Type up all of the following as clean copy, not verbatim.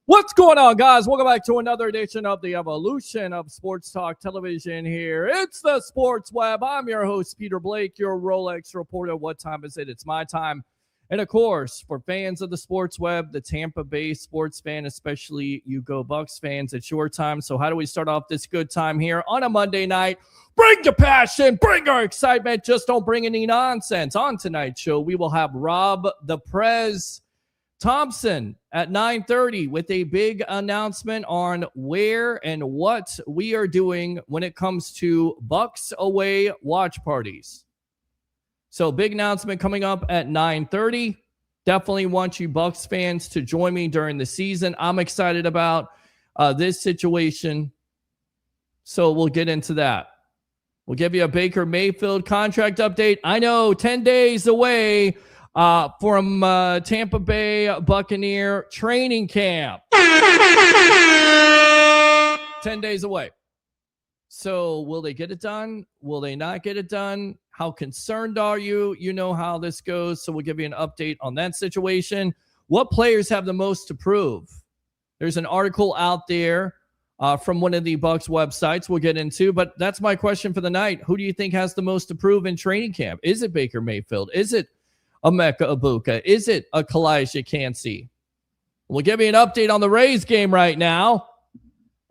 What's going on, guys? Welcome back to another edition of the evolution of Sports Talk Television here. It's the Sports Web. I'm your host, Peter Blake, your Rolex reporter. What time is it? It's my time. And, of course, for fans of the Sports Web, the Tampa Bay sports fan, especially you Go Bucs fans, it's your time. So how do we start off this good time here on a Monday night? Bring your passion, bring our excitement. Just don't bring any nonsense. On tonight's show, we will have Rob the Prez Thompson at 9:30 with a big announcement on where and what we are doing when it comes to Bucs away watch parties. So big announcement coming up at 9:30. Definitely want you Bucs fans to join me during the season. I'm excited about this situation. So we'll get into that. We'll give you a Baker Mayfield contract update. I know 10 days away from Tampa Bay Buccaneer training camp. 10 days away. So will they get it done? Will they not get it done? How concerned are you? You know how this goes. So we'll give you an update on that situation. What players have the most to prove? There's an article out there from one of the Bucs websites we'll get into, but that's my question for the night. Who do you think has the most to prove in training camp? Is it Baker Mayfield? Is it Emeka Egbuka? Is it a Calijah Kancey? We'll give you an update on the Rays game right now.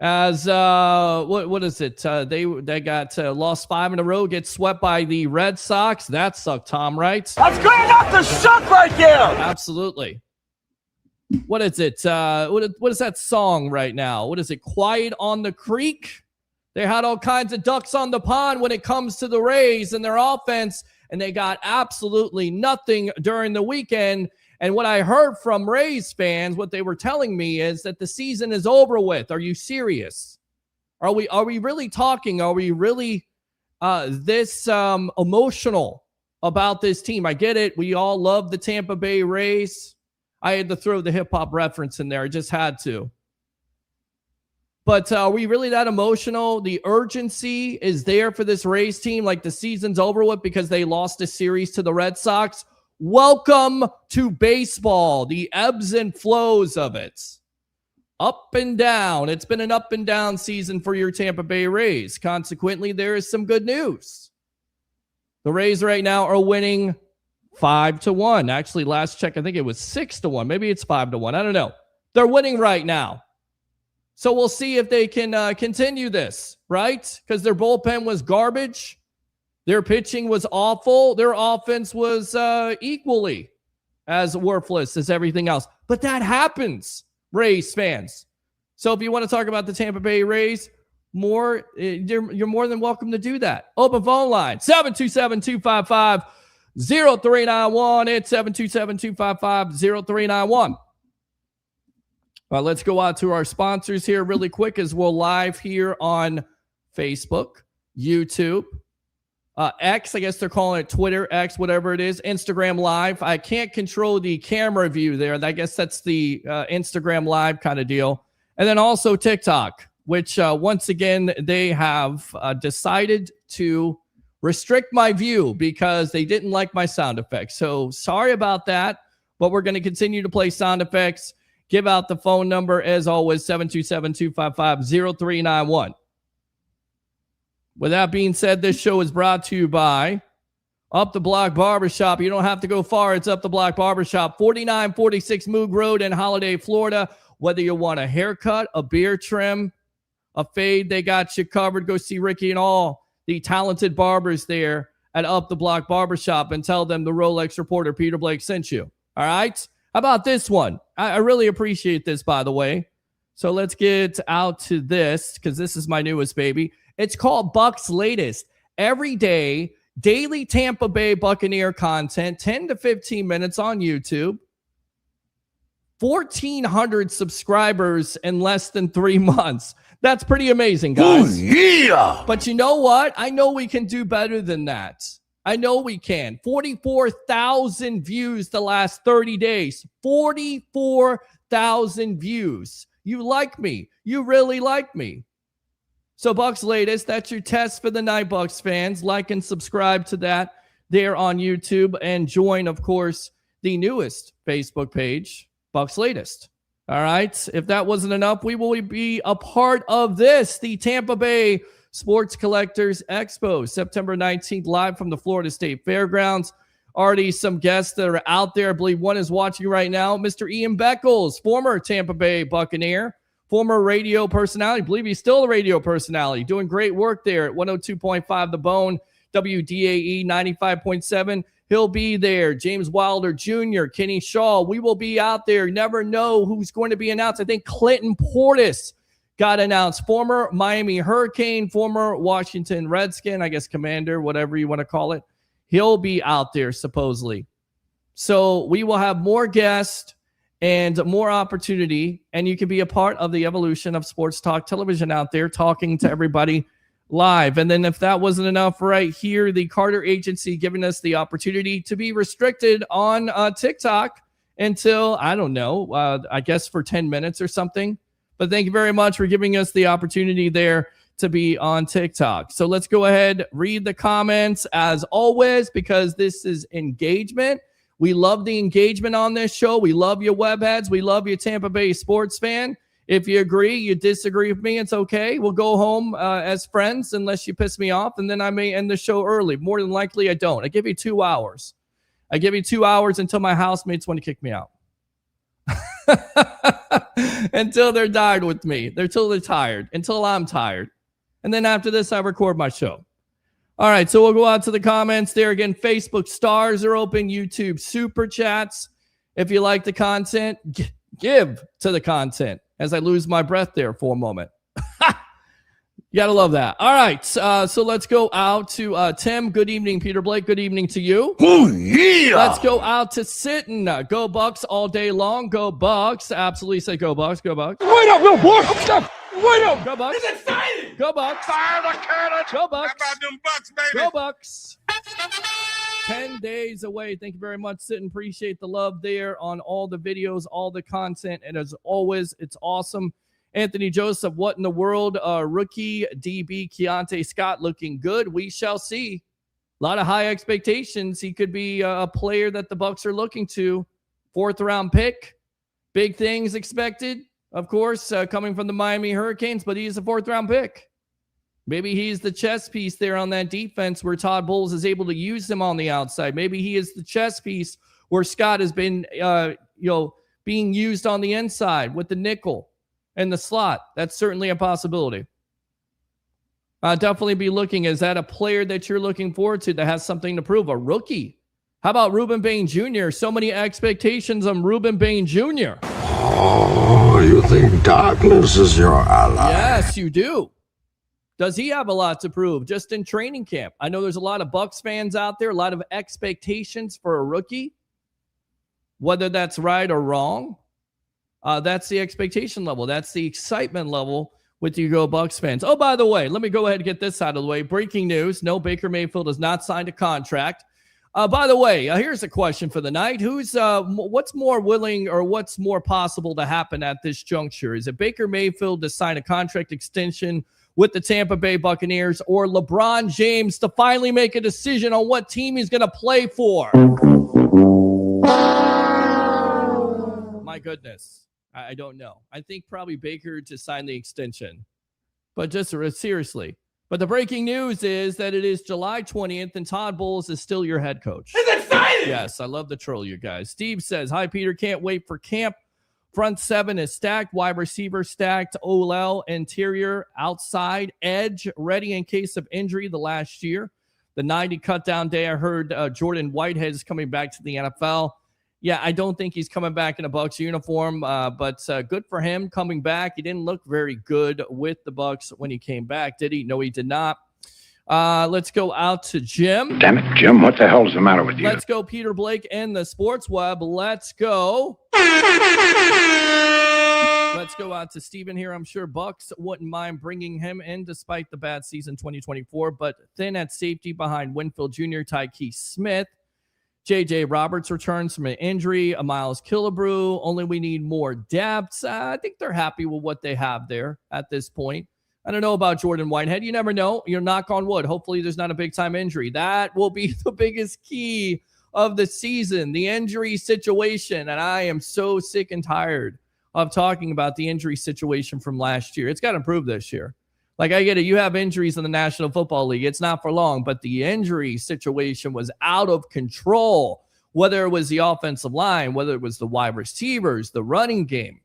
As what is it? They got lost 5 in a row, get swept by the Red Sox. That sucked, Tom, right? That's good enough to suck right there. Absolutely. What is it? What is that song right now? What is it? Quiet on the Creek? They had all kinds of ducks on the pond when it comes to the Rays and their offense, and they got absolutely nothing during the weekend. And what I heard from Rays fans, what they were telling me is that the season is over with. Are you serious? Are we really talking? Are we really this emotional about this team? I get it. We all love the Tampa Bay Rays. I had to throw the hip-hop reference in there. I just had to. But are we really that emotional? The urgency is there for this Rays team, like the season's over with because they lost a series to the Red Sox. Welcome to baseball, the ebbs and flows of it. Up and down. It's been an up and down season for your Tampa Bay Rays. Consequently, there is some good news. The Rays right now are winning 5-1. Actually, last check, I think it was 6-1. Maybe it's 5-1. I don't know. They're winning right now. So we'll see if they can continue this, right? Because their bullpen was garbage. Their pitching was awful. Their offense was equally as worthless as everything else. But that happens, Rays fans. So if you want to talk about the Tampa Bay Rays more, you're more than welcome to do that. Open phone line, 727-255-0391. It's 727-255-0391. Let's go out to our sponsors here really quick as we're live here on Facebook, YouTube, X, I guess they're calling it Twitter, X, whatever it is, Instagram Live. I can't control the camera view there. I guess that's the Instagram Live kind of deal. And then also TikTok, which once again, they have decided to restrict my view because they didn't like my sound effects. So sorry about that, but we're going to continue to play sound effects. Give out the phone number, as always, 727-255-0391. With that being said, this show is brought to you by Up the Block Barbershop. You don't have to go far. It's Up the Block Barbershop, 4946 Moog Road in Holiday, Florida. Whether you want a haircut, a beard trim, a fade, they got you covered. Go see Ricky and all the talented barbers there at Up the Block Barbershop and tell them the Rolex reporter Peter Blake sent you. All right? How about this one? I really appreciate this, by the way. So let's get out to this because this is my newest baby. It's called Bucs Latest. Every day, daily Tampa Bay Buccaneer content, 10 to 15 minutes on YouTube. 1,400 subscribers in less than 3 months. That's pretty amazing, guys. Ooh, yeah. But you know what? I know we can do better than that. I know we can. 44,000 views the last 30 days. 44,000 views. You like me. You really like me. So Bucs Latest, that's your test for the night, Bucs fans. Like and subscribe to that there on YouTube and join, of course, the newest Facebook page, Bucs Latest. All right. If that wasn't enough, we will be a part of this, the Tampa Bay Sports Collectors Expo, September 19th, live from the Florida State Fairgrounds. Already some guests that are out there. I believe one is watching right now. Mr. Ian Beckles, former Tampa Bay Buccaneer, former radio personality. I believe he's still a radio personality, doing great work there at 102.5 The Bone, WDAE 95.7. He'll be there. James Wilder Jr., Kenny Shaw. We will be out there. You never know who's going to be announced. I think Clinton Portis got announced. Former Miami Hurricane, former Washington Redskin, I guess commander, whatever you want to call it. He'll be out there supposedly. So we will have more guests and more opportunity, and you can be a part of the evolution of sports talk television out there, talking to everybody live. And then if that wasn't enough, right here, the Carter Agency giving us the opportunity to be restricted on TikTok until, I don't know, I guess for 10 minutes or something. But thank you very much for giving us the opportunity there to be on TikTok. So let's go ahead, read the comments as always, because this is engagement. We love the engagement on this show. We love you, webheads. We love you, Tampa Bay sports fan. If you agree, you disagree with me, it's okay. We'll go home as friends unless you piss me off, and then I may end the show early. More than likely, I don't. I give you 2 hours. I give you 2 hours until my housemates want to kick me out. Until they're tired with me. Until they're tired. Until I'm tired. And then after this, I record my show. All right, so we'll go out to the comments there. Again, Facebook stars are open. YouTube super chats. If you like the content, give to the content. As I lose my breath there for a moment. You got to love that. All right, so let's go out to Tim. Good evening, Peter Blake. Good evening to you. Oh, yeah. Let's go out to Sittin. Go Bucs all day long. Go Bucs. Absolutely say go Bucs. Go Bucs. Wait up, little boy. Wait up. Go Bucs. It's exciting. Go Bucs. Fire the cannon. Go Bucs. How about them Bucs, baby? Go Bucs. 10 days away. Thank you very much, Sittin. Appreciate the love there on all the videos, all the content. And as always, it's awesome. Anthony Joseph, what in the world? Rookie DB Keontae Scott looking good. We shall see. A lot of high expectations. He could be a player that the Bucs are looking to. 4th round pick. Big things expected, of course, coming from the Miami Hurricanes, but he's a 4th round pick. Maybe he's the chess piece there on that defense where Todd Bowles is able to use him on the outside. Maybe he is the chess piece where Scott has been, being used on the inside with the nickel and the slot. That's certainly a possibility. I'll definitely be looking. Is that a player that you're looking forward to that has something to prove? A rookie? How about Reuben Bain Jr.? So many expectations on Reuben Bain Jr. Oh, you think darkness is your ally? Yes, you do. Does he have a lot to prove just in training camp? I know there's a lot of Bucs fans out there, a lot of expectations for a rookie. Whether that's right or wrong, that's the expectation level. That's the excitement level with you Go Bucs fans. Oh, by the way, let me go ahead and get this out of the way. Breaking news. No, Baker Mayfield has not signed a contract. By the way, here's a question for the night. What's more willing or what's more possible to happen at this juncture? Is it Baker Mayfield to sign a contract extension with the Tampa Bay Buccaneers, or LeBron James to finally make a decision on what team he's going to play for? My goodness. I don't know. I think probably Baker to sign the extension. But just seriously. But the breaking news is that it is July 20th and Todd Bowles is still your head coach. It's exciting. Yes, I love the troll, you guys. Steve says, hi, Peter. Can't wait for camp. Front 7 is stacked. Wide receiver stacked. OL, interior, outside, edge, ready in case of injury the last year. The 90 cut down day, I heard Jordan Whitehead is coming back to the NFL. Yeah, I don't think he's coming back in a Bucs uniform, but good for him coming back. He didn't look very good with the Bucs when he came back, did he? No, he did not. Let's go out to Jim. Damn it, Jim, what the hell is the matter with you? Let's go Peter Blake and the Sports Web. Let's go. Let's go out to Steven here. I'm sure Bucs wouldn't mind bringing him in despite the bad season 2024, but thin at safety behind Winfield Jr., Tyke Smith. J.J. Roberts returns from an injury. A Miles Killebrew. Only we need more depth. I think they're happy with what they have there at this point. I don't know about Jordan Whitehead. You never know. You knock on wood. Hopefully there's not a big-time injury. That will be the biggest key of the season, the injury situation. And I am so sick and tired of talking about the injury situation from last year. It's got to improve this year. Like, I get it. You have injuries in the National Football League. It's not for long, but the injury situation was out of control, whether it was the offensive line, whether it was the wide receivers, the running game.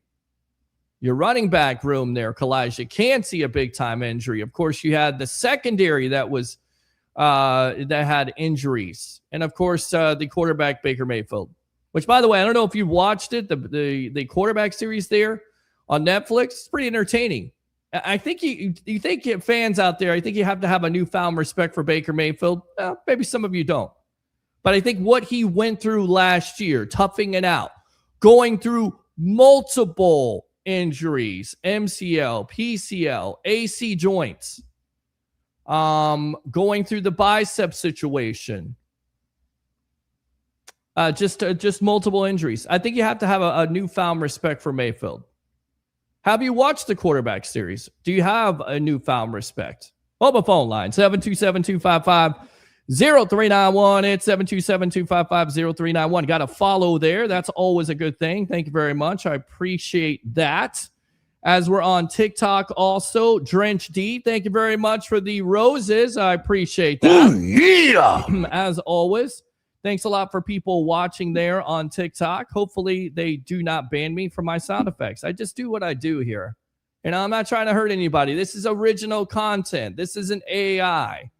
Your running back room there, Calijah Kancey, a big-time injury. Of course, you had the secondary that was that had injuries. And, of course, the quarterback, Baker Mayfield, which, by the way, I don't know if you watched it, the quarterback series there on Netflix. It's pretty entertaining. I think you think fans out there, I think you have to have a newfound respect for Baker Mayfield. Well, maybe some of you don't. But I think what he went through last year, toughing it out, going through multiple injuries, MCL, PCL, AC joints, going through the bicep situation, just multiple injuries. I think you have to have a newfound respect for Mayfield. Have you watched the quarterback series? Do you have a newfound respect? Mobile phone line, 727-255-0391. It's 727-255-0391. Got a follow there. That's always a good thing. Thank you very much. I appreciate that. As we're on TikTok also, Drench D, thank you very much for the roses. I appreciate that. Yeah. As always. Thanks a lot for people watching there on TikTok. Hopefully they do not ban me for my sound effects. I just do what I do here. And I'm not trying to hurt anybody. This is original content. This isn't AI.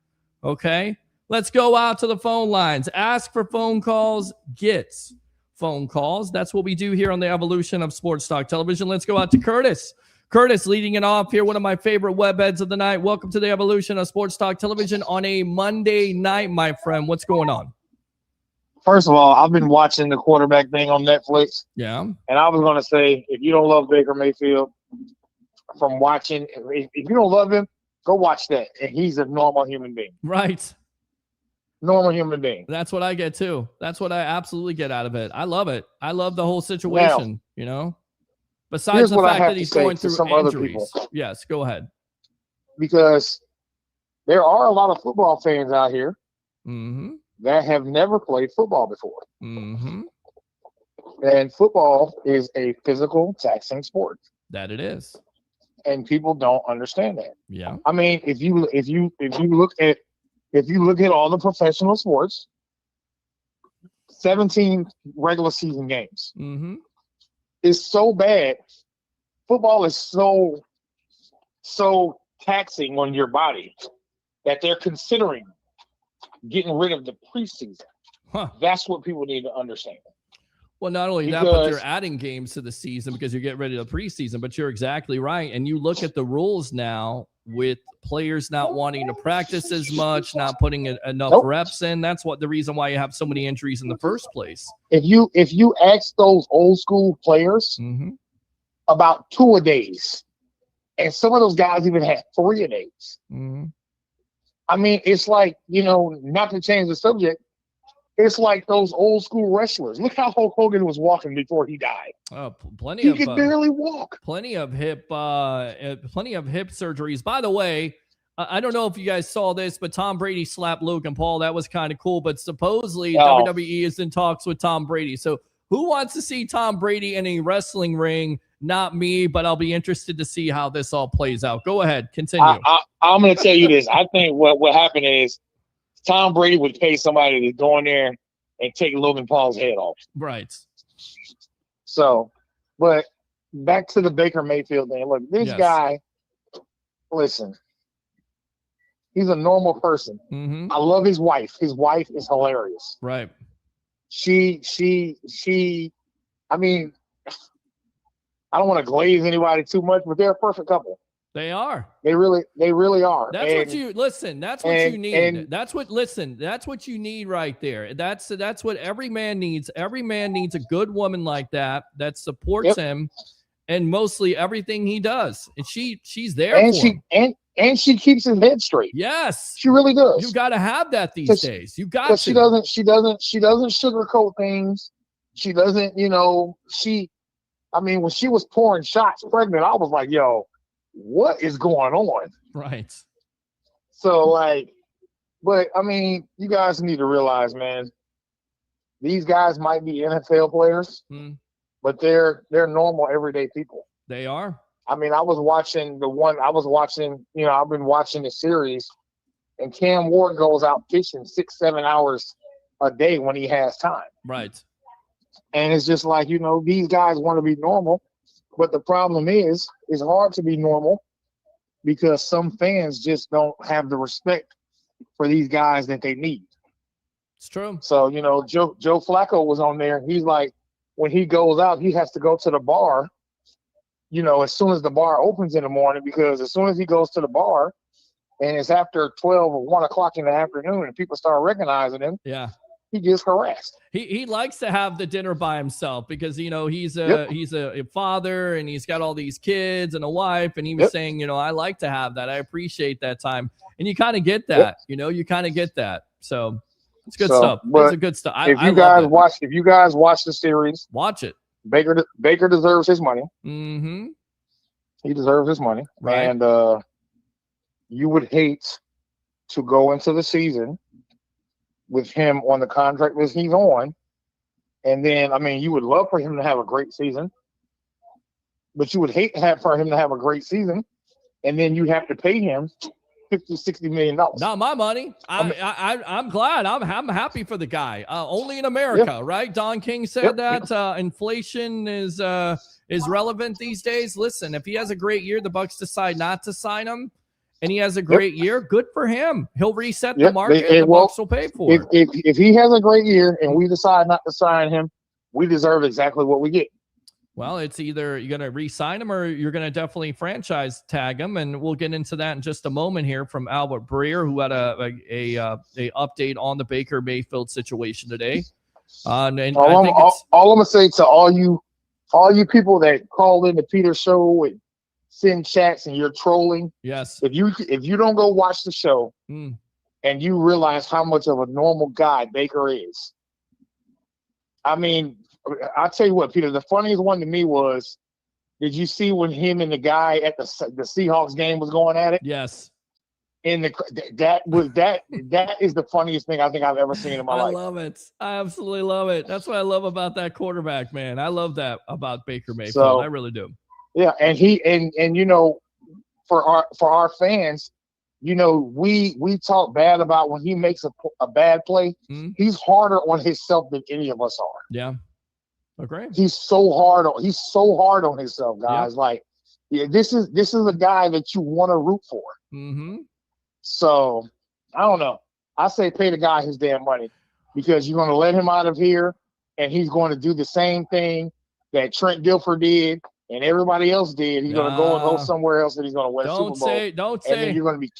Okay? Let's go out to the phone lines. Ask for phone calls, gets phone calls. That's what we do here on the evolution of Sports Talk Television. Let's go out to Curtis. Curtis leading it off here, one of my favorite webheads of the night. Welcome to the evolution of Sports Talk Television on a Monday night, my friend. What's going on? First of all, I've been watching the quarterback thing on Netflix. Yeah. And I was going to say, if you don't love Baker Mayfield from watching, if you don't love him, go watch that. And he's a normal human being. Right. Normal human being. That's what I get too. That's what I absolutely get out of it. I love it. I love the whole situation, you know, besides the fact that he's going through some injuries. Other people. Yes, go ahead. Because there are a lot of football fans out here. Mm-hmm. That have never played football before. Mm-hmm. And football is a physical, taxing sport. That it is. And people don't understand that. Yeah. I mean, if you look at all the professional sports, 17 regular season games. Mm-hmm. It's so bad. Football is so taxing on your body that they're considering getting rid of the preseason. That's what people need to understand. Well, not only that, but you're adding games to the season because you're getting ready to the preseason, but you're exactly right. And you look at the rules now with players not wanting to practice as much, not putting enough reps in. That's the reason why you have so many injuries in the first place. If you ask those old school players about 2-a-days, and some of those guys even had 3-a-days. Mm-hmm. I mean, it's like, not to change the subject, it's like those old school wrestlers. Look how Hulk Hogan was walking before he died. He could barely walk. Plenty of hip surgeries. By the way, I don't know if you guys saw this, but Tom Brady slapped Logan Paul. That was kind of cool. But supposedly WWE is in talks with Tom Brady. So who wants to see Tom Brady in a wrestling ring? Not me, but I'll be interested to see how this all plays out. Go ahead. Continue. I'm going to tell you this. I think what happened is Tom Brady would pay somebody to go in there and take Logan Paul's head off. Right. So, but back to the Baker Mayfield thing. Look, this guy, listen, he's a normal person. Mm-hmm. I love his wife. His wife is hilarious. Right. She, I mean, I don't want to glaze anybody too much, but they're a perfect couple. They are. They really are. That's what you need. That's what you need right there. That's what every man needs. Every man needs a good woman like that supports him and mostly everything he does. And she's there for him. And she keeps his head straight. Yes. She really does. You got to have that these days. You got to. She doesn't sugarcoat things. She doesn't, I mean, when she was pouring shots pregnant, I was like, yo, what is going on? Right. So, but, I mean, you guys need to realize, man, these guys might be NFL players, but but they're normal, everyday people. They are. I mean, I've been watching the series, and Cam Ward goes out fishing 6-7 hours a day when he has time. Right. And it's just like, these guys want to be normal, but the problem is it's hard to be normal because some fans just don't have the respect for these guys that they need. It's true. So, Joe Flacco was on there. He's like, when he goes out, he has to go to the bar, as soon as the bar opens in the morning, because as soon as he goes to the bar and it's after 12 or 1 o'clock in the afternoon and people start recognizing him, yeah, he gets harassed. He likes to have the dinner by himself because, he's a father and he's got all these kids and a wife. And he was saying, I like to have that. I appreciate that time. And you kind of get that, you kind of get that. So it's good stuff. It's a good stuff. If you guys watch the series, watch it. Baker deserves his money. Mm-hmm. He deserves his money. Right. And you would hate to go into the season with him on the contract that he's on. And then, you would love for him to have a great season, but you would hate for him to have a great season. And then you have to pay him $50-60 million. Not my money. I'm glad. I'm happy for the guy. Only in America, right? Don King said that inflation is relevant these days. Listen, if he has a great year, the Bucs decide not to sign him, and he has a great year, good for him. He'll reset the market, and the Bucs will pay for it. If he has a great year and we decide not to sign him, we deserve exactly what we get. Well, it's either you're going to re-sign him or you're going to definitely franchise tag him, and we'll get into that in just a moment here from Albert Breer, who had a update on the Baker Mayfield situation today. All I'm gonna say to all you people that call in the Peter show and send chats and you're trolling. Yes. If you don't go watch the show and you realize how much of a normal guy Baker is, I'll tell you what, Peter, the funniest one to me was, did you see when him and the guy at the Seahawks game was going at it? Yes. That is the funniest thing I think I've ever seen in my life. I love it. I absolutely love it. That's what I love about that quarterback, man. I love that about Baker Mayfield. So, I really do. Yeah, and for our fans, we talk bad about when he makes a bad play. Mm-hmm. He's harder on himself than any of us are. Yeah. Okay. He's so hard on himself, guys. Yep. This is a guy that you want to root for. Mm-hmm. So I don't know. I say pay the guy his damn money, because you're going to let him out of here, and he's going to do the same thing that Trent Dilfer did and everybody else did. He's going to go somewhere else, and he's going to win a Super Bowl. Don't say. And then you're going to be.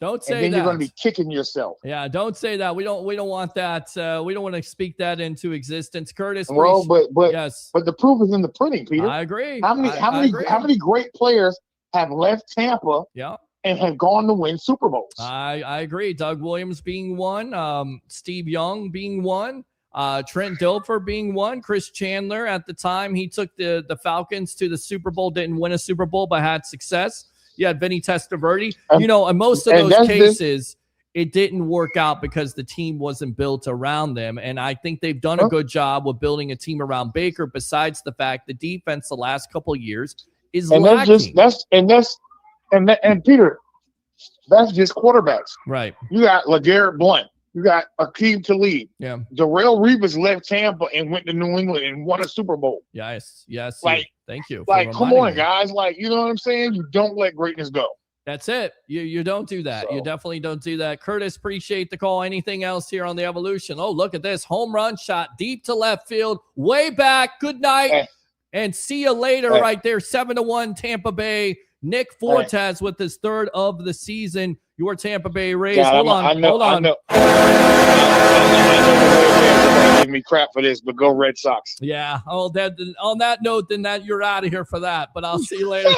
Don't say and then that. You're going to be kicking yourself. Yeah, don't say that. We don't want that. We don't want to speak that into existence, Curtis. Well, but yes, but the proof is in the pudding, Peter. I agree. How many great players have left Tampa? Yeah. And have gone to win Super Bowls. I agree. Doug Williams being one, Steve Young being one, Trent Dilfer being one, Chris Chandler at the time he took the Falcons to the Super Bowl, didn't win a Super Bowl but had success. You had Vinny Testaverde. In most of those cases, it didn't work out because the team wasn't built around them. And I think they've done a good job with building a team around Baker, besides the fact the defense the last couple of years is lacking. And Peter, that's just quarterbacks. Right. You got LeGarrette Blount. You got Akeem Talib. Yeah. Darrelle Revis left Tampa and went to New England and won a Super Bowl. Yes. Thank you. Come on, guys. You know what I'm saying? You don't let greatness go. That's it. You don't do that. So. You definitely don't do that. Curtis, appreciate the call. Anything else here on the Evolution? Oh, look at this. Home run shot deep to left field. Way back. Good night. And see you later right there. 7-1 Tampa Bay. Nick Fortes with his third of the season. Your Tampa Bay Rays. Yeah, hold on. I know. I know give me crap for this, but go Red Sox. Yeah. On that note, then you're out of here for that. But I'll see you later.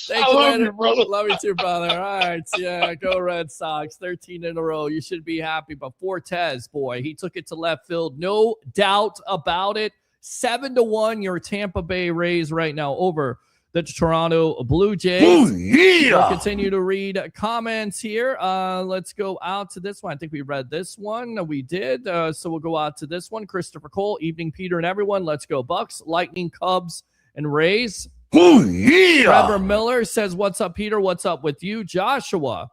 Thank you, love you, brother. Love you too, brother. All right. Yeah. Go Red Sox. 13 in a row. You should be happy. But Fortes, boy, he took it to left field. No doubt about it. 7-1. Your Tampa Bay Rays right now over the Toronto Blue Jays. Oh, yeah. We'll continue to read comments here. Let's go out to this one. I think we read this one. We did. So we'll go out to this one. Christopher Cole, evening, Peter and everyone. Let's go Bucs, Lightning, Cubs, and Rays. Oh, yeah. Trevor Miller says, what's up, Peter? What's up with you? Joshua,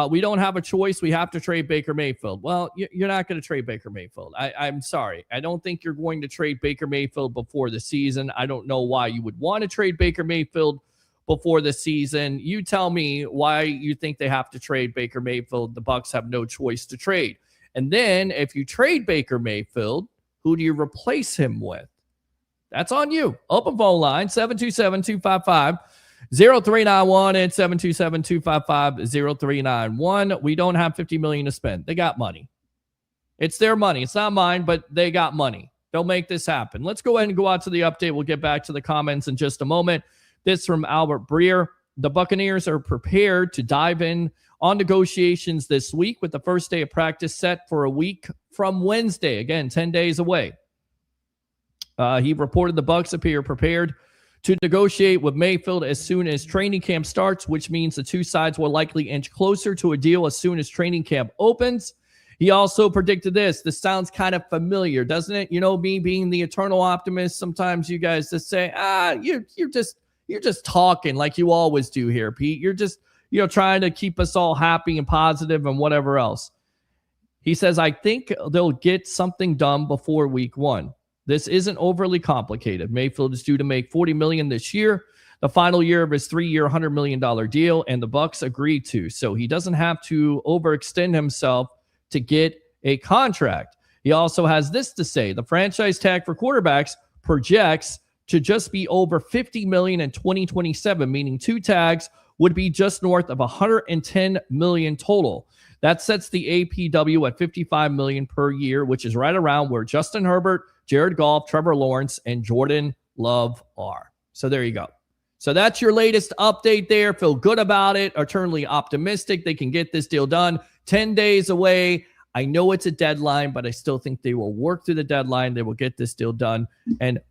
we don't have a choice. We have to trade Baker Mayfield. Well, you're not going to trade Baker Mayfield. I'm sorry. I don't think you're going to trade Baker Mayfield before the season. I don't know why you would want to trade Baker Mayfield before the season. You tell me why you think they have to trade Baker Mayfield. The Bucs have no choice to trade. And then if you trade Baker Mayfield, who do you replace him with? That's on you. Open phone line, 727-255-0391 and 727-255-0391. We don't have $50 million to spend. They got money. It's their money. It's not mine, but they got money. They'll make this happen. Let's go ahead and go out to the update. We'll get back to the comments in just a moment. This from Albert Breer. The Buccaneers are prepared to dive in on negotiations this week with the first day of practice set for a week from Wednesday. Again, 10 days away. He reported the Bucs appear prepared to negotiate with Mayfield as soon as training camp starts, which means the two sides will likely inch closer to a deal as soon as training camp opens. He also predicted this. This sounds kind of familiar, doesn't it? You know, me being the eternal optimist, sometimes you guys just say, you're just talking like you always do here, Pete. You're just, trying to keep us all happy and positive and whatever else. He says, I think they'll get something done before week one. This isn't overly complicated. Mayfield is due to make $40 million this year, the final year of his 3-year, $100 million deal, and the Bucs agreed to. So he doesn't have to overextend himself to get a contract. He also has this to say: the franchise tag for quarterbacks projects to just be over $50 million in 2027, meaning two tags would be just north of $110 million total. That sets the APW at $55 million per year, which is right around where Justin Herbert, Jared Goff, Trevor Lawrence, and Jordan Love are. So there you go. So that's your latest update there. Feel good about it. Eternally optimistic they can get this deal done. 10 days away. I know it's a deadline, but I still think they will work through the deadline. They will get this deal done. And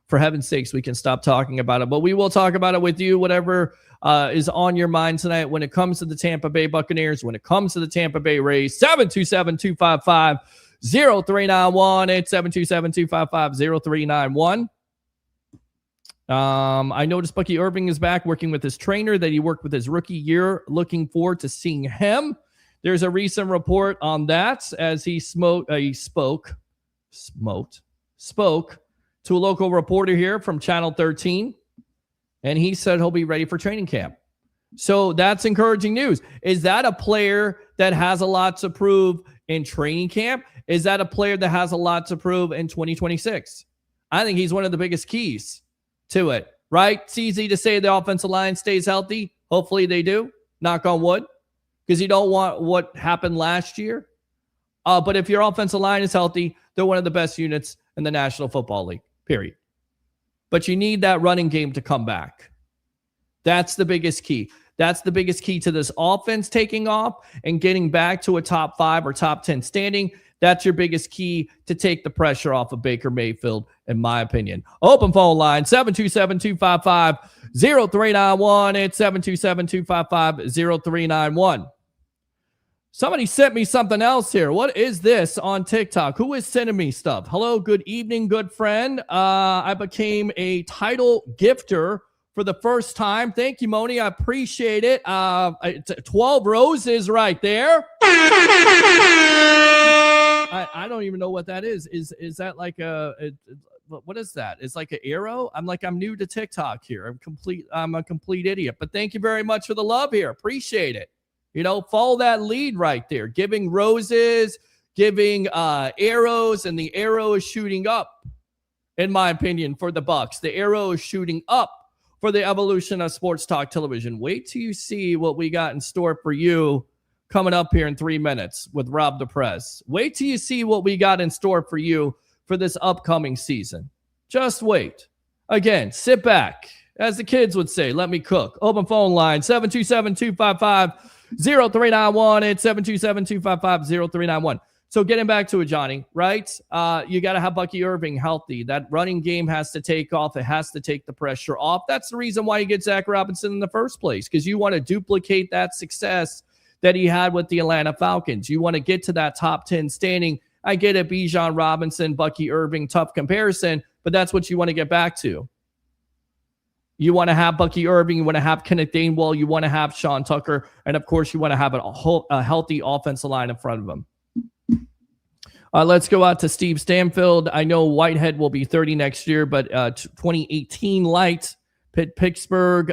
for heaven's sakes, we can stop talking about it. But we will talk about it with you, whatever is on your mind tonight when it comes to the Tampa Bay Buccaneers, when it comes to the Tampa Bay Rays. 727-255-0391 and 727-255-0391. I noticed Bucky Irving is back working with his trainer that he worked with his rookie year. Looking forward to seeing him. There's a recent report on that as he spoke to a local reporter here from Channel 13, and he said he'll be ready for training camp. So that's encouraging news. Is that a player that has a lot to prove in training camp? Is that a player that has a lot to prove in 2026? I think he's one of the biggest keys to it, right? It's easy to say the offensive line stays healthy. Hopefully they do. Knock on wood. Because you don't want what happened last year. But if your offensive line is healthy, they're one of the best units in the National Football League, period. But you need that running game to come back. That's the biggest key. That's the biggest key to this offense taking off and getting back to a top 5 or top 10 standing. That's your biggest key to take the pressure off of Baker Mayfield, in my opinion. Open phone line, 727-255-0391 and 727-255-0391. Somebody sent me something else here. What is this on TikTok? Who is sending me stuff? Hello, good evening, good friend. I became a title gifter for the first time. Thank you, Moni. I appreciate it. 12 roses right there. I don't even know what that is. Is that like what is that? It's like an arrow? I'm new to TikTok here. I'm a complete idiot. But thank you very much for the love here. Appreciate it. Follow that lead right there. Giving roses, giving arrows, and the arrow is shooting up, in my opinion, for the Bucs. The arrow is shooting up for the evolution of sports talk television. Wait till you see what we got in store for you coming up here in 3 minutes with Rob DePrez. Wait till you see what we got in store for you for this upcoming season. Just wait. Again, sit back. As the kids would say, let me cook. Open phone line, 727-255-0391 and 727-255-0391. So getting back to it, Johnny, right? You got to have Bucky Irving healthy. That running game has to take off. It has to take the pressure off. That's the reason why you get Zach Robinson in the first place, because you want to duplicate that success that he had with the Atlanta Falcons. You want to get to that top 10 standing. I get it, Bijan Robinson, Bucky Irving, tough comparison, but that's what you want to get back to. You want to have Bucky Irving. You want to have Kenneth Gainwell. You want to have Sean Tucker. And, of course, you want to have a healthy offensive line in front of him. Let's go out to Steve Stanfield. I know Whitehead will be 30 next year, but 2018 light, Pittsburgh,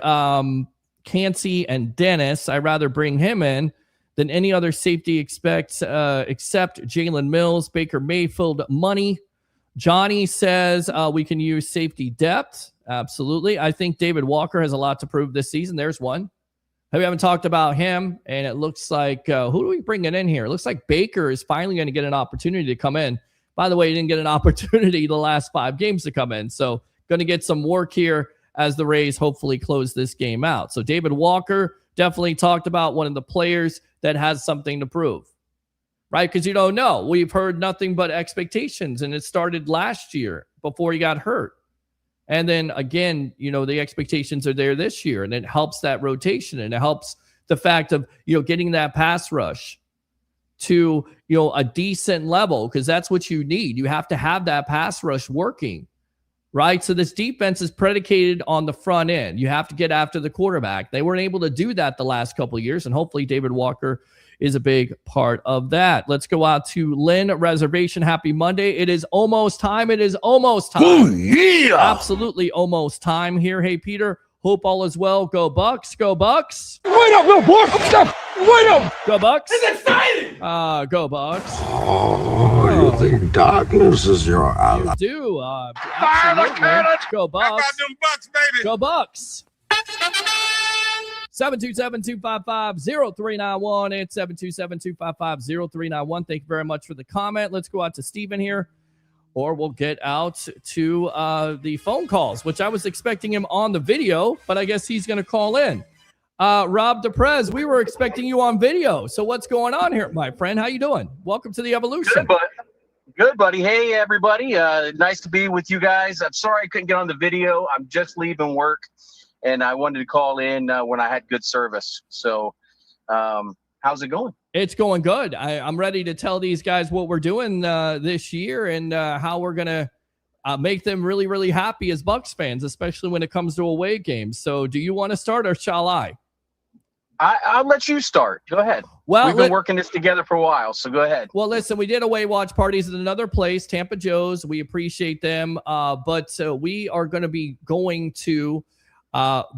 Kancey, and Dennis. I'd rather bring him in than any other safety except Jalen Mills, Baker Mayfield money. Johnny says we can use safety depth. Absolutely. I think David Walker has a lot to prove this season. There's one. We haven't talked about him, and it looks like, who do we bring in here? It looks like Baker is finally going to get an opportunity to come in. By the way, he didn't get an opportunity the last 5 games to come in, so going to get some work here as the Rays hopefully close this game out. So David Walker definitely talked about, one of the players that has something to prove, right? Because you don't know. We've heard nothing but expectations, and it started last year before he got hurt. And then again, the expectations are there this year, and it helps that rotation, and it helps the fact of, getting that pass rush to, a decent level, because that's what you need. You have to have that pass rush working, right? So this defense is predicated on the front end. You have to get after the quarterback. They weren't able to do that the last couple of years, and hopefully David Walker is a big part of that. Let's go out to Lynn Reservation. Happy Monday. It is almost time. It is almost time. Oh, yeah. Absolutely almost time here. Hey, Peter, hope all is well. Go Bucs. Go Bucs. Wait up, little boy. Wait up. Go Bucs. It's exciting. Go Bucs. Oh, you think darkness is your ally? You do. Fire the Absolutely. cannons. Go How about Bucs. them Bucks, baby? Go Bucs. 727-255-0391. It's 727-255-0391. Thank you very much for the comment. Let's go out to Steven here, or we'll get out to the phone calls, which I was expecting him on the video, but I guess he's going to call in. Rob DePrez, we were expecting you on video. So what's going on here, my friend? How you doing? Welcome to the Evolution. Good, buddy. Hey, everybody. Nice to be with you guys. I'm sorry I couldn't get on the video. I'm just leaving work, and I wanted to call in when I had good service. So how's it going? It's going good. I'm ready to tell these guys what we're doing this year, and how we're going to make them really, really happy as Bucs fans, especially when it comes to away games. So do you want to start, or shall I? I'll let you start. Go ahead. Well, we've been working this together for a while, so go ahead. Well, listen, we did away watch parties at another place, Tampa Joe's. We appreciate them. But we are going to be going to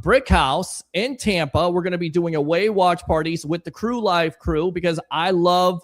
Brick House in Tampa. We're going to be doing away watch parties with the Crew Live crew, because I love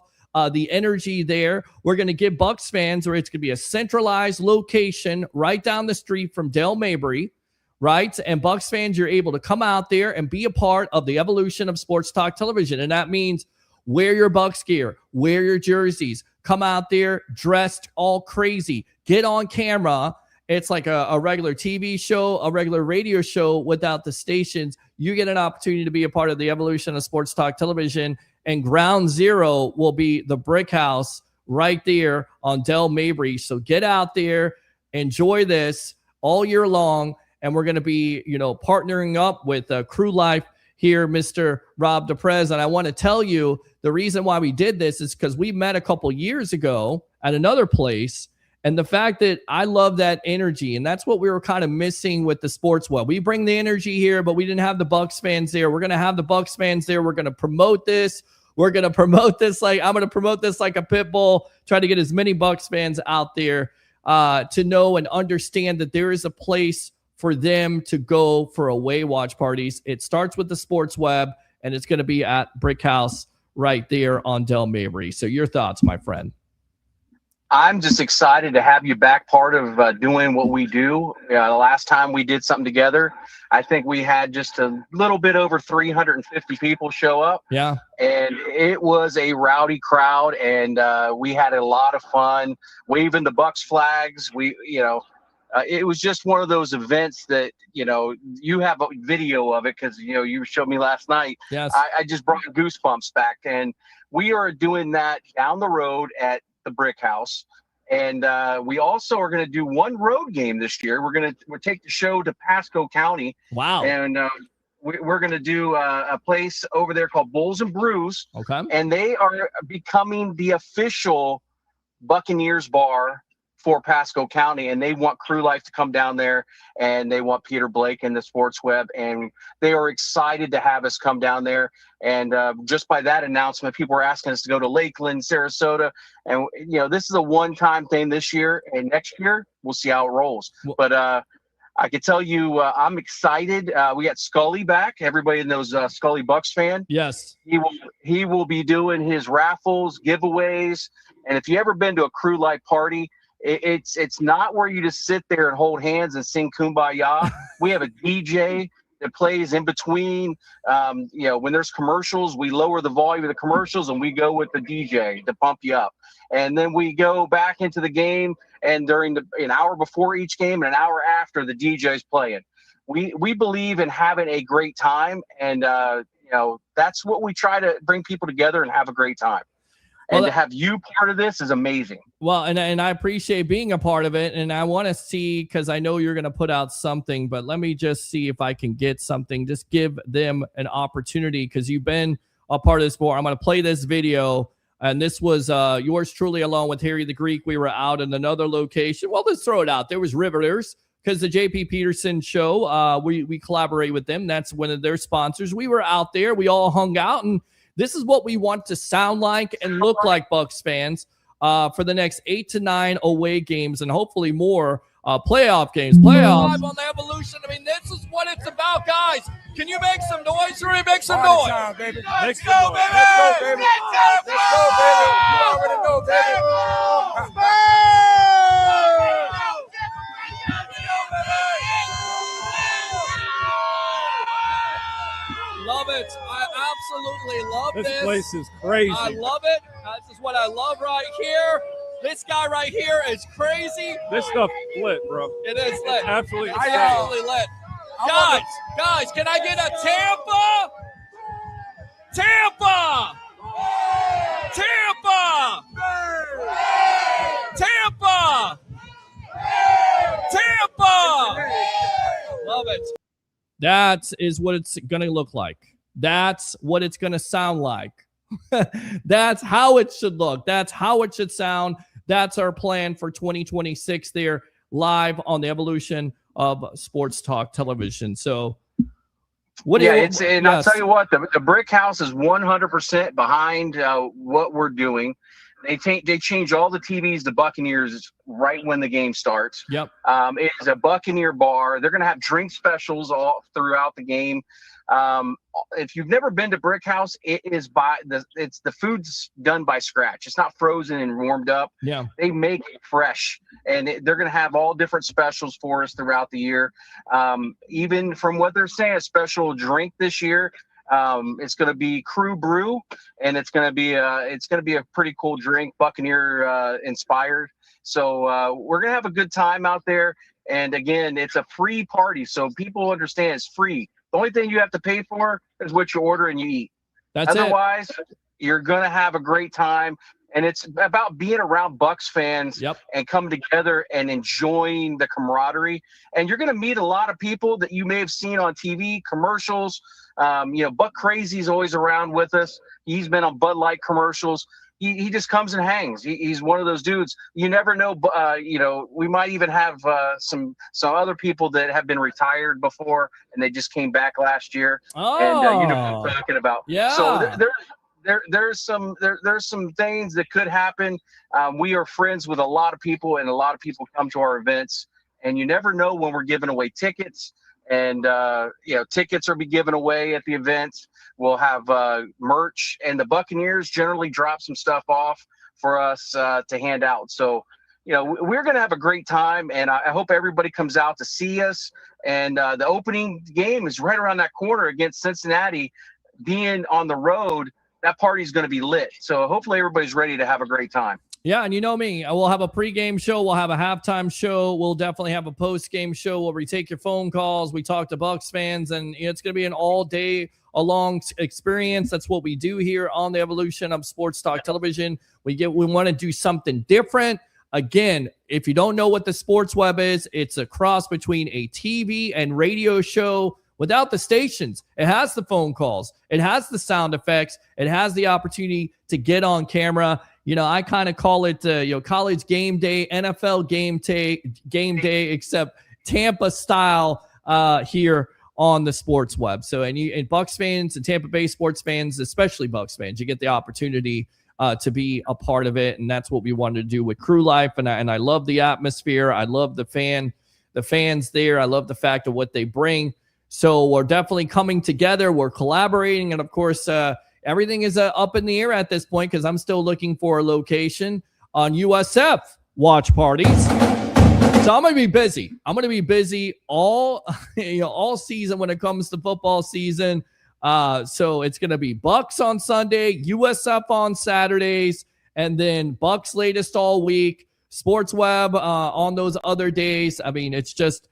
the energy there. We're going to give Bucs fans, or it's going to be a centralized location right down the street from Del Mabry, right? And Bucs fans, you're able to come out there and be a part of the evolution of sports talk television. And that means wear your Bucs gear, wear your jerseys, come out there dressed all crazy, get on camera. It's like a regular TV show, a regular radio show without the stations. You get an opportunity to be a part of the evolution of sports talk television, and ground zero will be the Brick House right there on Del Mabry. So get out there, enjoy this all year long. And we're going to be, partnering up with Crew Life here, Mr. Rob DePrez. And I want to tell you, the reason why we did this is because we met a couple years ago at another place. And the fact that I love that energy, and that's what we were kind of missing with the sports web. We bring the energy here, but we didn't have the Bucs fans there. We're going to have the Bucs fans there. We're going to promote this. We're going to promote this I'm going to promote this like a pit bull, try to get as many Bucs fans out there to know and understand that there is a place for them to go for away watch parties. It starts with the sports web, and it's going to be at Brick House right there on Del Mabry. So your thoughts, my friend? I'm just excited to have you back, part of doing what we do. The last time we did something together, I think we had just a little bit over 350 people show up. Yeah. And it was a rowdy crowd, and we had a lot of fun waving the Bucs flags. It was just one of those events that, you have a video of it because, you showed me last night. Yes. I just brought goosebumps back. And we are doing that down the road at the Brick House. And we also are going to do one road game this year. We'll take the show to Pasco County. Wow. And we're going to do a place over there called Bulls and Brews. Okay. And they are becoming the official Buccaneers bar for Pasco County, and they want Crew Life to come down there, and they want Peter Blake and the Sports Web, and they are excited to have us come down there. And just by that announcement, people are asking us to go to Lakeland, Sarasota, and this is a one-time thing this year, and next year we'll see how it rolls. But I can tell you, I'm excited. We got Scully back. Everybody knows Scully Bucs fan. Yes. He will be doing his raffles, giveaways, and if you ever been to a Crew Life party, it's not where you just sit there and hold hands and sing Kumbaya. We have a DJ that plays in between. When there's commercials, we lower the volume of the commercials and we go with the DJ to pump you up. And then we go back into the game, and during an hour before each game and an hour after, the DJ's playing. We believe in having a great time, and that's what we try to bring people together and have a great time. And to have you part of this is amazing. Well, and I appreciate being a part of it. And I want to see, because I know you're going to put out something, but let me just see if I can get something. Just give them an opportunity, because you've been a part of this before. I'm going to play this video. And this was yours truly, along with Harry the Greek. We were out in another location. Well, let's throw it out. There was Riveters, because the JP Peterson show, we collaborate with them. That's one of their sponsors. We were out there. We all hung out, and this is what we want to sound like and look like, Bucs fans, for the next 8 to 9 away games, and hopefully more playoff games. Live on the Evolution. I mean, this is what it's about, guys. Can you make some noise? Hurry, make some noise. Time, baby. Let's go, baby. Let's go, baby. Let's go, baby. You already know, baby. Love it. I absolutely love this. This place is crazy. I love it. This is what I love right here. This guy right here is crazy. This stuff lit, bro. It is lit. Absolutely. It's absolutely lit. Guys, can I get a Tampa? Tampa! Tampa! Tampa! Tampa! Love it. That is what it's going to look like. That's what it's going to sound like. That's how it should look. That's how it should sound. That's our plan for 2026 there, live on the Evolution of Sports Talk Television. So, I'll tell you what, the Brick House is 100% behind what we're doing. They change all the TVs to Buccaneers right when the game starts. Yep. It's a Buccaneer bar. They're going to have drink specials all throughout the game. If you've never been to Brick House, it's the food's done by scratch. It's not frozen and warmed up. Yeah. They make it fresh, and they're going to have all different specials for us throughout the year. Even from what they're saying, a special drink this year. It's going to be Crew Brew, and it's going to be a pretty cool drink, Buccaneer inspired. So we're going to have a good time out there. And again, it's a free party, so people understand it's free. The only thing you have to pay for is what you order and you eat. Otherwise, you're going to have a great time. And it's about being around Bucs fans and coming together and enjoying the camaraderie. And you're going to meet a lot of people that you may have seen on TV, commercials. Buck Crazy's always around with us. He's been on Bud Light commercials. He just comes and hangs. He's one of those dudes. You never know. We might even have some other people that have been retired before, and they just came back last year. Oh. And you know what I'm talking about. Yeah. So there's some things that could happen. We are friends with a lot of people, and a lot of people come to our events. And you never know when we're giving away tickets. And tickets will be given away at the events. We'll have merch, and the Buccaneers generally drop some stuff off for us to hand out. So, we're going to have a great time, and I hope everybody comes out to see us. And the opening game is right around that corner against Cincinnati. Being on the road, that party's going to be lit. So hopefully everybody's ready to have a great time. Yeah, and you know me. We'll have a pregame show. We'll have a halftime show. We'll definitely have a postgame show where we take your phone calls. We talk to Bucs fans, and it's going to be an all-day long experience. That's what we do here on the Evolution of Sports Talk Television. We want to do something different. Again, if you don't know what the Sports Web is, it's a cross between a TV and radio show without the stations. It has the phone calls. It has the sound effects. It has the opportunity to get on camera. I kind of call it, college game day, NFL game day, except Tampa style here on the Sports Web. So, and Bucs fans and Tampa Bay sports fans, especially Bucs fans, you get the opportunity to be a part of it, and that's what we wanted to do with Crew Life. And I love the atmosphere. I love the fans there. I love the fact of what they bring. So we're definitely coming together. We're collaborating, and of course, everything is up in the air at this point because I'm still looking for a location on USF watch parties. So I'm going to be busy. I'm going to be busy all season when it comes to football season. So it's going to be Bucs on Sunday, USF on Saturdays, and then Bucs latest all week, Sports Web on those other days. I mean, it's just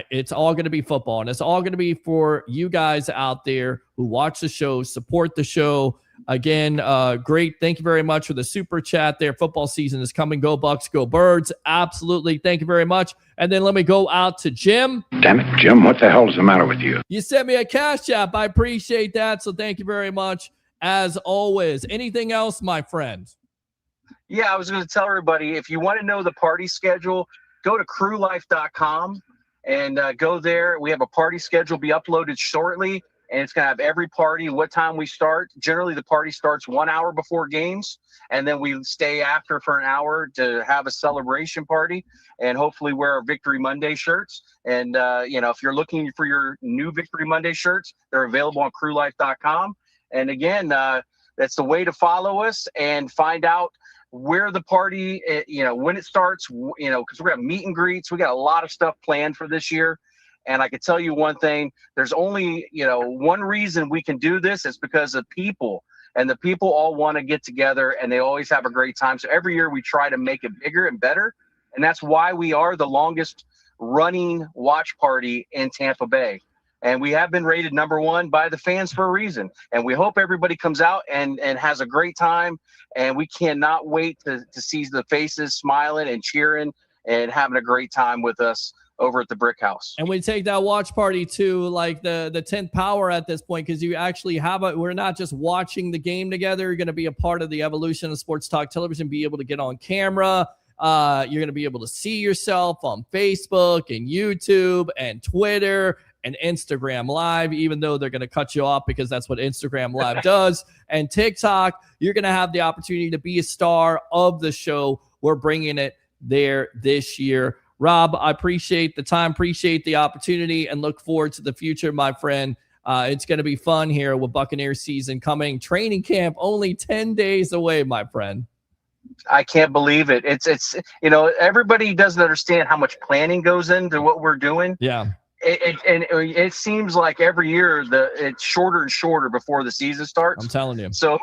it's all going to be football, and it's all going to be for you guys out there who watch the show, support the show. Again, great. Thank you very much for the super chat there. Football season is coming. Go Bucs, go Birds. Absolutely. Thank you very much. And then let me go out to Jim. Damn it, Jim, what the hell's the matter with you? You sent me a cash app. I appreciate that. So thank you very much, as always. Anything else, my friend? Yeah, I was going to tell everybody, if you want to know the party schedule, go to crewlife.com. And go there. We have a party schedule be uploaded shortly, and it's going to have every party, what time we start. Generally, the party starts 1 hour before games, and then we stay after for an hour to have a celebration party and hopefully wear our Victory Monday shirts. And, if you're looking for your new Victory Monday shirts, they're available on crewlife.com. And again, that's the way to follow us and find out where the party, when it starts, because we're going to have meet and greets. We got a lot of stuff planned for this year. And I can tell you one thing, there's only, one reason we can do this is because of people, and the people all want to get together and they always have a great time. So every year we try to make it bigger and better. And that's why we are the longest running watch party in Tampa Bay. And we have been rated #1 by the fans for a reason. And we hope everybody comes out and has a great time. And we cannot wait to see the faces smiling and cheering and having a great time with us over at the Brick House. And we take that watch party to like the 10th power at this point, because you actually have we're not just watching the game together. You're going to be a part of the evolution of Sports Talk Television, be able to get on camera. You're going to be able to see yourself on Facebook and YouTube and Twitter and Instagram Live, even though they're going to cut you off because that's what Instagram Live does. And TikTok, you're going to have the opportunity to be a star of the show. We're bringing it there this year. Rob, I appreciate the time, appreciate the opportunity, and look forward to the future, my friend. It's going to be fun here with Buccaneers season coming. Training camp only 10 days away, my friend. I can't believe it. It's everybody doesn't understand how much planning goes into what we're doing. Yeah. It seems like every year it's shorter and shorter before the season starts. I'm telling you. So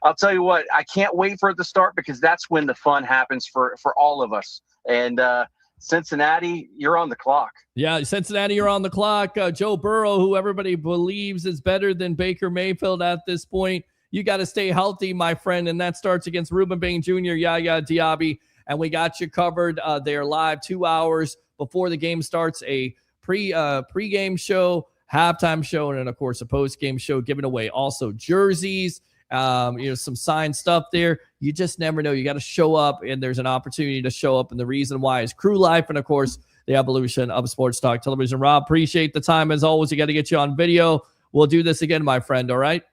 I'll tell you what, I can't wait for it to start because that's when the fun happens for all of us. And Cincinnati, you're on the clock. Yeah, Cincinnati, you're on the clock. Joe Burrow, who everybody believes is better than Baker Mayfield at this point. You got to stay healthy, my friend, and that starts against Ruben Bain Jr., Yaya Diaby, and we got you covered there live 2 hours before the game starts, a pre-game show, halftime show, and then, of course, a post-game show, giving away also jerseys, some signed stuff there. You just never know. You got to show up, and there's an opportunity to show up, and the reason why is Crew Life and, of course, the evolution of Sports Talk Television. Rob, appreciate the time as always. You got to get you on video. We'll do this again, my friend, all right?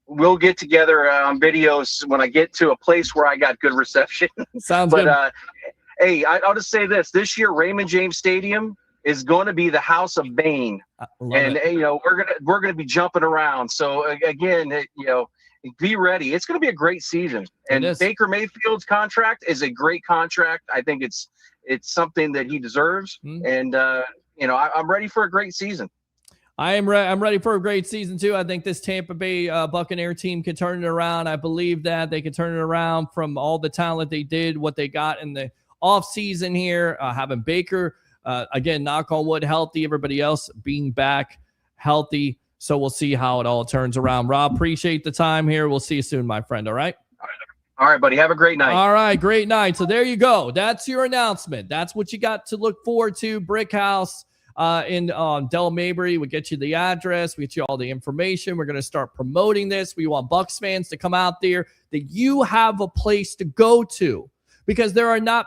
We'll get together on videos when I get to a place where I got good reception. Sounds good. Hey, I'll just say this year, Raymond James Stadium is going to be the house of Bane. And, we're going to be jumping around. So again, be ready. It's going to be a great season. And Baker Mayfield's contract is a great contract. I think it's something that he deserves. And, I'm ready for a great season. I'm ready for a great season, too. I think this Tampa Bay Buccaneer team can turn it around. I believe that they can turn it around from all the talent they did, what they got in the offseason here, having Baker, again, knock on wood, healthy, everybody else being back healthy. So we'll see how it all turns around. Rob, appreciate the time here. We'll see you soon, my friend, all right? All right, buddy. Have a great night. All right, great night. So there you go. That's your announcement. That's what you got to look forward to. Brick House in Del Mabry. We'll get you the address. We get you all the information. We're going to start promoting this. We want Bucs fans to come out there, that you have a place to go to, because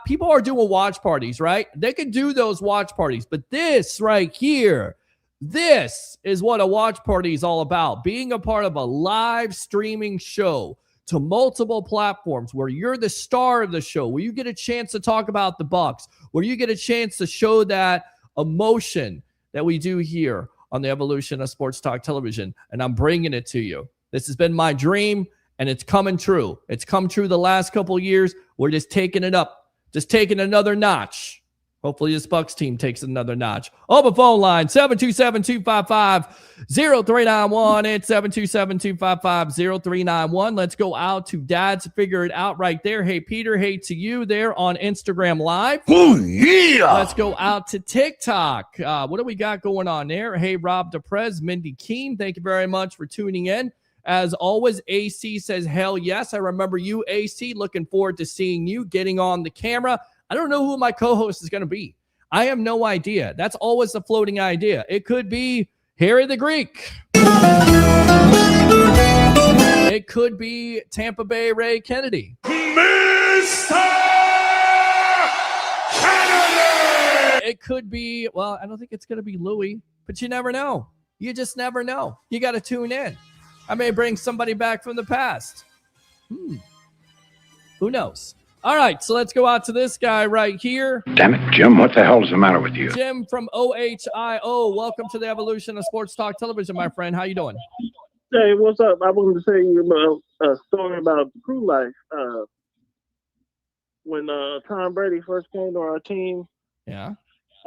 people are doing watch parties, right? They can do those watch parties, but this right here, this is what a watch party is all about. Being a part of a live streaming show to multiple platforms where you're the star of the show, where you get a chance to talk about the Bucs, where you get a chance to show that emotion that we do here on the evolution of sports talk television. And I'm bringing it to you. This has been my dream, and it's coming true. It's come true the last couple of years. We're just taking it up, just taking another notch. Hopefully this Bucs team takes another notch. Open phone line, 727-255-0391 and 727-255-0391. Let's go out to Dad's Figure It Out right there. Hey, Peter, hey to you there on Instagram Live. Oh, yeah. Let's go out to TikTok. What do we got going on there? Hey, Rob DePrez, Mindy Keene, thank you very much for tuning in. As always, AC says, hell yes. I remember you, AC. Looking forward to seeing you getting on the camera. I don't know who my co-host is going to be. I have no idea. That's always a floating idea. It could be Harry the Greek. It could be Tampa Bay Ray Kennedy. Mr. Kennedy! It could be, well, I don't think it's going to be Louis, but you never know. You just never know. You got to tune in. I may bring somebody back from the past. Who knows? All right, so let's go out to this guy right here. Damn it, Jim, what the hell's the matter with you? Jim from OHIO. Welcome to the evolution of sports talk television, my friend. How you doing? Hey, what's up? I wanted to tell you about a story about crew life. When Tom Brady first came to our team, Yeah.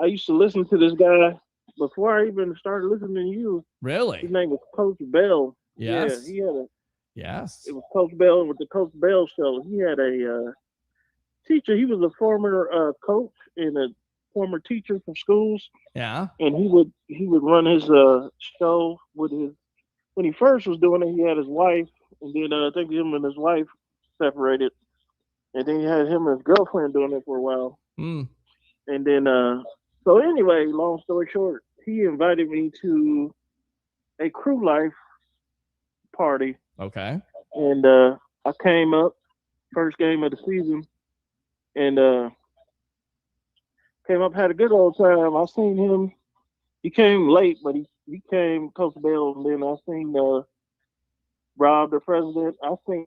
I used to listen to this guy before I even started listening to you. Really? His name was Coach Bell. Yes. Yeah, he had a. Yes. It was Coach Bell with the Coach Bell show. He had a teacher. He was a former coach and a former teacher from schools. Yeah. And he would run his show with his. When he first was doing it, he had his wife, and then I think him and his wife separated, and then he had him and his girlfriend doing it for a while. And then so anyway, long story short, he invited me to a crew life party. Okay. And I came up, first game of the season, and came up, had a good old time. I seen him. He came late, but he came, Coach Bell, and then I seen Rob, the president. I seen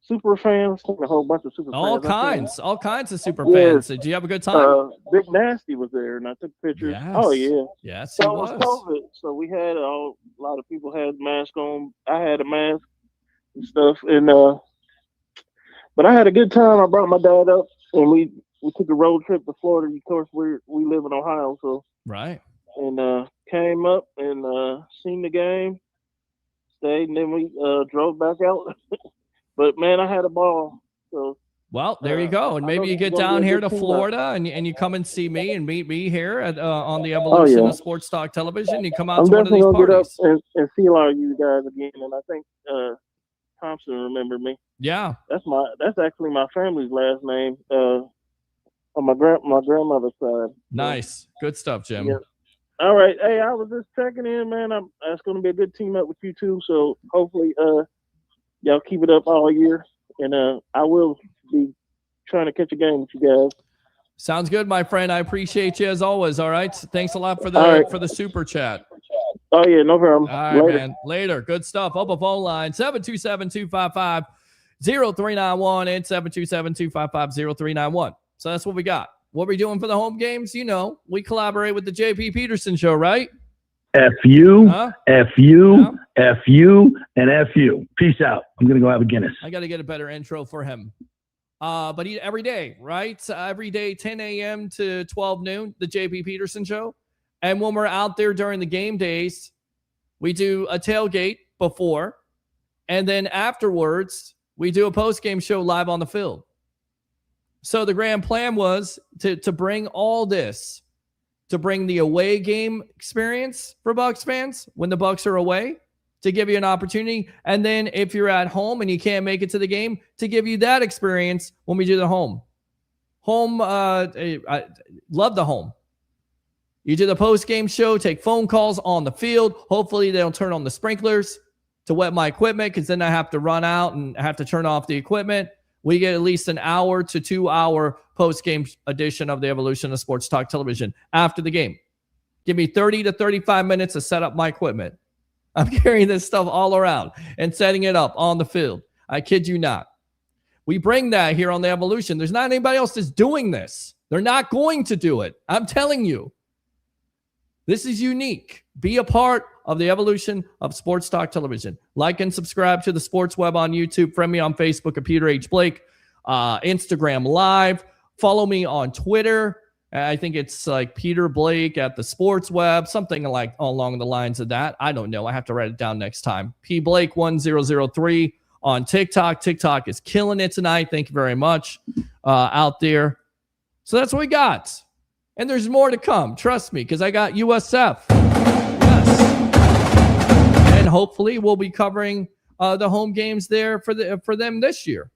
super fans, seen a whole bunch of super fans. All kinds of super fans. Did you have a good time? Big Nasty was there, and I took pictures. Yes. Oh yeah. Yes, So he it was was. COVID, so we had a lot of people had masks on. I had a mask and stuff, and but I had a good time. I brought my dad up, and we took a road trip to Florida. Of course, we live in Ohio, so Right. and came up and seen the game, stayed, and then we drove back out. But man, I had a ball. So Well, there you go. And maybe you get down here to Florida and you come and see me and meet me here at on the evolution of sports talk television. You come out to one of these parties. Get up and see a lot of you guys again. And I think Thompson remembered me. Yeah. That's actually my family's last name. On my grandmother's side. Nice. Good stuff, Jim. Yeah. All right. Hey, I was just checking in, man. That's going to be a good team up with you too. So hopefully, y'all keep it up all year, and I will be trying to catch a game with you guys. Sounds good, my friend. I appreciate you as always. All right. Thanks a lot for the super chat. Oh yeah, no problem. All right, man. Later. Good stuff. Open phone line 727-255-0391 and 727-255-0391. So that's what we got. What are we doing for the home games? You know, we collaborate with the JP Peterson Show, right? F you, Huh? F you, Yeah. F you, and F you. Peace out. I'm going to go have a Guinness. I got to get a better intro for him. But every day, right? Every day, 10 a.m. to 12 noon, the JP Peterson Show. And when we're out there during the game days, we do a tailgate before, and then afterwards, we do a post-game show live on the field. So the grand plan was to bring all this, to bring the away game experience for Bucs fans when the Bucs are away, to give you an opportunity. And then if you're at home and you can't make it to the game, to give you that experience when we do the home. I love the home. You do the post-game show, take phone calls on the field. Hopefully they don't turn on the sprinklers to wet my equipment, because then I have to run out and I have to turn off the equipment. We get at least an hour to 2 hour post-game edition of the Evolution of Sports Talk Television after the game. Give me 30 to 35 minutes to set up my equipment. I'm carrying this stuff all around and setting it up on the field. I kid you not. We bring that here on the Evolution. There's not anybody else that's doing this. They're not going to do it. I'm telling you. This is unique. Be a part of the Evolution of Sports Talk Television. Like and subscribe to the Sports Web on YouTube. Friend me on Facebook at Peter H. Blake. Instagram Live. Follow me on Twitter. I think it's like Peter Blake at the Sports Web. Something like along the lines of that. I don't know. I have to write it down next time. P. Blake 1003 on TikTok. TikTok is killing it tonight. Thank you very much out there. So that's what we got. And there's more to come. Trust me, because I got USF. Yes. And hopefully we'll be covering the home games there for them this year.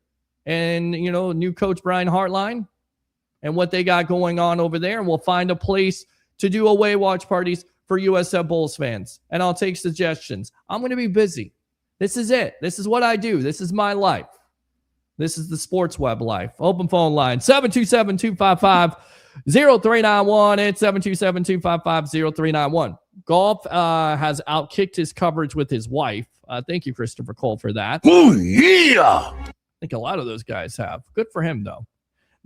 And, you know, new coach Brian Hartline and what they got going on over there. And we'll find a place to do away watch parties for USF Bulls fans. And I'll take suggestions. I'm going to be busy. This is it. This is what I do. This is my life. This is the Sports Web life. Open phone line, 727-255-0391 and 727-255-0391. Golf has outkicked his coverage with his wife. Thank you, Christopher Cole, for that. Oh, yeah. I think a lot of those guys have. Good for him, though.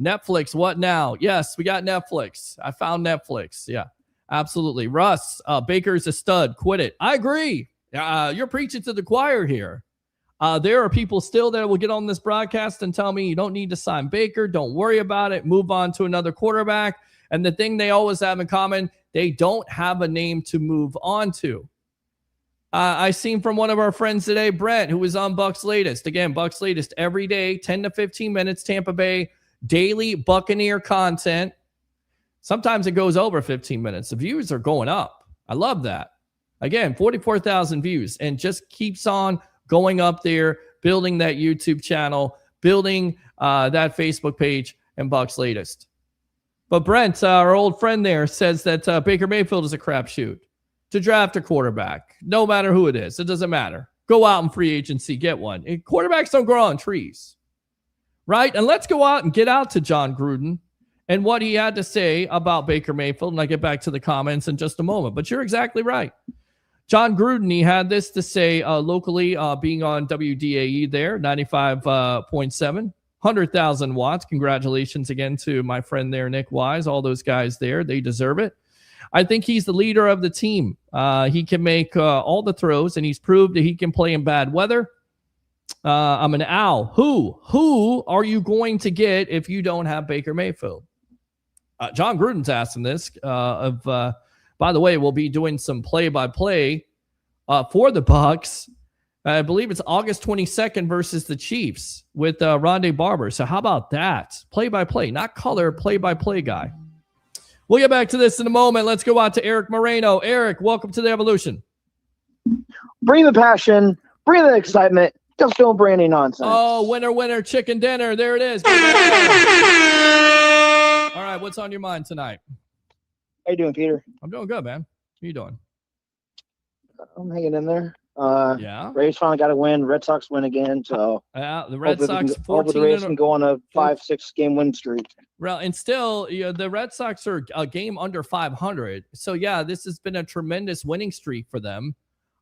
Netflix, what now? Yes, we got Netflix. I found Netflix. Yeah, absolutely. Russ, Baker's a stud. Quit it. I agree. You're preaching to the choir here. There are people still that will get on this broadcast and tell me you don't need to sign Baker. Don't worry about it. Move on to another quarterback. And the thing they always have in common, they don't have a name to move on to. I seen from one of our friends today, Brent, who was on Bucs Latest. Again, Bucs Latest every day, 10 to 15 minutes, Tampa Bay, daily Buccaneer content. Sometimes it goes over 15 minutes. The views are going up. I love that. Again, 44,000 views, and just keeps on going up there, building that YouTube channel, building that Facebook page, and Bucs Latest. But Brent, our old friend there, says that Baker Mayfield is a crapshoot to draft a quarterback. No matter who it is, it doesn't matter. Go out in free agency, get one. And quarterbacks don't grow on trees, right? And let's go out and get out to John Gruden and what he had to say about Baker Mayfield. And I'll get back to the comments in just a moment. But you're exactly right. John Gruden, he had this to say locally, being on WDAE there, 95.7, 100,000 watts. Congratulations again to my friend there, Nick Wise, all those guys there. They deserve it. I think he's the leader of the team. He can make all the throws, and he's proved that he can play in bad weather. I'm an owl. Who are you going to get if you don't have Baker Mayfield? John Gruden's asking this by the way, we'll be doing some play-by-play for the Bucs. I believe it's August 22nd versus the Chiefs with Rondé Barber. So how about that? Play-by-play, not color, play-by-play guy. We'll get back to this in a moment. Let's go out to Eric Moreno. Eric, welcome to the Evolution. Bring the passion. Bring the excitement. Just don't bring any nonsense. Oh, winner, chicken dinner. There it is. All right, what's on your mind tonight? How you doing, Peter? I'm doing good, man. How you doing? I'm hanging in there. Yeah. Rays finally got a win. Red Sox win again. So the Red Sox 14. The Rays can go on a 5-6 game win streak. Well, and still, the Red Sox are a game under 500. So yeah, this has been a tremendous winning streak for them.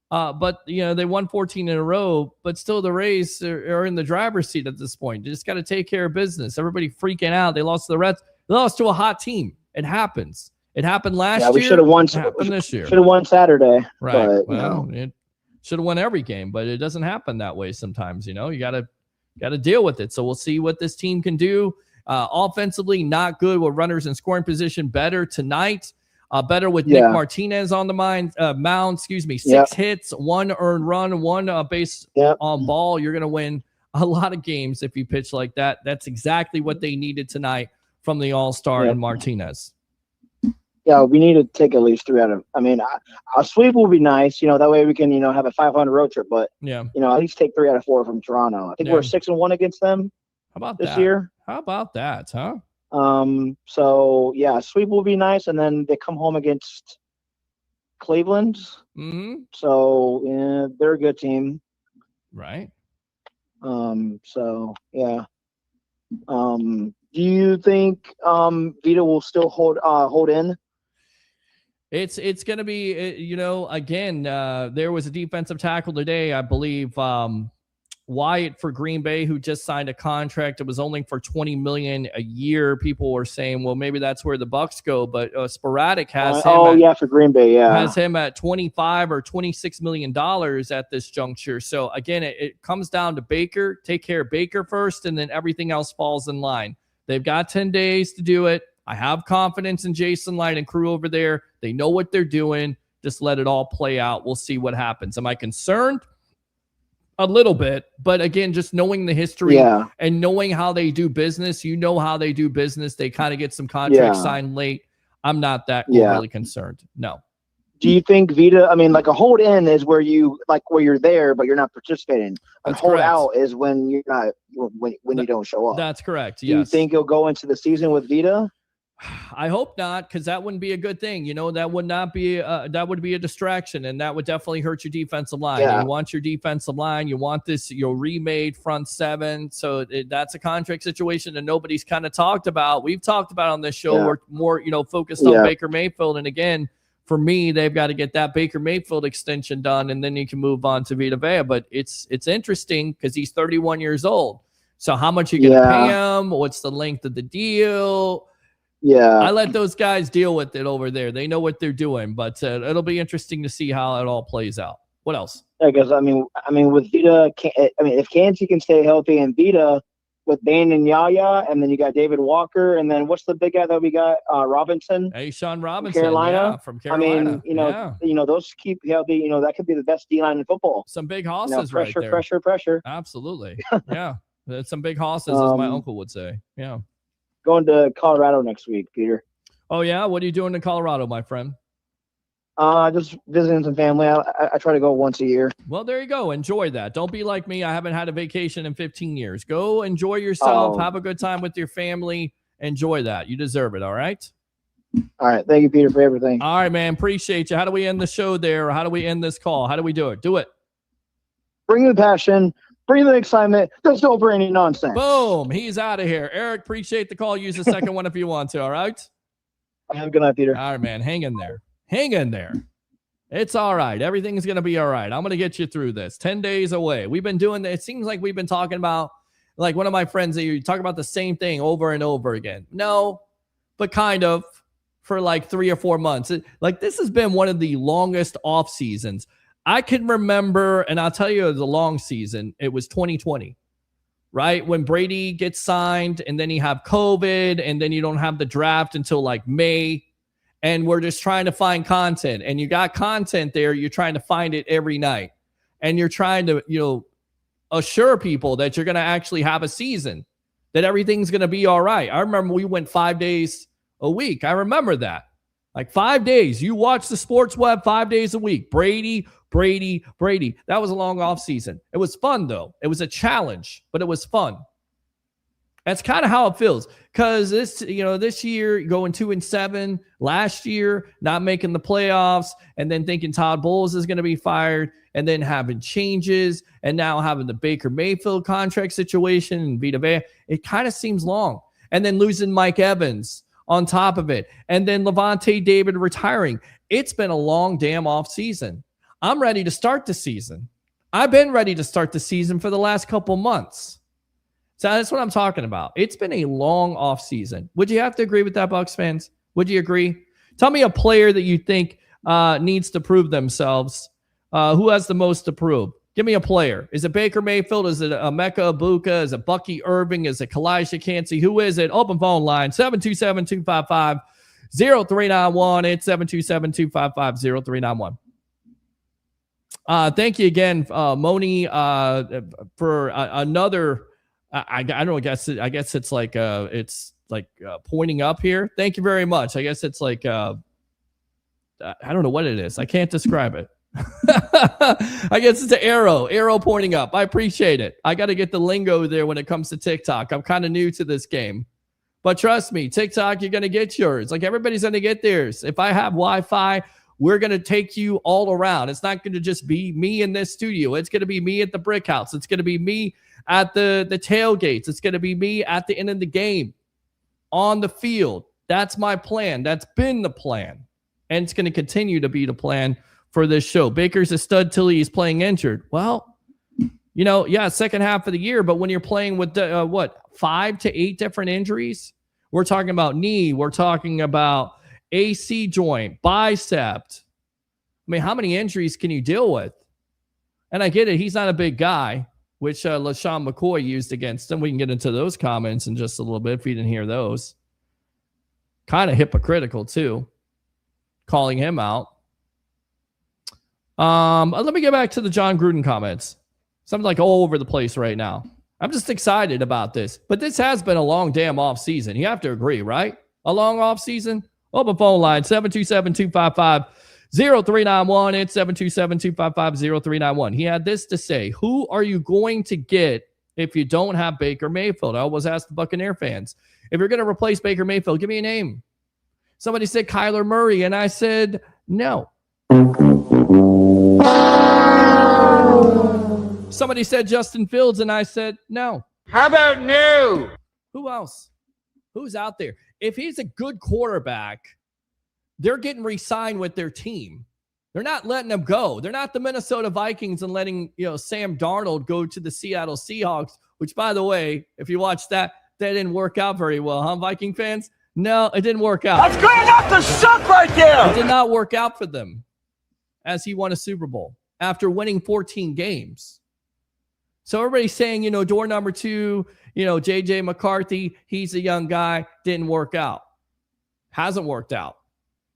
But they won 14 in a row. But still, the Rays are in the driver's seat at this point. You just got to take care of business. Everybody freaking out. They lost to the Reds. They lost to a hot team. It happens. It happened last year. Yeah, we should have won. This year. Should have won Saturday. Right. But, it should have won every game, but it doesn't happen that way sometimes. You got to deal with it. So we'll see what this team can do. Offensively, not good with runners in scoring position. Better tonight. Better with Yeah. Nick Martinez on the mound. 6 hits, 1 earned run, 1 base on ball. You're going to win a lot of games if you pitch like that. That's exactly what they needed tonight from the All-Star and Martinez. Yeah, we need to take at least 3 out of. I mean, a sweep will be nice. That way we can, have a 500 road trip. But at least take 3 out of 4 from Toronto. I think we're 6-1 against them. How about this year? How about that, huh? So yeah, sweep will be nice, and then they come home against Cleveland. Mm-hmm. So yeah, they're a good team. Right. So yeah. Do you think Vita will still hold in? It's going to be, again, there was a defensive tackle today, I believe, Wyatt for Green Bay, who just signed a contract. It was only for $20 million a year. People were saying, well, maybe that's where the Bucs go, but Sporadic has him. For Green Bay, has him at $25 or $26 million at this juncture. So again, it comes down to Baker. Take care of Baker first, and then everything else falls in line. They've got 10 days to do it. I have confidence in Jason Light and crew over there. They know what they're doing. Just let it all play out. We'll see what happens. Am I concerned? A little bit, but again, just knowing the history and knowing how they do business, how they do business. They kind of get some contracts signed late. I'm not that really concerned. No. Do you think Vita? I mean, like a hold in is where you're there, but you're not participating. And hold out is when you're not when you don't show up. That's correct. Do you think he'll go into the season with Vita? I hope not, because that wouldn't be a good thing. That would not be that would be a distraction, and that would definitely hurt your defensive line. You want your defensive line. You want this your remade front seven. So that's a contract situation that nobody's kind of talked about. We've talked about on this show. We're more focused on Baker Mayfield, and again, for me, they've got to get that Baker Mayfield extension done, and then you can move on to Vita Vea. But it's interesting because he's 31 years old. So how much are you going to pay him? What's the length of the deal? Yeah, I let those guys deal with it over there. They know what they're doing, but it'll be interesting to see how it all plays out. What else? Because I mean, with Vita, if Kancey can stay healthy and Vita with Bain and Yaya, and then you got David Walker, and then what's the big guy that we got? Robinson. Sean Robinson, from Carolina. I mean, those keep healthy. That could be the best D line in football. Some big hosses, pressure, right there. Pressure. Absolutely, yeah. That's some big hosses, as my uncle would say. Yeah. Going to Colorado next week, Peter. Oh, yeah? What are you doing in Colorado, my friend? Just visiting some family. I try to go once a year. Well, there you go. Enjoy that. Don't be like me. I haven't had a vacation in 15 years. Go enjoy yourself. Have a good time with your family. Enjoy that. You deserve it, all right? All right. Thank you, Peter, for everything. All right, man. Appreciate you. How do we end the show there? Or how do we end this call? How do we do it? Do it. Bring the passion. Bring the excitement. Just don't bring any nonsense. Boom. He's out of here. Eric, appreciate the call. Use the second one if you want to. All right. Have a good night, Peter. All right, man. Hang in there. Hang in there. It's all right. Everything's going to be all right. I'm going to get you through this. 10 days away. We've been doing it. Seems like we've been talking about, like one of my friends, that you talk about the same thing over and over again. No, but kind of for like 3 or 4 months. This has been one of the longest off seasons I can remember, and I'll tell you, it was a long season. It was 2020, right? When Brady gets signed, and then you have COVID, and then you don't have the draft until like May, and we're just trying to find content. And you got content there. You're trying to find it every night, and you're trying to, assure people that you're going to actually have a season, that everything's going to be all right. I remember we went 5 days a week. I remember that. Like 5 days. You watch the sports web 5 days a week. Brady. That was a long off season. It was fun, though. It was a challenge, but it was fun. That's kind of how it feels. Because this year going 2-7, last year not making the playoffs, and then thinking Todd Bowles is going to be fired, and then having changes, and now having the Baker Mayfield contract situation and Vita Vea. It kind of seems long. And then losing Mike Evans on top of it, and then Levante David retiring. It's been a long damn off season. I'm ready to start the season. I've been ready to start the season for the last couple months. So that's what I'm talking about. It's been a long off season. Would you have to agree with that, Bucs fans? Would you agree? Tell me a player that you think needs to prove themselves. Who has the most to prove? Give me a player. Is it Baker Mayfield? Is it Emeka Egbuka? Is it Bucky Irving? Is it Calijah Kancey? Who is it? Open phone line, 727-255 0391. It's 727-255-0391. Thank you again, Moni, for another. I don't know. I guess it's like pointing up here. Thank you very much. I guess it's like I don't know what it is. I can't describe it. I guess it's an arrow pointing up. I appreciate it. I got to get the lingo there when it comes to TikTok. I'm kind of new to this game, but trust me, TikTok, you're going to get yours. Like everybody's going to get theirs. If I have Wi-Fi, we're going to take you all around. It's not going to just be me in this studio. It's going to be me at the brick house. It's going to be me at the tailgates. It's going to be me at the end of the game on the field. That's my plan. That's been the plan. And it's going to continue to be the plan for this show. Baker's a stud till he's playing injured. Well, second half of the year, but when you're playing with 5 to 8 different injuries, we're talking about knee, we're talking about AC joint, bicep. I mean, how many injuries can you deal with? And I get it. He's not a big guy, which LaShawn McCoy used against him. We can get into those comments in just a little bit if you didn't hear those. Kind of hypocritical, too, calling him out. Let me get back to the John Gruden comments. Something like all over the place right now. I'm just excited about this. But this has been a long damn off season. You have to agree, right? A long off season? Open phone line, 727-255-0391. It's 727-255-0391. He had this to say: who are you going to get if you don't have Baker Mayfield? I always ask the Buccaneer fans, if you're going to replace Baker Mayfield, give me a name. Somebody said Kyler Murray, and I said no. Somebody said Justin Fields, and I said no. How about no? Who else? Who's out there? If he's a good quarterback, they're getting re-signed with their team. They're not letting him go. They're not the Minnesota Vikings and letting Sam Darnold go to the Seattle Seahawks, which, by the way, if you watch that didn't work out very well, huh, Viking fans? No, it didn't work out. That's good enough to suck right there. It did not work out for them as he won a Super Bowl after winning 14 games. So everybody's saying, door number 2, J.J. McCarthy, he's a young guy, didn't work out. Hasn't worked out.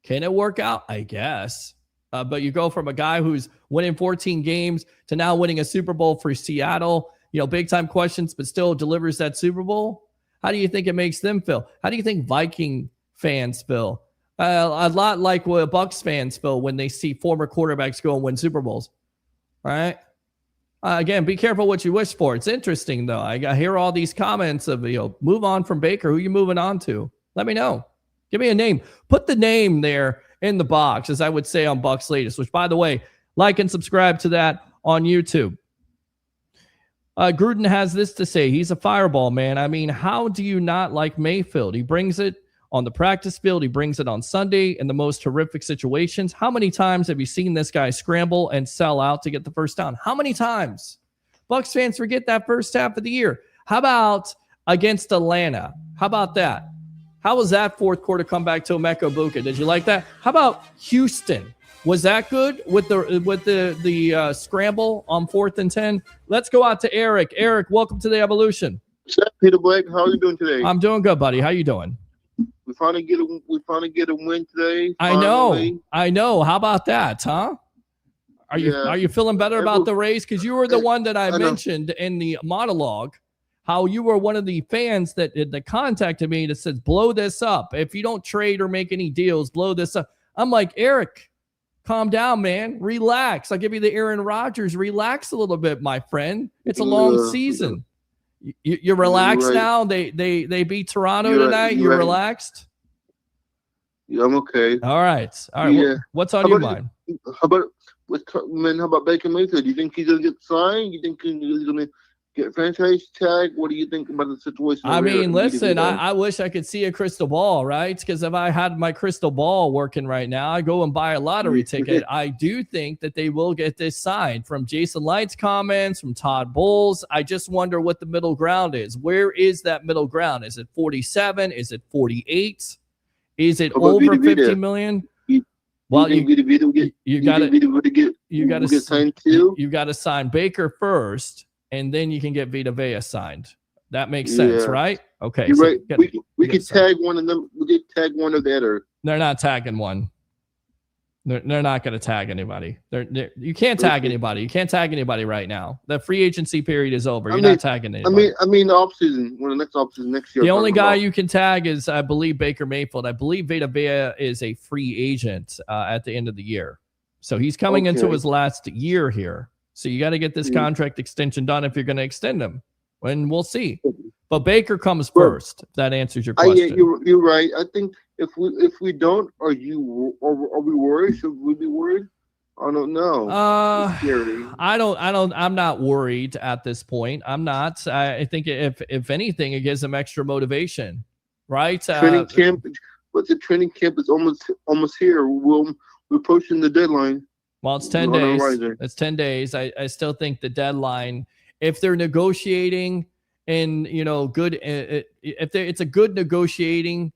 Can it work out? I guess. But you go from a guy who's winning 14 games to now winning a Super Bowl for Seattle, big time questions, but still delivers that Super Bowl. How do you think it makes them feel? How do you think Viking fans feel? A lot like what Bucs fans feel when they see former quarterbacks go and win Super Bowls. All right. Again, be careful what you wish for. It's interesting, though. I hear all these comments of, move on from Baker. Who you moving on to? Let me know. Give me a name. Put the name there in the box, as I would say on Bucs Latest, which, by the way, like and subscribe to that on YouTube. Gruden has this to say. He's a fireball, man. I mean, how do you not like Mayfield? He brings it on the practice field. He brings it on Sunday in the most horrific situations. How many times have you seen this guy scramble and sell out to get the first down? How many times? Bucs fans forget that first half of the year. How about against Atlanta? How about that? How was that fourth quarter comeback to Emeka Egbuka? Did you like that? How about Houston? Was that good with the scramble on 4th and 10? Let's go out to Eric. Eric, welcome to the Evolution. What's up, Peter Blake? How are you doing today? I'm doing good, buddy. How you doing? We finally get a win today. Finally. I know. How about that, huh? Are you feeling better about the Rays? Because you were the one that I mentioned in the monologue, how you were one of the fans that contacted me that says, blow this up. If you don't trade or make any deals, blow this up. I'm like, Eric, calm down, man. Relax. I'll give you the Aaron Rodgers. Relax a little bit, my friend. It's a long season. You're relaxed now? They beat Toronto tonight? You're relaxed? Yeah, I'm okay. All right. Yeah. What's on your mind? How about Baker Mayfield? Do you think he's going to get signed? You think he's going to get franchise tag? What do you think about the situation? I mean, listen, I wish I could see a crystal ball, right? Because if I had my crystal ball working right now, I go and buy a lottery ticket. I do think that they will get this signed. From Jason Light's comments, from Todd Bowles, I just wonder what the middle ground is. Where is that middle ground? Is it 47? Is it 48? Is it over 50 million? Well, you got to sign Baker first, and then you can get Vita Vea signed. That makes sense, right? Okay. You're right. We could tag one of them. We could tag one of the other. They're not tagging one. They're not going to tag anybody. You can't tag anybody. You can't tag anybody right now. The free agency period is over. You're not tagging anybody. I mean, the offseason, when the next offseason next year. The only guy you can tag is, I believe, Baker Mayfield. I believe Vita Vea is a free agent at the end of the year. So he's coming into his last year here. So you got to get this contract extension done if you're going to extend him. And we'll see. But Baker comes first. If that answers your question. You're right. I think if we don't, are we worried? Should we be worried? I don't know. I'm not worried at this point. I'm not. I think if anything, it gives them extra motivation, right? Training camp. But the training camp is almost here. We're approaching the deadline. Well, it's 10 days. It's 10 days. I still think the deadline, if they're negotiating and, good, if it's a good negotiating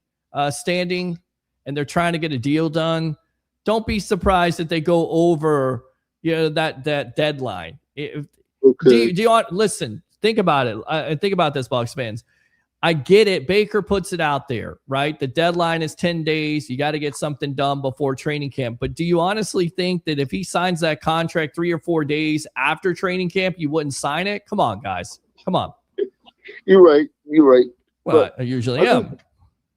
standing and they're trying to get a deal done, don't be surprised if they go over, that deadline. Listen, think about it. Think about this, Bucs fans. I get it. Baker puts it out there, right? The deadline is 10 days. You got to get something done before training camp. But do you honestly think that if he signs that contract 3 or 4 days after training camp, you wouldn't sign it? Come on, guys. Come on. You're right. Well, I usually am.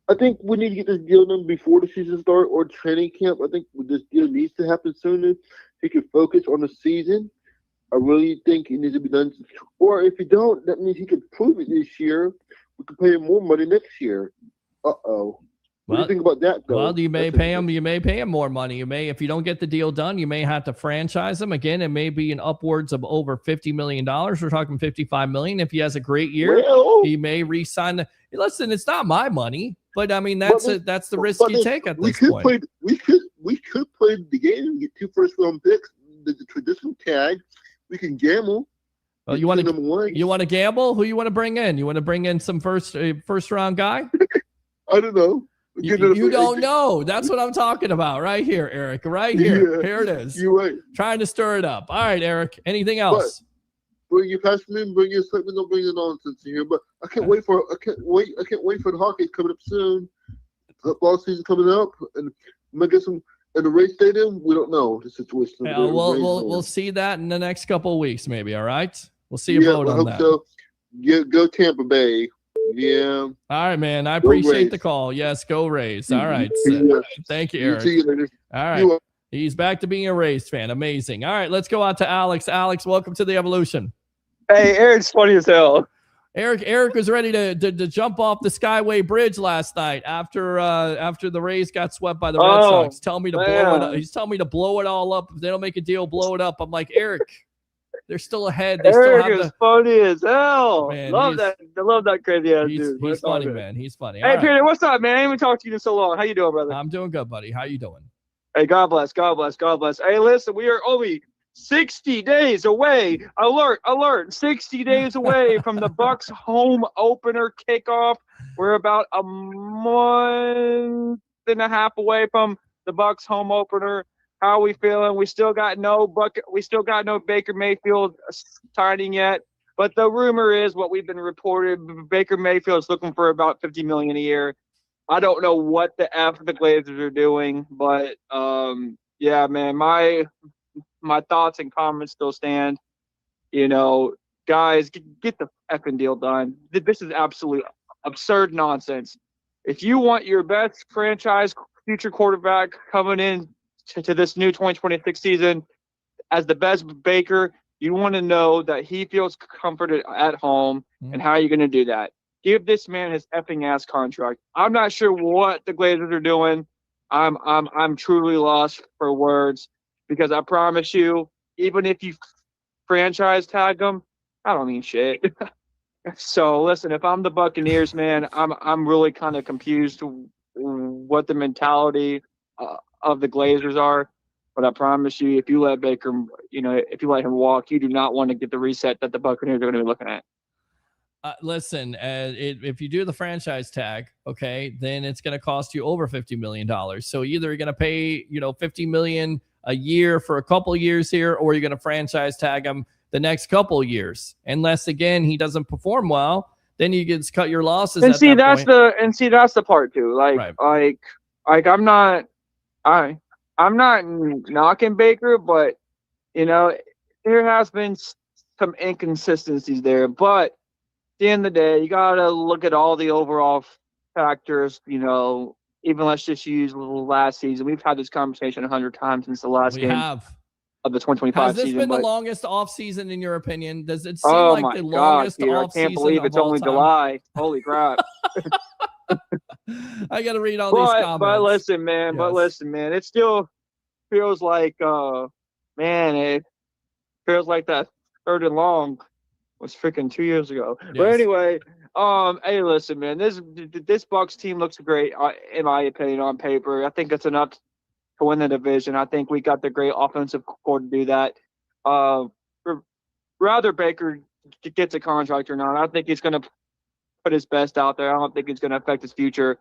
I think we need to get this deal done before the season starts or training camp. I think this deal needs to happen sooner. He can focus on the season. I really think it needs to be done. Or if he don't, that means he could prove it this year. We could pay him more money next year. What do you think about that, though? Well, you may pay him more money. You may, if you don't get the deal done, you may have to franchise him. Again, it may be an upwards of over $50 million. We're talking $55 million. If he has a great year, he may re-sign. Listen, it's not my money, but I mean that's the risk you take at this point. We could play the game and get 2 first-round picks. The traditional tag. We can gamble. Well, you want to gamble? Who you want to bring in? You want to bring in some first round guy? I don't know. You don't know. That's what I'm talking about right here, Eric. Right here. Yeah, here it is. You're right. Trying to stir it up. All right, Eric. Anything else? Bring your passion in. Bring your excitement. Don't bring the nonsense in here. But I can't wait for the hockey coming up soon. Football season coming up, and I'm gonna get some. At the race stadium, we don't know the situation. Yeah, we'll see that in the next couple of weeks, maybe. All right. We'll see you vote on that. So. Go Tampa Bay. Yeah. All right, man. I appreciate the call. Yes, go Rays. All right. Thank you, Eric. See you later. All right. He's back to being a Rays fan. Amazing. All right, let's go out to Alex. Alex, welcome to the Evolution. Hey, Eric's funny as hell. Eric was ready to jump off the Skyway Bridge last night after the Rays got swept by the Red Sox. Tell me to blow it up. He's telling me to blow it all up. If they don't make a deal, blow it up. I'm like, Eric, they're still ahead. Eric is funny as hell. Man, I love that crazy ass dude. He's funny, man. He's funny. Hey, Peter, what's up, man? I haven't talked to you in so long. How you doing, brother? I'm doing good, buddy. How you doing? Hey, God bless. Hey, listen, we are only 60 days away. Alert. 60 days away from the Bucs home opener kickoff. We're about a month and a half away from the Bucs home opener. How are we feeling? We still got no Baker Mayfield signing yet. But the rumor is what we've been reported. Baker Mayfield's looking for about $50 million a year. I don't know what the F the Glazers are doing, but yeah, man, my thoughts and comments still stand. Guys, get the effing deal done. This is absolute absurd nonsense. If you want your best franchise future quarterback coming in to this new 2026 season as the best Baker, you want to know that he feels comforted at home. And how are you going to do that? Give this man his effing ass contract. I'm not sure what the Glazers are doing. I'm truly lost for words, because I promise you, even if you franchise tag him, I don't mean shit. So listen, if I'm the Buccaneers, man, I'm really kind of confused what the mentality of the Glazers are. But I promise you, if you let Baker, if you let him walk, you do not want to get the reset that the Buccaneers are going to be looking at. Listen, if you do the franchise tag, okay, then it's going to cost you over $50 million. So either you're going to pay, $50 million a year for a couple years here, or you're going to franchise tag him the next couple years. Unless again he doesn't perform well, then you can cut your losses. And that's the part too. Like Like I'm not knocking Baker, but there has been some inconsistencies there. But at the end of the day, you gotta look at all the overall factors. Even let's just use last season. We've had this conversation 100 times since the last game of the 2025 Has this season. been the longest off season in your opinion? Does it seem Oh like my the God, longest Peter, off I can't season believe of it's all only time? July. Holy crap. I got to read all these comments. But listen, man. It still feels like, it feels like that third and long was freaking 2 years ago. Yes. But anyway, hey, listen, man. This Bucs team looks great, in my opinion, on paper. I think it's enough to win the division. I think we got the great offensive core to do that. Rather Baker gets a contract or not, I think he's going to put his best out there. I don't think it's going to affect his future,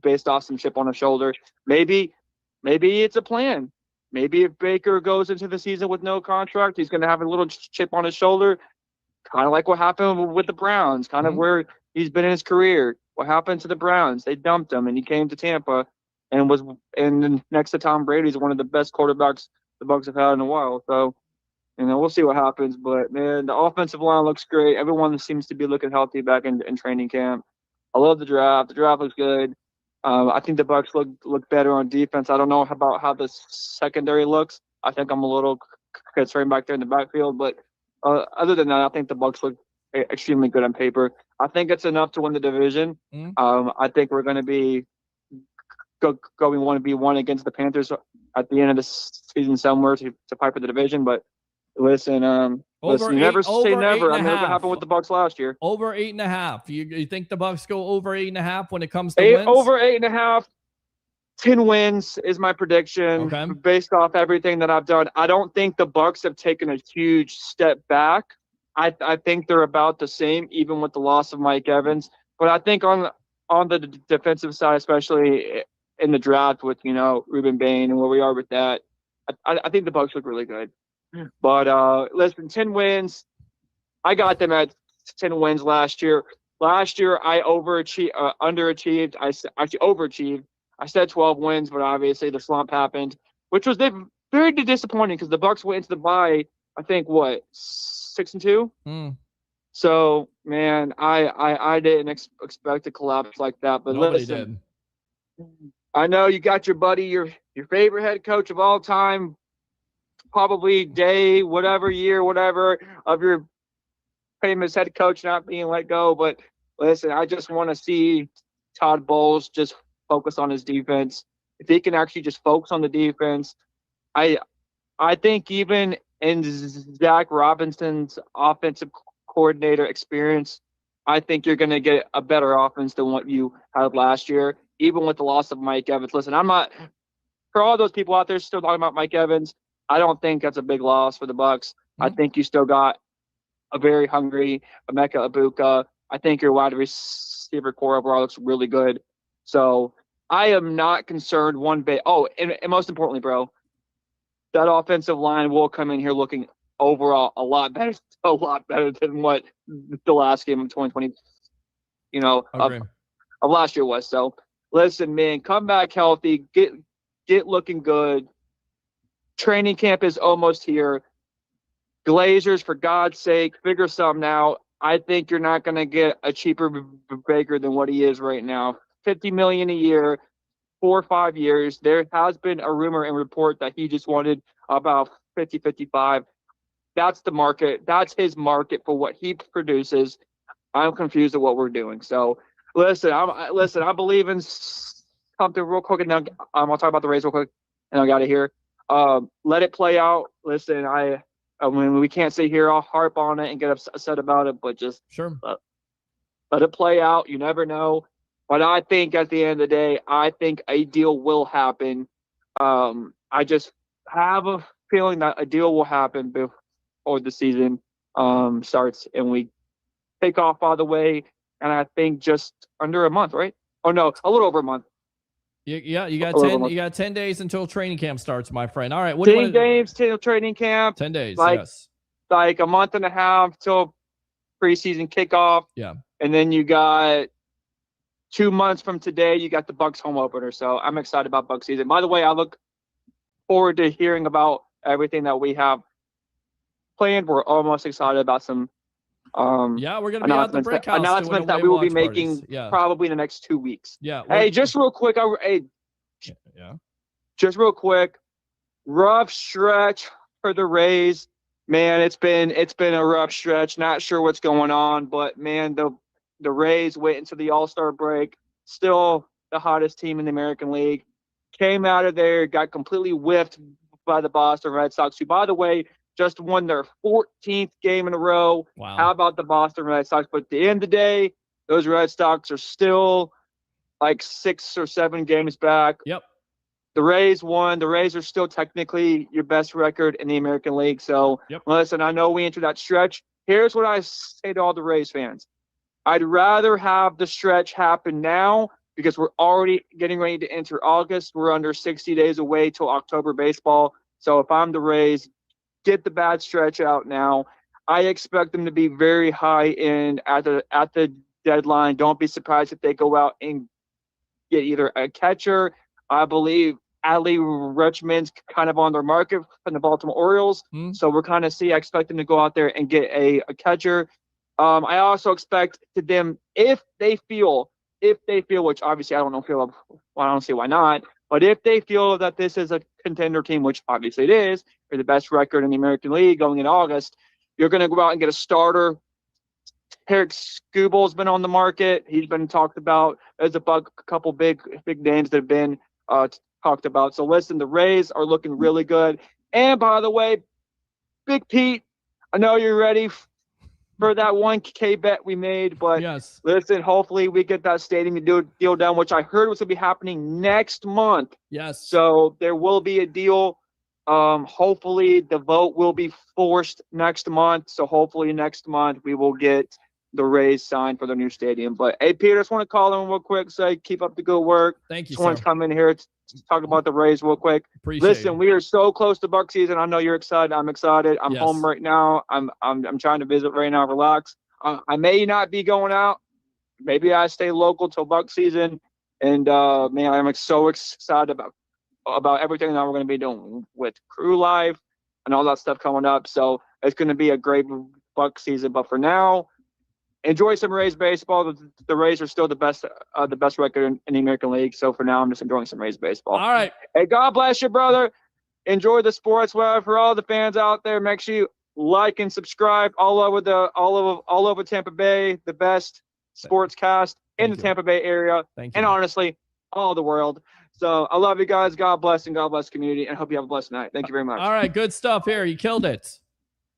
based off some chip on his shoulder. Maybe it's a plan. Maybe if Baker goes into the season with no contract, he's going to have a little chip on his shoulder, kind of like what happened with the Browns, kind of where he's been in his career. What happened to the Browns? They dumped him, and he came to Tampa and next to Tom Brady, is one of the best quarterbacks the Bucs have had in a while. So, we'll see what happens. But, man, the offensive line looks great. Everyone seems to be looking healthy back in training camp. I love the draft. The draft looks good. I think the Bucs look better on defense. I don't know about how the secondary looks. I think I'm a little concerned back there in the backfield. But other than that, I think the Bucs look extremely good on paper. I think it's enough to win the division. I think we're going to be going 1-1 against the Panthers at the end of the season somewhere to fight for the division. But listen, you never say never. I mean, look what happened with the Bucs last year. Over 8.5. You think the Bucs go over 8.5 when it comes to wins? Over 8.5. 10 wins is my prediction. Okay. Based off everything that I've done. I don't think the Bucs have taken a huge step back. I think they're about the same, even with the loss of Mike Evans. But I think on the defensive side, especially in the draft with Ruben Bain and where we are with that, I think the Bucs look really good. But listen, 10 wins. I got them at 10 wins last year. Last year I underachieved. I actually overachieved. I said 12 wins, but obviously the slump happened, which was very disappointing because the Bucs went into the bye. I think 6-2. So man, I didn't expect a collapse like that. But nobody listen, did. I know you got your buddy, your favorite head coach of all time, probably day, whatever year, whatever of your famous head coach not being let go. But listen, I just want to see Todd Bowles just focus on his defense. If he can actually just focus on the defense, I think even in Zach Robinson's offensive coordinator experience, I think you're going to get a better offense than what you had last year, even with the loss of Mike Evans. Listen, I'm not – for all those people out there still talking about Mike Evans, I don't think that's a big loss for the Bucs. I think you still got a very hungry Emeka Egbuka. I think your wide receiver core overall looks really good. So I am not concerned one bit. Oh, and most importantly, bro, that offensive line will come in here looking overall a lot better than what the last game of 2020, of last year was. So listen, man, come back healthy, get looking good. Training camp is almost here. Glazers, for God's sake, figure something out. I think you're not going to get a cheaper Baker than what he is right now. $50 million a year, 4 or 5 years. There has been a rumor and report that he just wanted about 50, 55. That's the market. That's his market for what he produces. I'm confused at what we're doing. So listen, I believe in something real quick, and then I'll talk about the Rays real quick, and I got to hear. Let it play out. Listen, I mean, we can't sit here, I'll harp on it and get upset about it, but just let it play out. You never know. But I think at the end of the day, I think a deal will happen. I just have a feeling that a deal will happen before the season starts and we take off all the way. And I think just under a month, right? Oh no, a little over a month. Yeah, you got 10 days until training camp starts, my friend. All right, 10 games till training camp. 10 days, yes. Like a month and a half till preseason kickoff. Yeah. And then you got 2 months from today, you got the Bucs home opener. So I'm excited about Bucs season. By the way, I look forward to hearing about everything that we have planned. We're almost excited about some we're going to be at the Brick House announcements that we will be making probably in the next 2 weeks. Yeah. Hey, just real quick. Just real quick. Rough stretch for the Rays. Man, it's been a rough stretch. Not sure what's going on, but man, the Rays went into the All-Star break, still the hottest team in the American League. Came out of there, got completely whiffed by the Boston Red Sox, who, by the way, just won their 14th game in a row. Wow. How about the Boston Red Sox? But at the end of the day, those Red Sox are still like 6 or 7 games back. Yep. The Rays won. The Rays are still technically your best record in the American League. So, Listen, I know we entered that stretch. Here's what I say to all the Rays fans. I'd rather have the stretch happen now because we're already getting ready to enter August. We're under 60 days away till October baseball. So if I'm the Rays, get the bad stretch out now. I expect them to be very high in at the deadline. Don't be surprised if they go out and get either a catcher. I believe Adley Rutschman's kind of on their market from the Baltimore Orioles. So we're kind of I expect them to go out there and get a catcher. I also expect them, if they feel, which obviously I don't see why not, but if they feel that this is a contender team, which obviously it is, for the best record in the American League going in August, you're going to go out and get a starter. Eric Skubal's been on the market. He's been talked about. There's a couple big names that have been talked about. So listen, the Rays are looking really good. And by the way, Big Pete, I know you're ready for that 1K bet we made, but listen, hopefully we get that stadium deal done, which I heard was going to be happening next month. Yes. So there will be a deal. Hopefully the vote will be forced next month. So hopefully next month we will get the Rays signed for the new stadium. But hey, Peter, I just want to call in real quick, say keep up the good work. Thank you, just want to come in here to talk about the Rays real quick. Listen, we are so close to Bucs season. I know you're excited. I'm excited. I'm home right now. I'm trying to visit right now, relax. I may not be going out. Maybe I stay local till Bucs season. And man, I'm so excited about everything that we're going to be doing with Crew Live and all that stuff coming up. So it's going to be a great Bucs season. But for now, enjoy some Rays baseball. The Rays are still the best record in the American League. So for now, I'm just enjoying some Rays baseball. All right. Hey, God bless you, brother. Enjoy the sports. Well, for all the fans out there, make sure you like and subscribe all over Tampa Bay, the best sports cast in the Tampa Bay area. Thank you. And honestly, all the world. So I love you guys. God bless and God bless community. And hope you have a blessed night. Thank you very much. All right. Good stuff here. You killed it.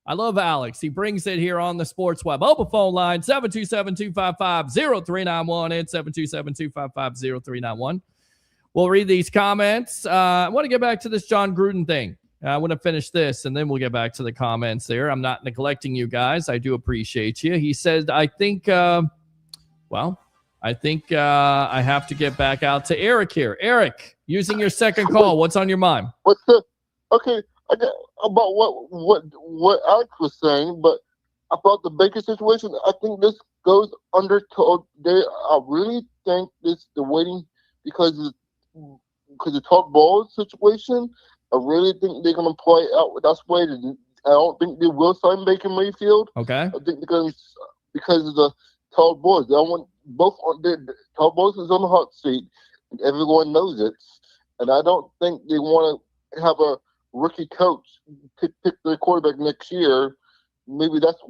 I love Alex. He brings it here on the Sports Web. Open phone line, 727-255-0391 and 727-255-0391. We'll read these comments. I want to get back to this John Gruden thing. I want to finish this, and then we'll get back to the comments there. I'm not neglecting you guys. I do appreciate you. He said, I think I have to get back out to Eric here. Eric, using your second call, what's on your mind? Okay. About what Alex was saying, but about the Baker situation, I think this goes undertold. I really think the waiting because the Todd Bowles situation. I really think they're gonna play out. That's why I don't think they will sign Baker Mayfield. Okay. I think because of the Todd Bowles. I want both. Todd Bowles is on the hot seat, and everyone knows it. And I don't think they want to have a rookie coach pick the quarterback next year. Maybe that's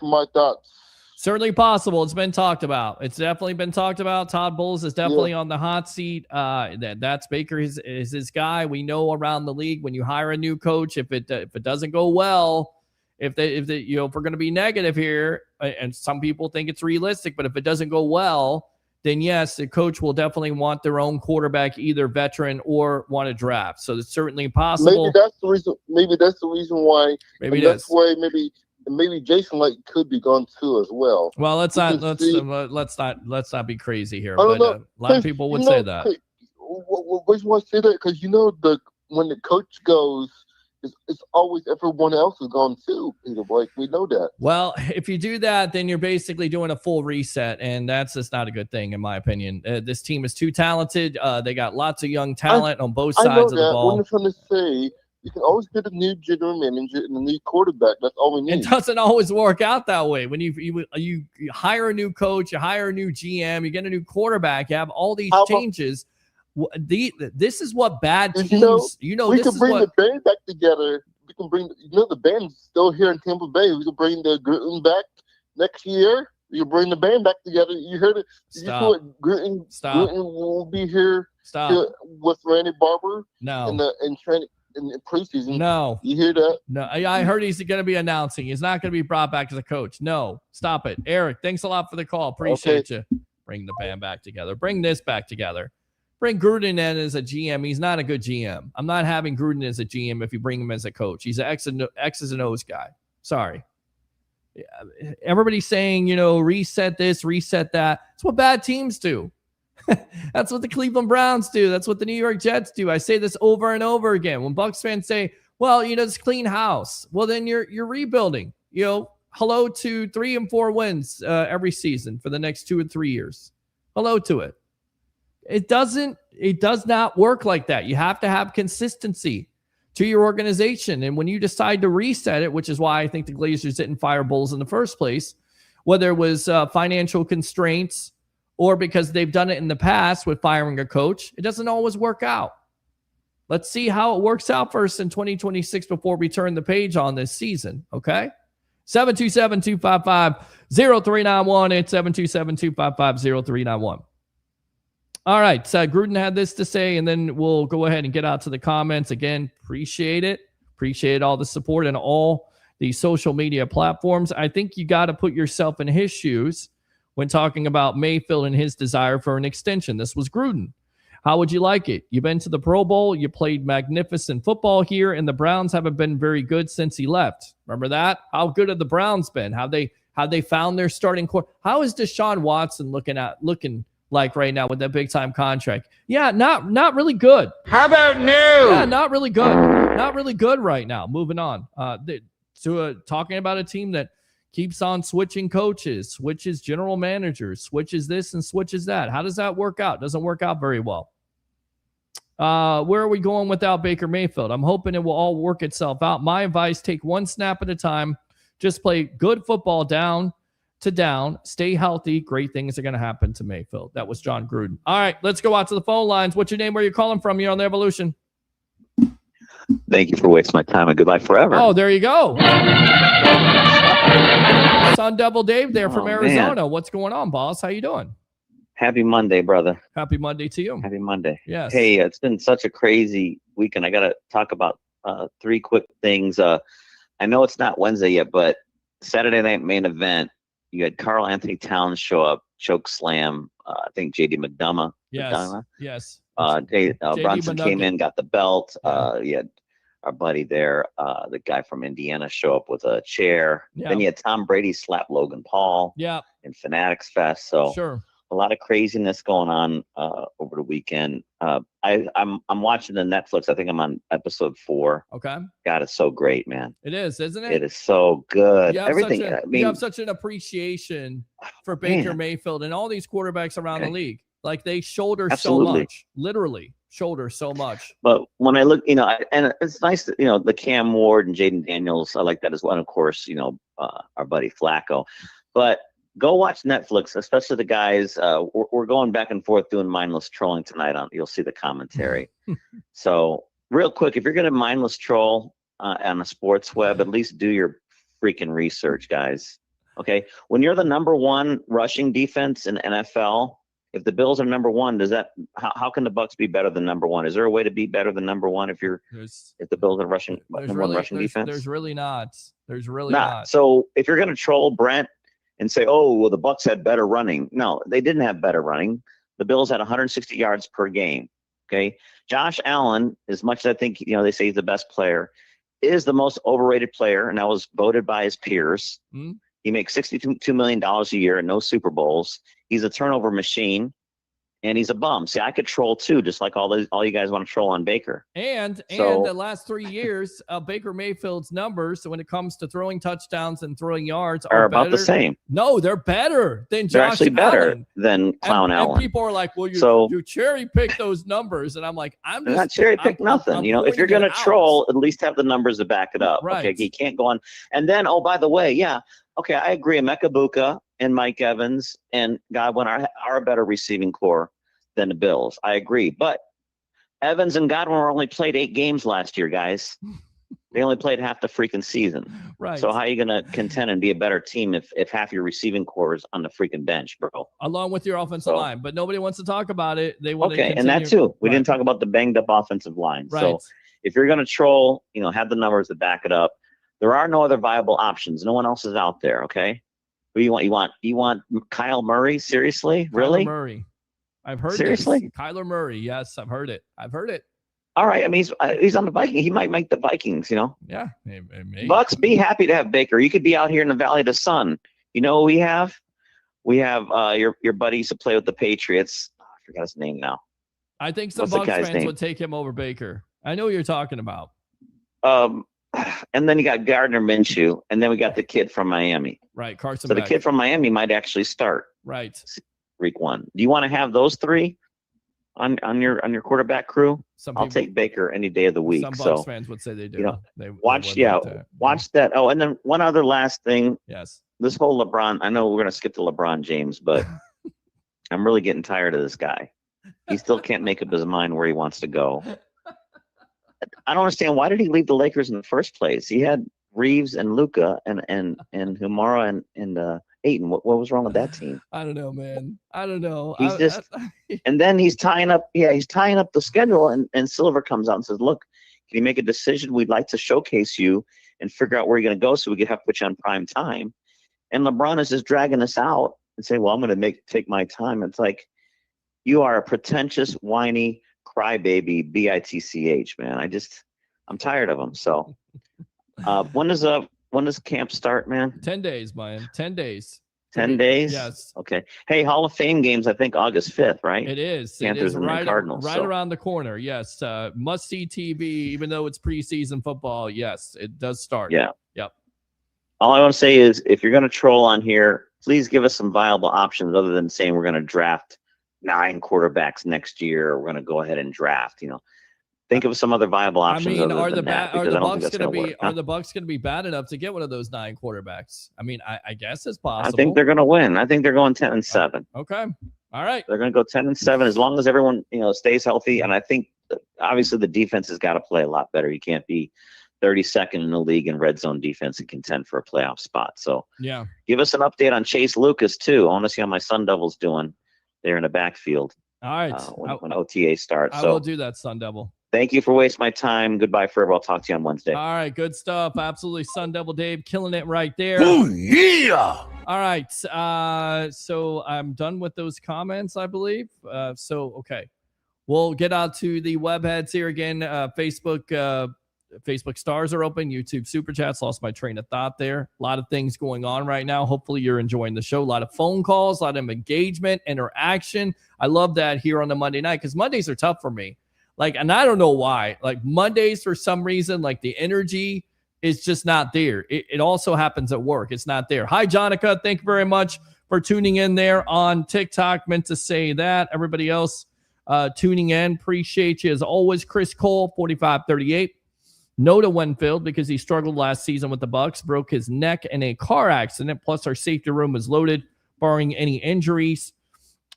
my thoughts. Certainly possible. It's been talked about. It's definitely been talked about. Todd Bowles is definitely on the hot seat. That's Baker is his guy. We know around the league when you hire a new coach, if it doesn't go well, if we're going to be negative here, and some people think it's realistic, but if it doesn't go well, then yes, the coach will definitely want their own quarterback, either veteran or want to draft. So it's certainly possible. Maybe that's the reason. Maybe that's the reason why. Maybe that's why. Maybe Jason Light could be gone too as well. Well, let's not be crazy here. But a lot of people would say that. Why do I say that? Because when the coach goes, it's always everyone else is gone too, Peter. Like, we know that. Well, if you do that, then you're basically doing a full reset, and that's just not a good thing, in my opinion. This team is too talented. They got lots of young talent on both sides of the ball. What I'm trying to say, you can always get a new general manager and a new quarterback. That's all we need. It doesn't always work out that way. When you hire a new coach, you hire a new GM, you get a new quarterback, you have all these changes. This is what bad teams. We can bring the band back together. We can bring. The band's still here in Tampa Bay. We can bring the Gruden back next year. You bring the band back together. You heard it. Stop. Gruden will be here. Stop. With Randy Barber. No. In training. In preseason. No. You hear that? No. I heard he's going to be announcing. He's not going to be brought back as a coach. No. Stop it. Eric, thanks a lot for the call. Appreciate you. Bring the band back together. Bring this back together. Bring Gruden in as a GM. He's not a good GM. I'm not having Gruden as a GM if you bring him as a coach. He's an X's and O's guy. Sorry. Everybody's saying, reset this, reset that. That's what bad teams do. That's what the Cleveland Browns do. That's what the New York Jets do. I say this over and over again. When Bucs fans say, well, it's clean house. Well, then you're rebuilding. Hello to 3 and 4 wins every season for the next 2 or 3 years. Hello to it. It does not work like that. You have to have consistency to your organization. And when you decide to reset it, which is why I think the Glazers didn't fire Bowles in the first place, whether it was financial constraints or because they've done it in the past with firing a coach, it doesn't always work out. Let's see how it works out first in 2026 before we turn the page on this season, okay? 727-255-0391. It's 727-255-0391. All right, so Gruden had this to say, and then we'll go ahead and get out to the comments. Again, appreciate it. Appreciate all the support and all the social media platforms. I think you got to put yourself in his shoes when talking about Mayfield and his desire for an extension. This was Gruden. How would you like it? You've been to the Pro Bowl. You played magnificent football here, and the Browns haven't been very good since he left. Remember that? How good have the Browns been? How they found their starting core? How is Deshaun Watson looking like right now with that big time contract? Yeah, not really good. How about new? Yeah, not really good. Not really good right now. Moving on talking about a team that keeps on switching coaches, switches general managers, switches this and switches that. How does that work out? Doesn't work out very well. Where are we going without Baker Mayfield? I'm hoping it will all work itself out. My advice, take one snap at a time. Just play good football down to down. Stay healthy. Great things are going to happen to Mayfield. That was John Gruden. All right, let's go out to the phone lines. What's your name? Where are you calling from? You're on the Evolution. Thank you for wasting my time, and good life forever. Oh, there you go. Son Devil Dave there from Arizona. Man. What's going on, boss? How you doing? Happy Monday, brother. Happy Monday to you. Happy Monday. Yes. Hey, it's been such a crazy weekend. I got to talk about 3 quick things. I know it's not Wednesday yet, but Saturday night main event, you had Karl Anthony Towns show up, choke slam. I think J.D. McDonough. Yes. Bronson came in, got the belt. You had our buddy there, the guy from Indiana, show up with a chair. Yeah. Then you had Tom Brady slap Logan Paul. Yeah. In Fanatics Fest. So sure. A lot of craziness going on over the weekend. I'm watching the Netflix. I think I'm on episode 4. Okay. God, it's so great, man. It is, isn't it? It is so good. Everything. You have such an appreciation for Baker Mayfield and all these quarterbacks around the league. Like they shoulder so much, literally shoulder so much. But when I look, and it's nice that, the Cam Ward and Jaden Daniels, I like that as well. And of course, our buddy Flacco. But go watch Netflix, especially the guys. We're going back and forth doing mindless trolling tonight. You'll see the commentary. So real quick, if you're going to mindless troll on a sports web, at least do your freaking research, guys. Okay. When you're the number 1 rushing defense in NFL, if the Bills are number 1, how can the Bucs be better than number 1? Is there a way to be better than number 1 if the Bills are rushing rushing defense? There's really not. There's really not. So if you're going to troll Brent and say, oh, well, the Bucs had better running. No, they didn't have better running. The Bills had 160 yards per game. Okay. Josh Allen, as much as I think, they say he's the best player, is the most overrated player, and that was voted by his peers. Mm-hmm. He makes $62 million a year and no Super Bowls. He's a turnover machine. And he's a bum. See, I could troll too, just like all you guys want to troll on Baker. And the last 3 years, Baker Mayfield's numbers when it comes to throwing touchdowns and throwing yards are about the same. No, they're better than Josh They're actually better Allen. than Clown Allen. And people are like, well, you cherry pick those numbers. And I'm like, I'm just not cherry pick nothing. I'm if you're going to troll, at least have the numbers to back it up. Right. Okay, he can't go on. And then, oh, by the way, yeah. Okay, I agree. Emeka Buka and Mike Evans and Godwin are a better receiving core than the Bills. I agree. But Evans and Godwin only played 8 games last year, guys. They only played half the freaking season. Right. So how are you going to contend and be a better team if half your receiving core is on the freaking bench, bro? Along with your offensive line. But nobody wants to talk about it. They want to continue. And that too. We didn't talk about the banged up offensive line. Right. So if you're going to troll, have the numbers to back it up. There are no other viable options. No one else is out there, okay? Who you want? You want Kyle Murray? Seriously? Really? Kyler Murray. I've heard Seriously? this. Kyler Murray. Yes, I've heard it. All right. I mean, he's on the Vikings. He might make the Vikings, Yeah. Maybe. Bucs, be happy to have Baker. You could be out here in the Valley of the Sun. You know what we have? We have your buddy used to play with the Patriots. I forgot his name now. I think some Bucs fans would take him over Baker. I know what you're talking about. And then you got Gardner Minshew, and then we got the kid from Miami. Right, Carson. So the kid from Miami might actually start. Right. Week 1. Do you want to have those 3 on your quarterback crew? I'll take Baker any day of the week. Some Bucs fans would say they do. Watch that. Oh, and then one other last thing. Yes. This whole LeBron. I know we're gonna skip to LeBron James, but I'm really getting tired of this guy. He still can't make up his mind where he wants to go. I don't understand, why did he leave the Lakers in the first place? He had Reeves and Luka and Humara and Ayton. What was wrong with that team? I don't know, man. I don't know. He's and then he's tying up the schedule, and Silver comes out and says, look, can you make a decision? We'd like to showcase you and figure out where you're going to go so we could have to put you on prime time. And LeBron is just dragging us out and saying, well, I'm going to take my time. It's like, you are a pretentious, whiny crybaby, bitch, man. I'm tired of him. So when does camp start, man? 10 days, man. 10 days. 10 days? Yes. Okay. Hey, Hall of Fame games, I think August 5th, right? It is. Panthers and the Cardinals. Right around the corner. Yes. Must-see TV, even though it's preseason football. Yes, it does start. Yeah. Yep. All I want to say is, if you're going to troll on here, please give us some viable options other than saying we're going to draft 9 quarterbacks next year, or we're going to go ahead and draft, think of some other viable options. I mean, are the Bucs going to be bad enough to get one of those 9 quarterbacks? I mean, I guess it's possible. I think they're going to win. I think they're going 10-7. Okay. All right. They're going to go 10-7 as long as everyone, stays healthy. And I think obviously the defense has got to play a lot better. You can't be 32nd in the league in red zone defense and contend for a playoff spot. So yeah, give us an update on Chase Lucas too. I want to see how my Sun Devils doing there in the backfield. All right. When OTA starts. I will do that, Sun Devil. Thank you for wasting my time. Goodbye forever. I'll talk to you on Wednesday. All right. Good stuff. Absolutely. Sun Devil Dave killing it right there. Oh, yeah. All right. So I'm done with those comments, I believe. Okay. We'll get out to the web heads here again. Facebook stars are open. YouTube super chats. Lost my train of thought there. A lot of things going on right now. Hopefully you're enjoying the show. A lot of phone calls, a lot of engagement, interaction. I love that here on the Monday night, because Mondays are tough for me. And I don't know why. Mondays, for some reason, the energy is just not there. It also happens at work. It's not there. Hi, Jonica. Thank you very much for tuning in there on TikTok. Meant to say that. Everybody else tuning in, appreciate you as always. Chris Cole, 4538. No to Winfield, because he struggled last season with the Bucs, broke his neck in a car accident. Plus, our safety room is loaded, barring any injuries.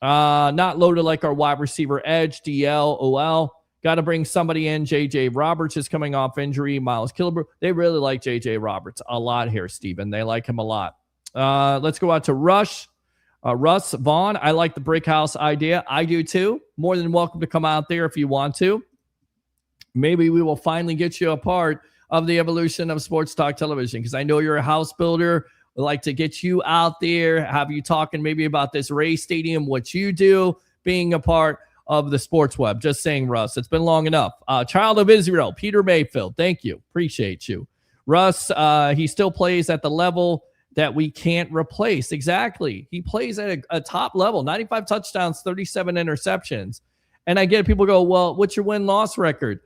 Not loaded like our wide receiver edge, DL, OL. Got to bring somebody in. J.J. Roberts is coming off injury. Miles Killebrew. They really like J.J. Roberts a lot here, Steven. They like him a lot. Let's go out to Russ Vaughn. I like the brick house idea. I do too. More than welcome to come out there if you want to. Maybe we will finally get you a part of the evolution of sports talk television, because I know you're a house builder. We'd like to get you out there, have you talking maybe about this Ray Stadium, what you do, being a part of the sports web. Just saying, Russ, it's been long enough. Child of Israel, Peter Mayfield, thank you. Appreciate you. Russ, he still plays at the level that we can't replace. Exactly. He plays at a top level, 95 touchdowns, 37 interceptions. And I get people go, well, what's your win-loss record?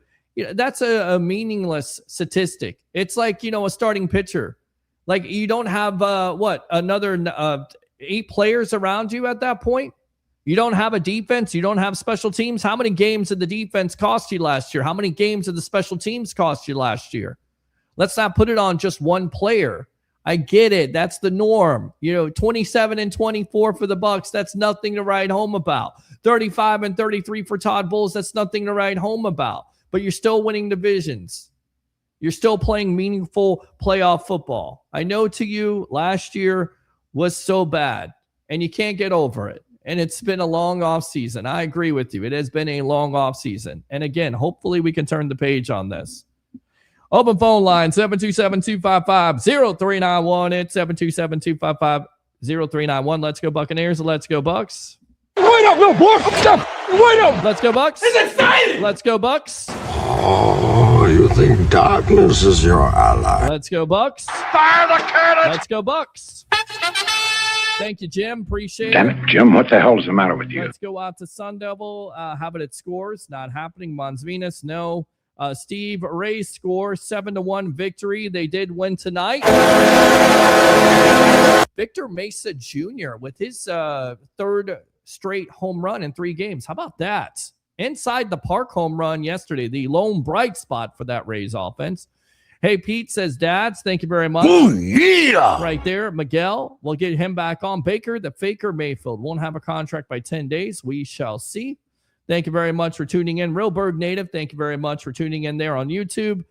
That's a meaningless statistic. It's like, a starting pitcher. Like, you don't have, another 8 players around you at that point? You don't have a defense. You don't have special teams. How many games did the defense cost you last year? How many games did the special teams cost you last year? Let's not put it on just one player. I get it. That's the norm. 27 and 24 for the Bucs. That's nothing to write home about. 35 and 33 for Todd Bowles. That's nothing to write home about. But you're still winning divisions. You're still playing meaningful playoff football. I know to you, last year was so bad, and you can't get over it. And it's been a long offseason. I agree with you. It has been a long offseason. And again, hopefully we can turn the page on this. Open phone line, 727-255-0391. It's 727-255-0391. Let's go Buccaneers. Let's go Bucs. Wait up, little boy. Wait up. Let's go Bucs. It's exciting. Let's go Bucs. Oh, you think darkness is your ally? Let's go Bucs. Fire the cannon! Let's go Bucs. Thank you, Jim. Appreciate Damn it. it, Jim, what the hell's the matter with you? Let's go out to Sun Devil. How about it scores? Not happening. Mons Venus, no. Steve Ray's score, 7-1 victory. They did win tonight. Victor Mesa Jr. with his third straight home run in 3 games. How about that? Inside the park home run yesterday, the lone bright spot for that Rays offense. Hey, Pete says, Dads, thank you very much. Ooh, yeah. Right there. Miguel, we'll get him back on. Baker, the faker Mayfield, won't have a contract by 10 days. We shall see. Thank you very much for tuning in. Realberg Native, thank you very much for tuning in there on YouTube.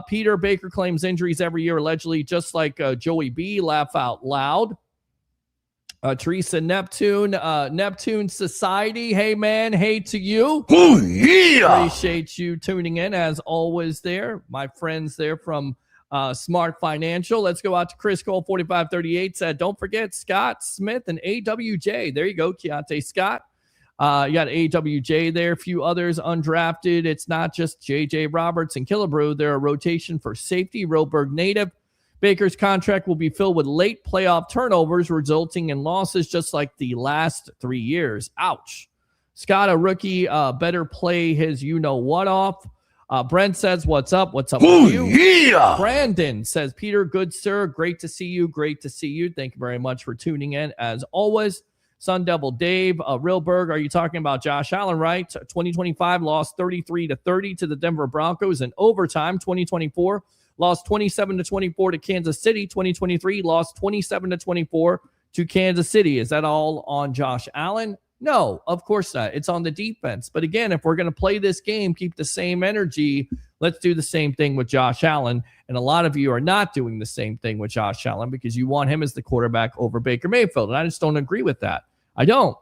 Peter, Baker claims injuries every year, allegedly, just like Joey B. Laugh out loud. Teresa Neptune, Neptune Society. Hey, man. Hey to you. Ooh, yeah. Appreciate you tuning in as always there. My friends there from Smart Financial. Let's go out to Chris Cole, 4538. Said, don't forget Scott Smith and AWJ. There you go, Keontae Scott. You got AWJ there. A few others undrafted. It's not just JJ Roberts and Killebrew. They're a rotation for safety. Roberg native. Baker's contract will be filled with late playoff turnovers, resulting in losses just like the last 3 years. Ouch. Scott, a rookie, better play his you-know-what off. Brent says, what's up? What's up with you? Yeah. Brandon says, Peter, good sir. Great to see you. Great to see you. Thank you very much for tuning in as always. Sun Devil Dave, Realberg, are you talking about Josh Allen, right? 2025 lost 33-30 to the Denver Broncos in overtime. 2024 lost 27-24 to Kansas City. 2023 lost 27-24 to Kansas City. Is that all on Josh Allen? No, of course not. It's on the defense. But again, if we're going to play this game, keep the same energy, let's do the same thing with Josh Allen. And a lot of you are not doing the same thing with Josh Allen because you want him as the quarterback over Baker Mayfield. And I just don't agree with that. I don't.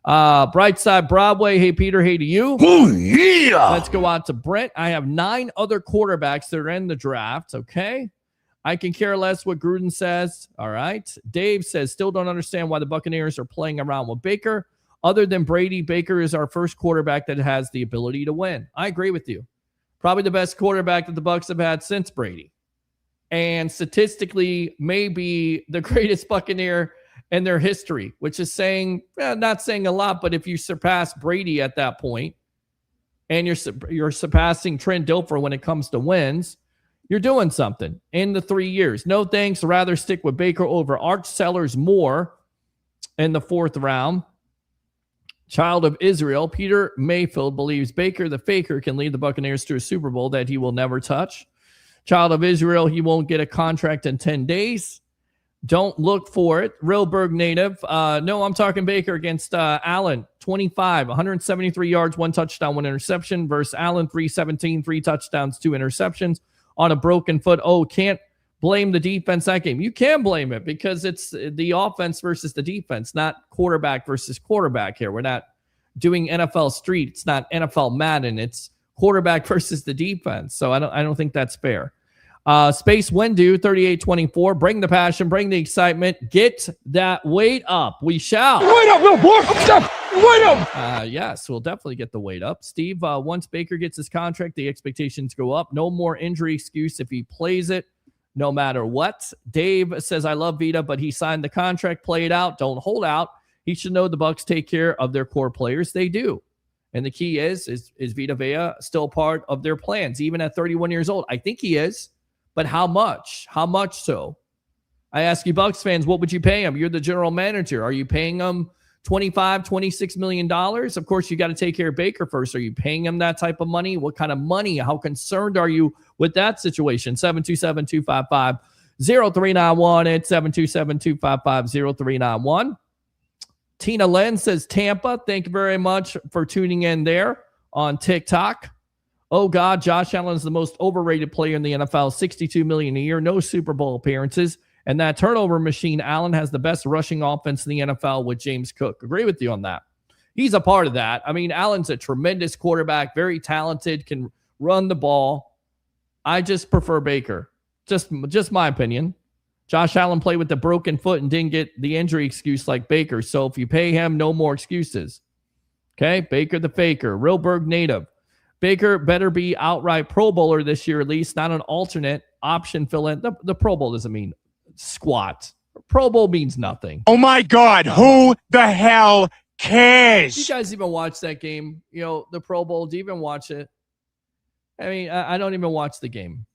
Brightside Broadway. Hey, Peter. Hey to you. Ooh, yeah. Let's go out to Brent. I have 9 other quarterbacks that are in the draft. Okay. I can care less what Gruden says. All right. Dave says, still don't understand why the Buccaneers are playing around with Baker. Other than Brady, Baker is our first quarterback that has the ability to win. I agree with you. Probably the best quarterback that the Bucs have had since Brady. And statistically, maybe the greatest Buccaneer in their history, which is saying, not saying a lot, but if you surpass Brady at that point and you're surpassing Trent Dilfer when it comes to wins, you're doing something in the 3 years. No thanks. Rather stick with Baker over Arch Sellers Moore in the 4th round. Child of Israel, Peter Mayfield believes Baker the faker can lead the Buccaneers to a Super Bowl that he will never touch. Child of Israel, he won't get a contract in 10 days. Don't look for it. Realberg native. No, I'm talking Baker against Allen. 25, 173 yards, 1 touchdown, 1 interception versus Allen, 317, 3 touchdowns, 2 interceptions on a broken foot. Oh, can't blame the defense that game. You can blame it because it's the offense versus the defense, not quarterback versus quarterback here. We're not doing NFL Street. It's not NFL Madden. It's quarterback versus the defense. So I don't think that's fair. Space Windu, 38-24. Bring the passion, bring the excitement. Get that weight up. We shall. Wait up, little boy. Wait up. Yes, we'll definitely get the weight up. Steve, once Baker gets his contract, the expectations go up. No more injury excuse if he plays it. no matter what. Dave says, I love Vita, but he signed the contract. Play it out. Don't hold out. He should know the Bucs take care of their core players. They do. And the key is Vita Vea still part of their plans, even at 31 years old? I think he is. But how much? How much so? I ask you, Bucs fans, what would you pay him? You're the general manager. Are you paying him $25, $26 million? Of course, you got to take care of Baker first. Are you paying him that type of money? What kind of money? How concerned are you with that situation? 727-255-0391 and 727-255-0391. Tina Len says Tampa. Thank you very much for tuning in there on TikTok. Oh, God, Josh Allen is the most overrated player in the NFL, $62 million a year, no Super Bowl appearances. And that turnover machine, Allen has the best rushing offense in the NFL with James Cook. Agree with you on that. He's a part of that. I mean, Allen's a tremendous quarterback, very talented, can run the ball. I just prefer Baker. Just my opinion. Josh Allen played with the broken foot and didn't get the injury excuse like Baker. So if you pay him, no more excuses. Okay, Baker the faker. Realburg native. Baker better be outright Pro Bowler this year at least, not an alternate option fill-in. The Pro Bowl doesn't mean squat. Pro Bowl means nothing. Oh my God, who the hell cares? Do you guys even watch that game? You know, the Pro Bowl, do you even watch it? I mean, I don't even watch the game.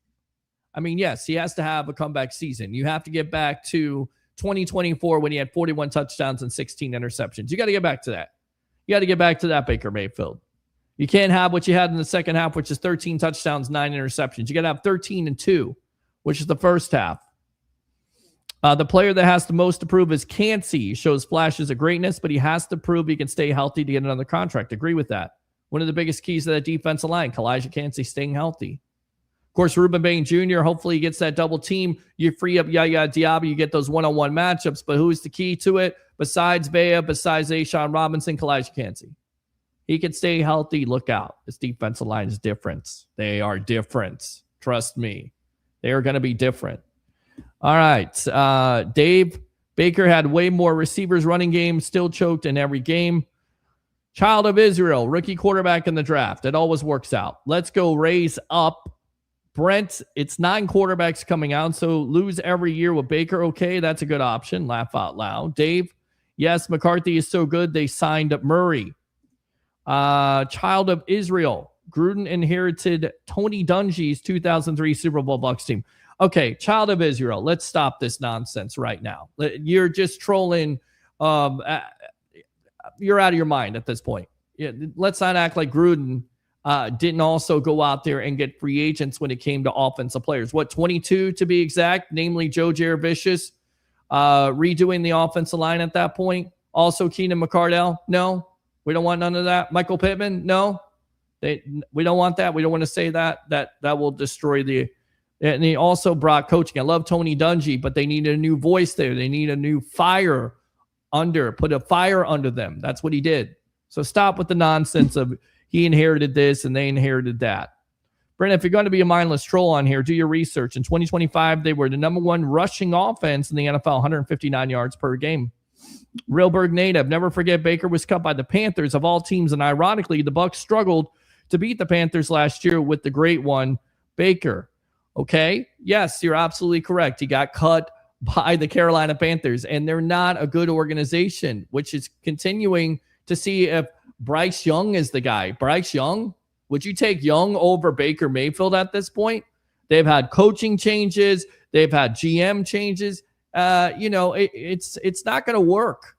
I mean, yes, he has to have a comeback season. You have to get back to 2024 when he had 41 touchdowns and 16 interceptions. You got to get back to that. You got to get back to that, Baker Mayfield. You can't have what you had in the second half, which is 13 touchdowns, 9 interceptions. You got to have 13-2, which is the first half. The player that has the most to prove is Kancey. He shows flashes of greatness, but he has to prove he can stay healthy to get another contract. Agree with that. One of the biggest keys to that defensive line, Calijah Kancey staying healthy. Of course, Ruben Bain Jr., hopefully he gets that double team. You free up Yaya Diaby, you get those one-on-one matchups, but who's the key to it? Besides Vea, besides Ashawn Robinson, Calijah Kancey. He can stay healthy. Look out. This defensive line is different. They are different. Trust me. They are going to be different. All right. Dave, Baker had way more receivers running game, still choked in every game. Child of Israel, rookie quarterback in the draft. It always works out. Let's go raise up. Brent, it's 9 quarterbacks coming out, so lose every year with Baker. Okay, that's a good option. Laugh out loud. Dave, yes, McCarthy is so good, they signed up Murray. Child of Israel, Gruden inherited Tony Dungy's 2003 Super Bowl Bucs team. Okay, Child of Israel, let's stop this nonsense right now. You're just trolling. You're out of your mind at this point. Yeah, let's not act like Gruden didn't also go out there and get free agents when it came to offensive players. What, 22 to be exact, namely Joe Jaravicius, redoing the offensive line at that point. Also Keenan McCardell, no. We don't want none of that. Michael Pittman, no. We don't want that. We don't want to say that. That will destroy the... And he also brought coaching. I love Tony Dungy, but they needed a new voice there. They need a new fire put a fire under them. That's what he did. So stop with the nonsense of he inherited this and they inherited that. Brent, if you're going to be a mindless troll on here, do your research. In 2025, they were the number 1 rushing offense in the NFL, 159 yards per game. Realburg native, never forget Baker was cut by the Panthers of all teams, and ironically, the Bucs struggled to beat the Panthers last year with the great one, Baker. Okay, yes, you're absolutely correct. He got cut by the Carolina Panthers, and they're not a good organization, which is continuing to see if Bryce Young is the guy. Bryce Young, would you take Young over Baker Mayfield at this point? They've had coaching changes. They've had GM changes. It's not going to work.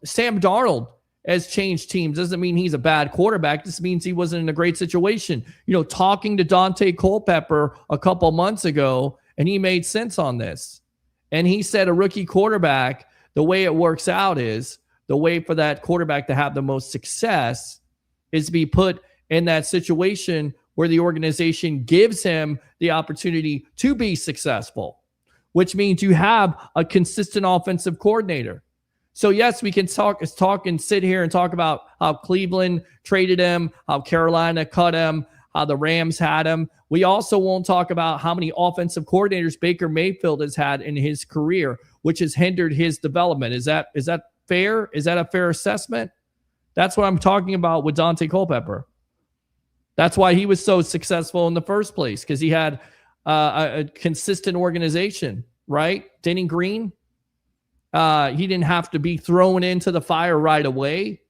Sam Darnold has changed teams. Doesn't mean he's a bad quarterback. This means he wasn't in a great situation. Talking to Dante Culpepper a couple months ago, and he made sense on this. And he said a rookie quarterback, the way it works out is the way for that quarterback to have the most success is to be put in that situation where the organization gives him the opportunity to be successful, which means you have a consistent offensive coordinator. So yes, we can talk and sit here and talk about how Cleveland traded him, how Carolina cut him, how the Rams had him. We also won't talk about how many offensive coordinators Baker Mayfield has had in his career, which has hindered his development. Is that fair? Is that a fair assessment? That's what I'm talking about with Dante Culpepper. That's why he was so successful in the first place, because he had a consistent organization, right? Denny Green, he didn't have to be thrown into the fire right away.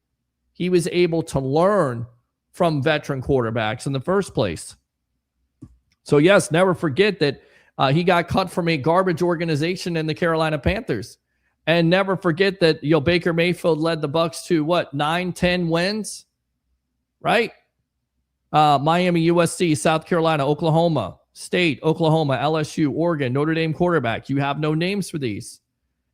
He was able to learn from veteran quarterbacks in the first place. So, yes, never forget that he got cut from a garbage organization in the Carolina Panthers. And never forget that, Baker Mayfield led the Bucs to 9-10 wins, right? Miami, USC, South Carolina, Oklahoma State, Oklahoma, LSU, Oregon, Notre Dame quarterback. You have no names for these.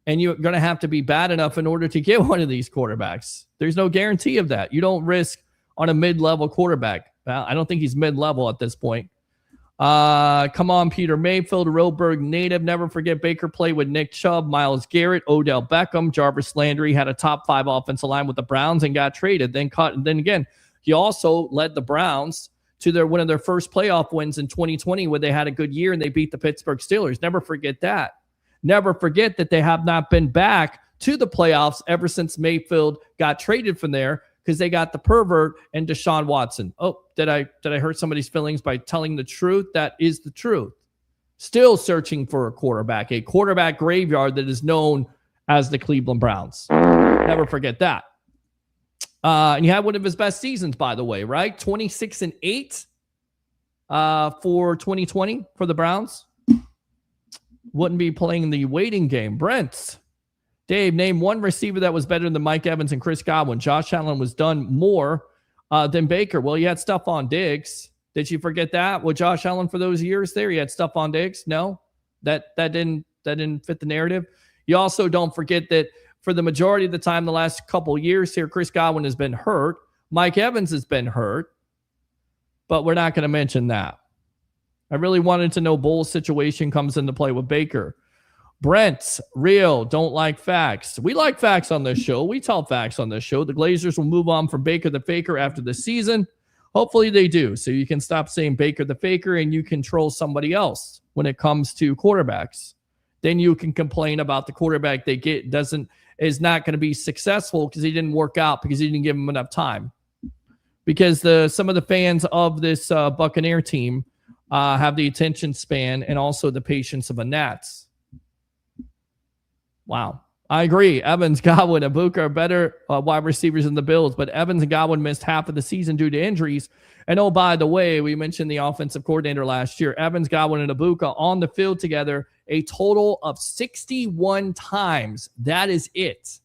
And you're going to have to be bad enough in order to get one of these quarterbacks. There's no guarantee of that. You don't risk on a mid-level quarterback. I don't think he's mid-level at this point. Come on, Peter Mayfield, Roeburg native. Never forget Baker played with Nick Chubb, Myles Garrett, Odell Beckham, Jarvis Landry, had a top 5 offensive line with the Browns and got traded, then cut. And then again, he also led the Browns to one of their first playoff wins in 2020 where they had a good year and they beat the Pittsburgh Steelers. Never forget that. Never forget that they have not been back to the playoffs ever since Mayfield got traded from there because they got the pervert and Deshaun Watson. Oh, did I hurt somebody's feelings by telling the truth? That is the truth. Still searching for a quarterback graveyard that is known as the Cleveland Browns. Never forget that. And he had one of his best seasons, by the way, right? 26-8 for 2020 for the Browns. Wouldn't be playing the waiting game. Brent, Dave, name one receiver that was better than Mike Evans and Chris Godwin. Josh Allen was done more than Baker. Well, you had Stephon Diggs. Did you forget that? With Josh Allen for those years there, you had Stephon Diggs. No, that didn't fit the narrative. You also don't forget that for the majority of the time, the last couple years here, Chris Godwin has been hurt. Mike Evans has been hurt, but we're not going to mention that. I really wanted to know Bull's situation comes into play with Baker. Brent, real, don't like facts. We like facts on this show. We tell facts on this show. The Glazers will move on from Baker the Faker after the season. Hopefully they do, so you can stop saying Baker the Faker and you control somebody else when it comes to quarterbacks. Then you can complain about the quarterback they get is not going to be successful because he didn't work out because he didn't give him enough time. Because some of the fans of this Buccaneer team have the attention span and also the patience of a gnat. Wow. I agree. Evans, Godwin, and Ibuka are better wide receivers than the Bills, but Evans and Godwin missed half of the season due to injuries. And oh, by the way, we mentioned the offensive coordinator last year. Evans, Godwin, and Ibuka on the field together a total of 61 times. That is it.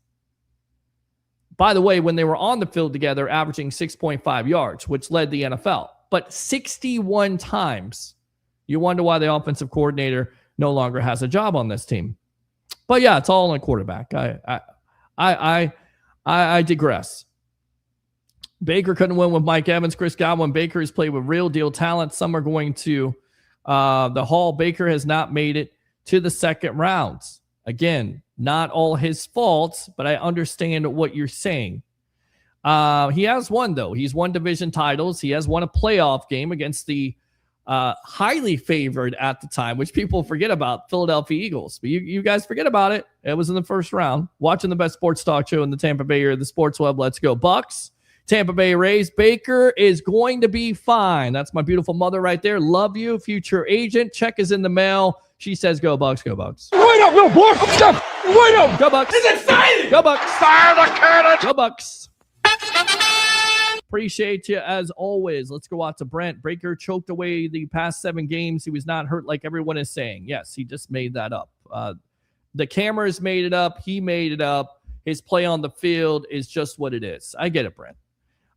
By the way, when they were on the field together, averaging 6.5 yards, which led the NFL. But 61 times. You wonder why the offensive coordinator no longer has a job on this team. But yeah, it's all on a quarterback. I digress. Baker couldn't win with Mike Evans, Chris Godwin. Baker has played with real deal talent. Some are going to the Hall. Baker has not made it to the second rounds. Again, not all his fault, but I understand what you're saying. He has won, though. He's won division titles. He has won a playoff game against the highly favored at the time, which people forget about, Philadelphia Eagles. But you guys forget about it. It was in the first round. Watching the best sports talk show in the Tampa Bay area, the Sports Web. Let's go Bucs. Tampa Bay Rays. Baker is going to be fine. That's my beautiful mother right there. Love you, future agent. Check is in the mail. She says, go Bucs, go Bucs. Wait up, little boy. Wait up. Go Bucs. It's exciting. Go Bucs. Fire the cannon. Go Bucs. Appreciate you as always. Let's go out to Brent. Baker choked away the past 7 games. He was not hurt like everyone is saying. Yes, he just made that up. The cameras made it up. He made it up. His play on the field is just what it is. I get it, Brent.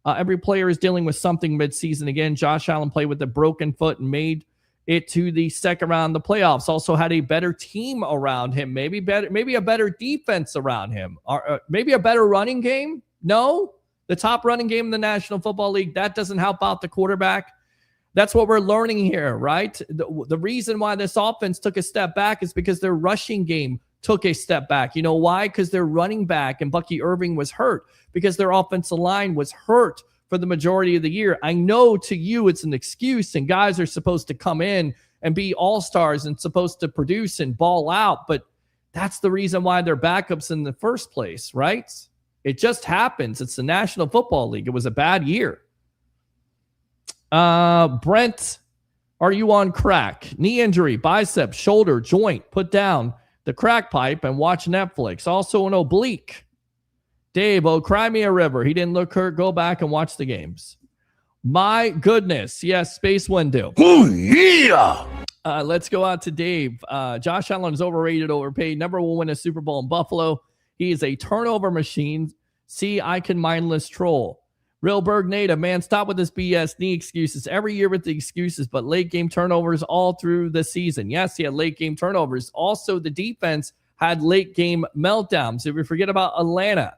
Every player is dealing with something midseason. Again, Josh Allen played with a broken foot and made it to the second round of the playoffs. Also had a better team around him. Maybe a better defense around him. Or maybe a better running game. No. The top running game in the National Football League, that doesn't help out the quarterback. That's what we're learning here, right? The reason why this offense took a step back is because their rushing game took a step back. You know why? Because their running back and Bucky Irving was hurt, because their offensive line was hurt for the majority of the year. I know to you it's an excuse, and guys are supposed to come in and be all-stars and supposed to produce and ball out, but that's the reason why they're backups in the first place, right? It just happens. It's the National Football League. It was a bad year. Brent, Are you on crack? Knee injury, bicep, shoulder, joint. Put down the crack pipe and watch Netflix. Also an oblique. Dave, cry me a river. He didn't look hurt. Go back and watch the games. My goodness. Yes, Space Window. Oh, yeah. Let's go out to Dave. Josh Allen is overrated, overpaid. Never will win a Super Bowl in Buffalo. He is a turnover machine. See, I can mindless troll. Real Berg native, man, stop with this BS knee excuses. Every year with the excuses, but late game turnovers all through the season. Yes, he had late game turnovers. Also, the defense had late game meltdowns. Did we forget about Atlanta?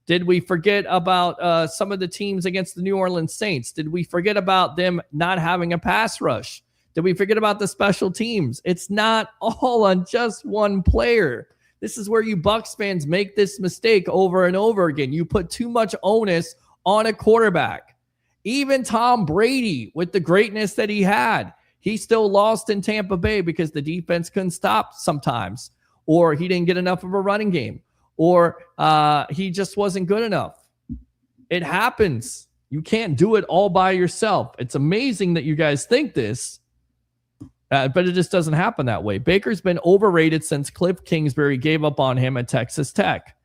Did we forget about some of the teams against the New Orleans Saints? Did we forget about them not having a pass rush? Did we forget about the special teams? It's not all on just one player. This is where you Bucs fans make this mistake over and over again. You put too much onus on a quarterback. Even Tom Brady, with the greatness that he had, he still lost in Tampa Bay because the defense couldn't stop sometimes, or he didn't get enough of a running game, or he just wasn't good enough. It happens. You can't do it all by yourself. It's amazing that you guys think this, but it just doesn't happen that way. Baker's been overrated since Cliff Kingsbury gave up on him at Texas Tech.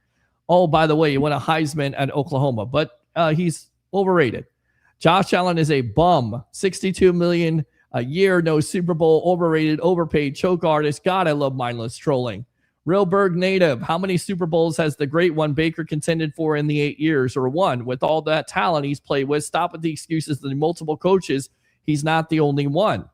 Oh, by the way, he won a Heisman at Oklahoma, but he's overrated. Josh Allen is a bum. $62 million a year, no Super Bowl, overrated, overpaid, choke artist. God, I love mindless trolling. Real Berg native, how many Super Bowls has the great one Baker contended for in the 8 years, or one? With all that talent he's played with, stop with the excuses of the multiple coaches. He's not the only one.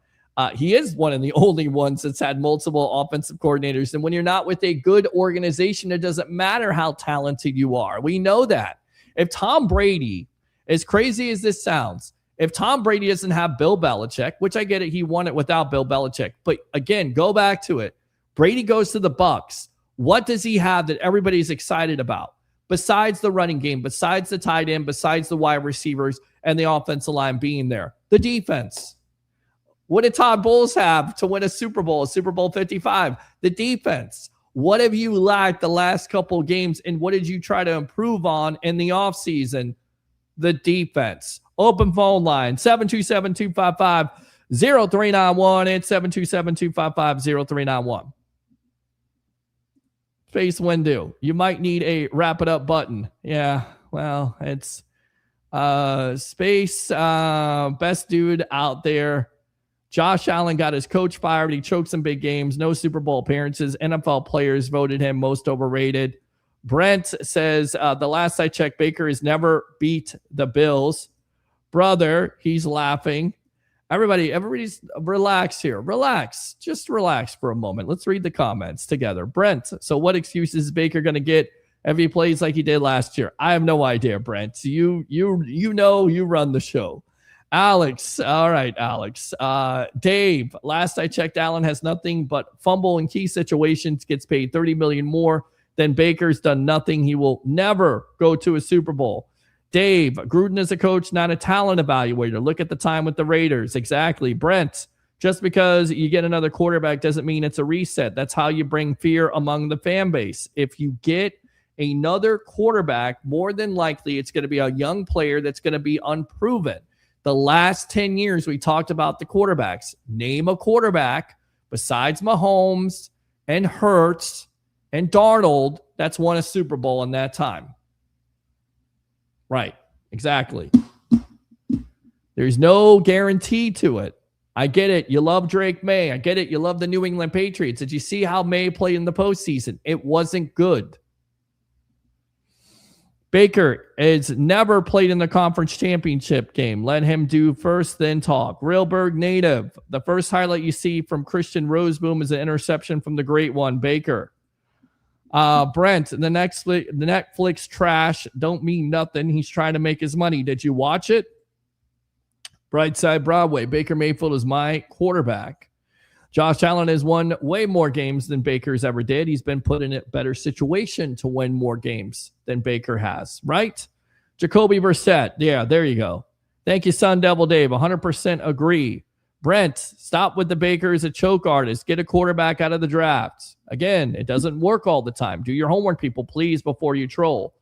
He is one of the only ones that's had multiple offensive coordinators. And when you're not with a good organization, it doesn't matter how talented you are. We know that. If Tom Brady, as crazy as this sounds, if Tom Brady doesn't have Bill Belichick, which I get it, he won it without Bill Belichick. But again, go back to it. Brady goes to the Bucs. What does he have that everybody's excited about? Besides the running game, besides the tight end, besides the wide receivers and the offensive line being there, the defense. What did Todd Bowles have to win a Super Bowl 55? The defense. What have you lacked the last couple of games, and what did you try to improve on in the offseason? The defense. Open phone line, 727-255-0391. It's 727-255-0391. Space window. You might need a wrap it up button. Yeah, well, it's Space, best dude out there. Josh Allen got his coach fired. He choked some big games. No Super Bowl appearances. NFL players voted him most overrated. Brent says, the last I checked, Baker has never beat the Bills. Brother, he's laughing. Everybody's relax here. Relax. Just relax for a moment. Let's read the comments together. Brent, so what excuses is Baker going to get if he plays like he did last year? I have no idea, Brent. You know you run the show. Alex, all right, Alex. Dave, last I checked, Allen has nothing but fumble in key situations, gets paid $30 million more than Baker's done nothing. He will never go to a Super Bowl. Dave, Gruden is a coach, not a talent evaluator. Look at the time with the Raiders. Exactly. Brent, just because you get another quarterback doesn't mean it's a reset. That's how you bring fear among the fan base. If you get another quarterback, more than likely it's going to be a young player that's going to be unproven. The last 10 years, we talked about the quarterbacks. Name a quarterback besides Mahomes and Hurts and Darnold that's won a Super Bowl in that time. Right. Exactly. There's no guarantee to it. I get it. You love Drake May. I get it. You love the New England Patriots. Did you see how May played in the postseason? It wasn't good. Baker has never played in the conference championship game. Let him do first, then talk. Railberg native. The first highlight you see from Christian Roseboom is an interception from the great one, Baker. Brent, the Netflix trash don't mean nothing. He's trying to make his money. Did you watch it? Brightside Broadway. Baker Mayfield is my quarterback. Josh Allen has won way more games than Baker's ever did. He's been put in a better situation to win more games than Baker has, right? Jacoby Brissett. Yeah, there you go. Thank you, Sun Devil Dave. 100% agree. Brent, stop with the Baker as a choke artist. Get a quarterback out of the draft. Again, it doesn't work all the time. Do your homework, people, please, before you troll.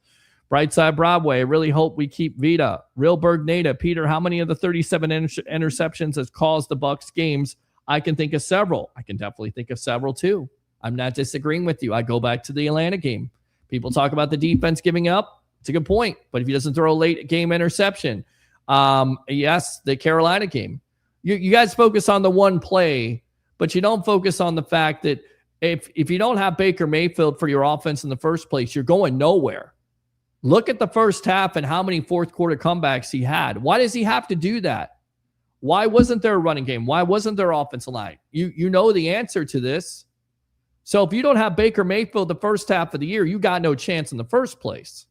Brightside Broadway, I really hope we keep Vita. Real Bergnata, Peter, how many of the 37 interceptions has caused the Bucs games? I can think of several. I can definitely think of several too. I'm not disagreeing with you. I go back to the Atlanta game. People talk about the defense giving up. It's a good point. But if he doesn't throw a late game interception, yes, the Carolina game. You guys focus on the one play, but you don't focus on the fact that if you don't have Baker Mayfield for your offense in the first place, you're going nowhere. Look at the first half and how many fourth quarter comebacks he had. Why does he have to do that? Why wasn't there a running game? Why wasn't there offensive line? You know the answer to this. So if you don't have Baker Mayfield the first half of the year, you got no chance in the first place.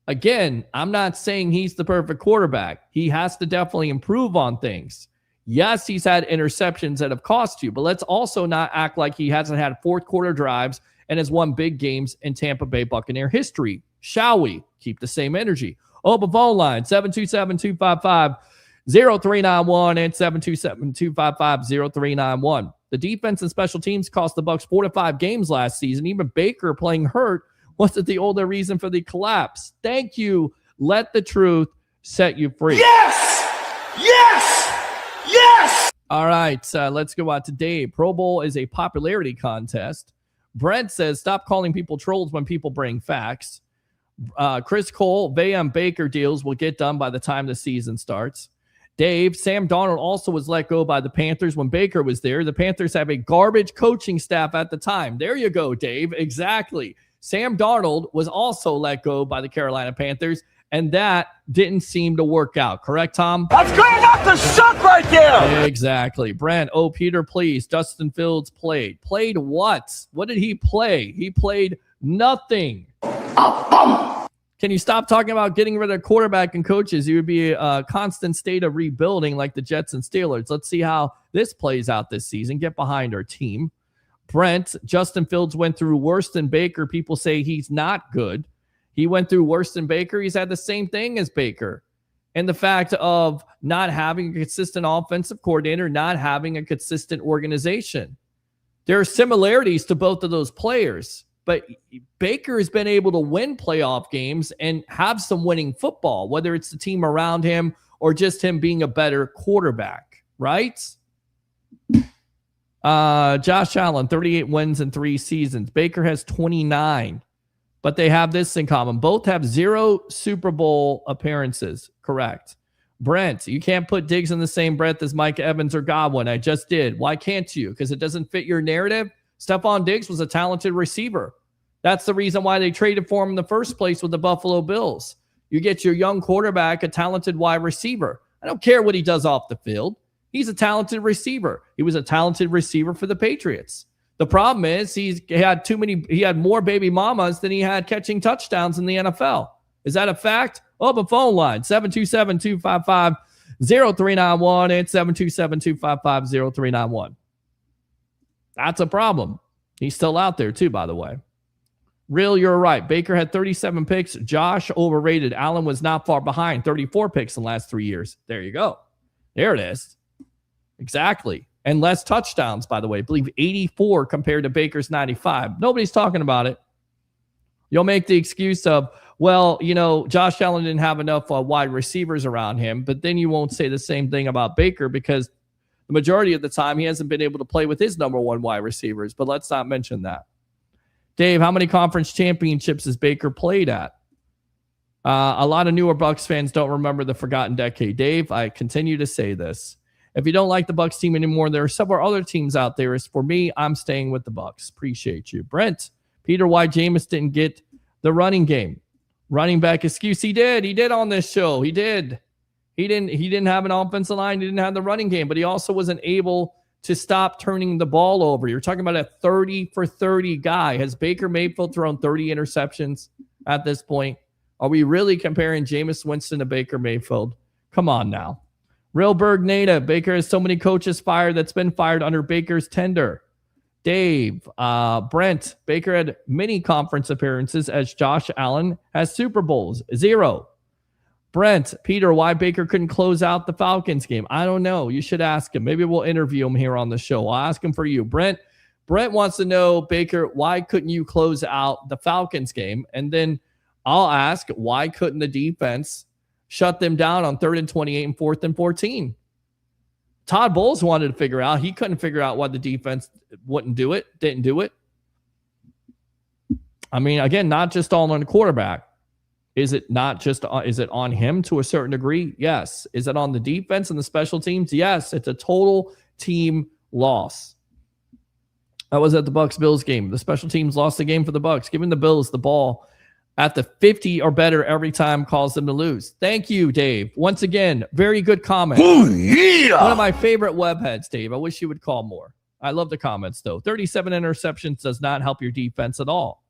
Again, I'm not saying he's the perfect quarterback. He has to definitely improve on things. Yes, he's had interceptions that have cost you, but let's also not act like he hasn't had fourth quarter drives and has won big games in Tampa Bay Buccaneer history. Shall we keep the same energy? Open phone line, 727-255-0391 and 727-255-0391. The defense and special teams cost the Bucs 4 to 5 games last season. Even Baker playing hurt wasn't the older reason for the collapse. Thank you. Let the truth set you free. Yes! Yes! Yes! All right, let's go out to Dave. Pro Bowl is a popularity contest. Brent says, stop calling people trolls when people bring facts. Chris Cole, VM Baker deals will get done by the time the season starts. Dave, Sam Darnold also was let go by the Panthers when Baker was there. The Panthers have a garbage coaching staff at the time. There you go, Dave. Exactly. Sam Darnold was also let go by the Carolina Panthers, and that didn't seem to work out. Correct, Tom? That's great enough to suck right there. Exactly. Brent, Peter, please. Justin Fields played. Played what? What did he play? He played nothing. Can you stop talking about getting rid of quarterback and coaches? You would be a constant state of rebuilding like the Jets and Steelers. Let's see how this plays out this season. Get behind our team. Brent, Justin Fields went through worse than Baker. People say he's not good. He went through worse than Baker. He's had the same thing as Baker. And the fact of not having a consistent offensive coordinator, not having a consistent organization. There are similarities to both of those players. But Baker has been able to win playoff games and have some winning football, whether it's the team around him or just him being a better quarterback, right? Josh Allen, 38 wins in 3 seasons. Baker has 29, but they have this in common. Both have 0 Super Bowl appearances, correct? Brent, you can't put Diggs in the same breath as Mike Evans or Godwin. I just did. Why can't you? Because it doesn't fit your narrative? Stephon Diggs was a talented receiver. That's the reason why they traded for him in the first place with the Buffalo Bills. You get your young quarterback, a talented wide receiver. I don't care what he does off the field. He's a talented receiver. He was a talented receiver for the Patriots. The problem is he had more baby mamas than he had catching touchdowns in the NFL. Is that a fact? Open phone line, 727-255-0391 and 727-255-0391. That's a problem. He's still out there too, by the way. Real, you're right. Baker had 37 picks. Josh overrated. Allen was not far behind. 34 picks in the last 3 years. There you go. There it is. Exactly. And less touchdowns, by the way. I believe 84 compared to Baker's 95. Nobody's talking about it. You'll make the excuse of, well, Josh Allen didn't have enough wide receivers around him, but then you won't say the same thing about Baker because the majority of the time he hasn't been able to play with his number one wide receivers, but let's not mention that. Dave, how many conference championships has Baker played at? A lot of newer Bucs fans don't remember the forgotten decade. Dave, I continue to say this. If you don't like the Bucs team anymore, there are several other teams out there. As for me, I'm staying with the Bucs. Appreciate you. Brent, Peter, why Jameis didn't get the running game? Running back excuse. He did. He did on this show. He did. He didn't have an offensive line. He didn't have the running game, but he also wasn't able to stop turning the ball over. You're talking about a 30 for 30 guy. Has Baker Mayfield thrown 30 interceptions at this point? Are we really comparing Jameis Winston to Baker Mayfield? Come on now. Real Bergnata, Baker has so many coaches fired that's been fired under Baker's tender. Dave, Brent, Baker had many conference appearances as Josh Allen has Super Bowls. 0. Brent, Peter, why Baker couldn't close out the Falcons game? I don't know. You should ask him. Maybe we'll interview him here on the show. I'll ask him for you. Brent wants to know, Baker, why couldn't you close out the Falcons game? And then I'll ask, why couldn't the defense shut them down on 3rd and 28 and 4th and 14? Todd Bowles wanted to figure out. He couldn't figure out why the defense didn't do it. I mean, again, not just all on the quarterback. Is it on him to a certain degree? Yes. Is it on the defense and the special teams? Yes. It's a total team loss. I was at the Bucs-Bills game. The special teams lost the game for the Bucs. Giving the Bills the ball at the 50 or better every time caused them to lose. Thank you, Dave. Once again, very good comment. Oh, yeah. One of my favorite webheads, Dave. I wish you would call more. I love the comments, though. 37 interceptions does not help your defense at all.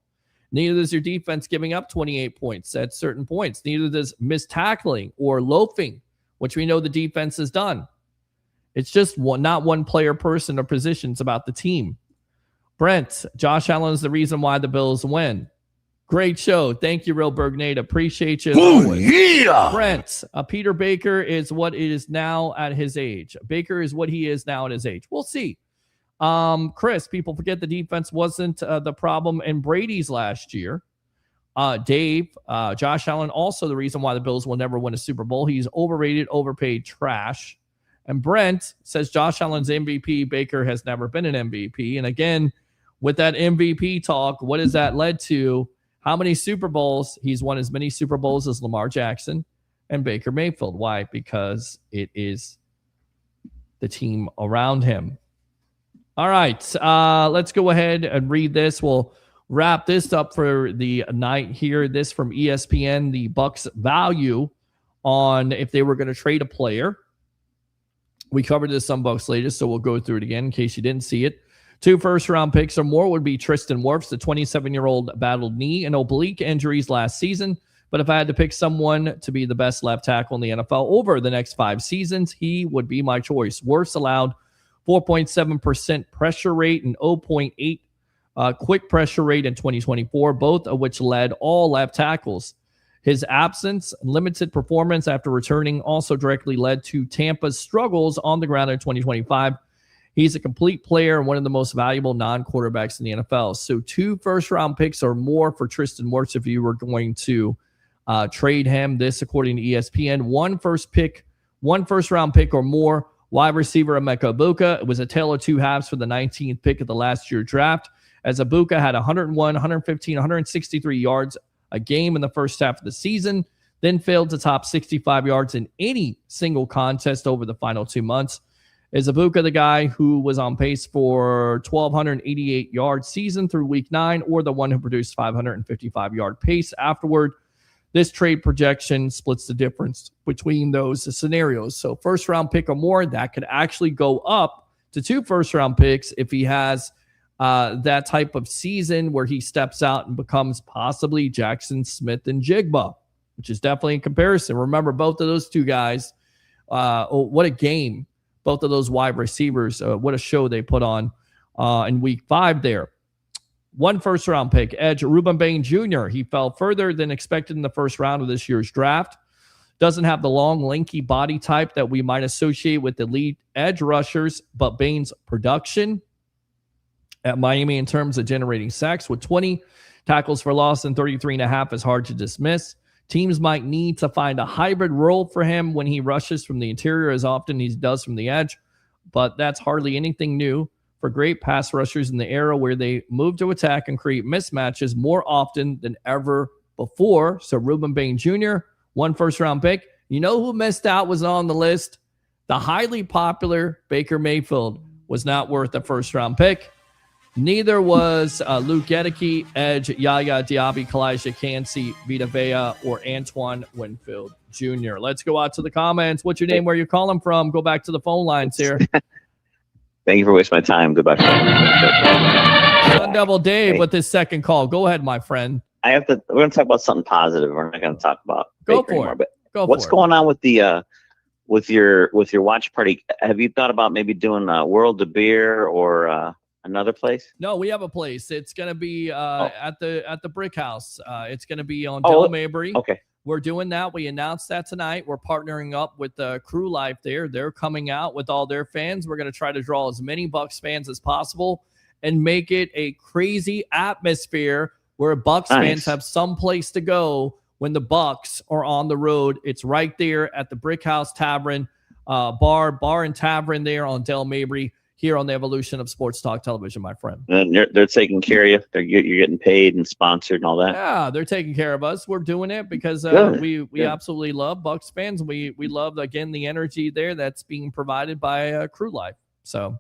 Neither does your defense giving up 28 points at certain points. Neither does mistackling or loafing, which we know the defense has done. It's just not one player, person, or position. It's about the team. Brent, Josh Allen is the reason why the Bills win. Great show. Thank you, Real Bergnade. Appreciate you. Oh, yeah. Brent, Peter Baker is what it is now at his age. Baker is what he is now at his age. We'll see. Chris, people forget the defense wasn't the problem in Brady's last year. Dave, Josh Allen, also the reason why the Bills will never win a Super Bowl. He's overrated, overpaid, trash. And Brent says Josh Allen's MVP. Baker has never been an MVP. And again, with that MVP talk, what has that led to? How many Super Bowls? He's won as many Super Bowls as Lamar Jackson and Baker Mayfield. Why? Because it is the team around him. All right, let's go ahead and read this. We'll wrap this up for the night here. This from ESPN, the Bucs value on if they were going to trade a player. We covered this on Bucs latest, so we'll go through it again in case you didn't see it. 2 first-round picks or more would be Tristan Wirfs. The 27-year-old battled knee and oblique injuries last season. But if I had to pick someone to be the best left tackle in the NFL over the next 5 seasons, he would be my choice. Wirfs allowed 4.7% pressure rate and 0.8 quick pressure rate in 2024, both of which led all left tackles. His absence, limited performance after returning also directly led to Tampa's struggles on the ground in 2025. He's a complete player and one of the most valuable non-quarterbacks in the NFL. So 2 first-round picks or more for Tristan Wirfs if you were going to trade him. This, according to ESPN, 1 first-round pick or more. Wide receiver Emeka Egbuka. It was a tale of 2 halves for the 19th pick of the last year's draft, as Egbuka had 101, 115, 163 yards a game in the first half of the season, then failed to top 65 yards in any single contest over the final 2 months. Is Egbuka the guy who was on pace for 1,288-yard season through week 9, or the one who produced 555-yard pace afterward? This trade projection splits the difference between those scenarios. So first-round pick or more, that could actually go up to 2 first-round picks if he has that type of season where he steps out and becomes possibly Jackson Smith and Jigba, which is definitely in comparison. Remember, both of those 2 guys, what a game. Both of those wide receivers, what a show they put on in week 5 there. 1 first-round pick, edge Ruben Bain Jr. He fell further than expected in the first round of this year's draft. Doesn't have the long, lanky body type that we might associate with elite edge rushers, but Bain's production at Miami in terms of generating sacks with 20 tackles for loss and 33.5 is hard to dismiss. Teams might need to find a hybrid role for him when he rushes from the interior as often as he does from the edge, but that's hardly anything new for great pass rushers in the era where they move to attack and create mismatches more often than ever before. So Ruben Bain Jr., 1 first-round pick. You know who missed out, was on the list? The highly popular Baker Mayfield was not worth a first-round pick. Neither was Luke Gedeke, edge Yaya Diaby, Calijah Kancey, Vita Vea, or Antoine Winfield Jr. Let's go out to the comments. What's your name? Where you calling from? Go back to the phone lines here. Thank you for wasting my time. Goodbye. Sun Devil Dave with his second call. Go ahead, my friend. We're going to talk about something positive. We're not going to talk about Go Baker for anymore, it. but what's going on with the with your watch party? Have you thought about maybe doing World of Beer or another place? No, we have a place. It's going to be at the Brick House. It's going to be on Del Mabry. Okay. We're doing that. We announced that tonight. We're partnering up with Crew Life there. They're coming out with all their fans. We're going to try to draw as many Bucs fans as possible and make it a crazy atmosphere where Bucs Nice. fans have some place to go when the Bucs are on the road. It's right there at the Brick House Tavern, bar and tavern there on Del Mabry, here on the Evolution of Sports Talk Television, my friend. And they're taking care of you. You're getting paid and sponsored and all that. Yeah, they're taking care of us. We're doing it because we absolutely love Bucs fans. We love, again, the energy there that's being provided by Crew Life. So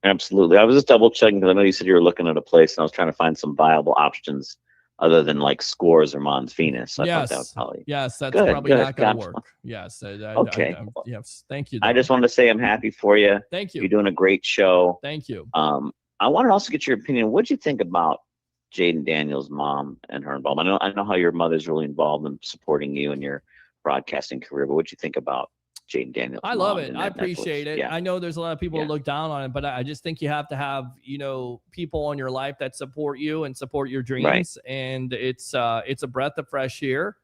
absolutely. I was just double checking because I know you said you were looking at a place, and I was trying to find some viable options other than like Scores or Mons Venus. So I thought that would probably that's good, probably good. not going to Gotcha. work. Yes. Okay. Yes. Thank you, though. I just wanted to say I'm happy for you. Thank you. You're doing a great show. Thank you. I wanted to also get your opinion. What'd you think about Jaden Daniels' mom and her involvement? I know how your mother's really involved in supporting you in your broadcasting career, but what'd you think about Jaden Daniels' I love it. I appreciate it. Yeah. I know there's a lot of people who look down on it, but I just think you have to have, people in your life that support you and support your dreams. Right. And it's a breath of fresh air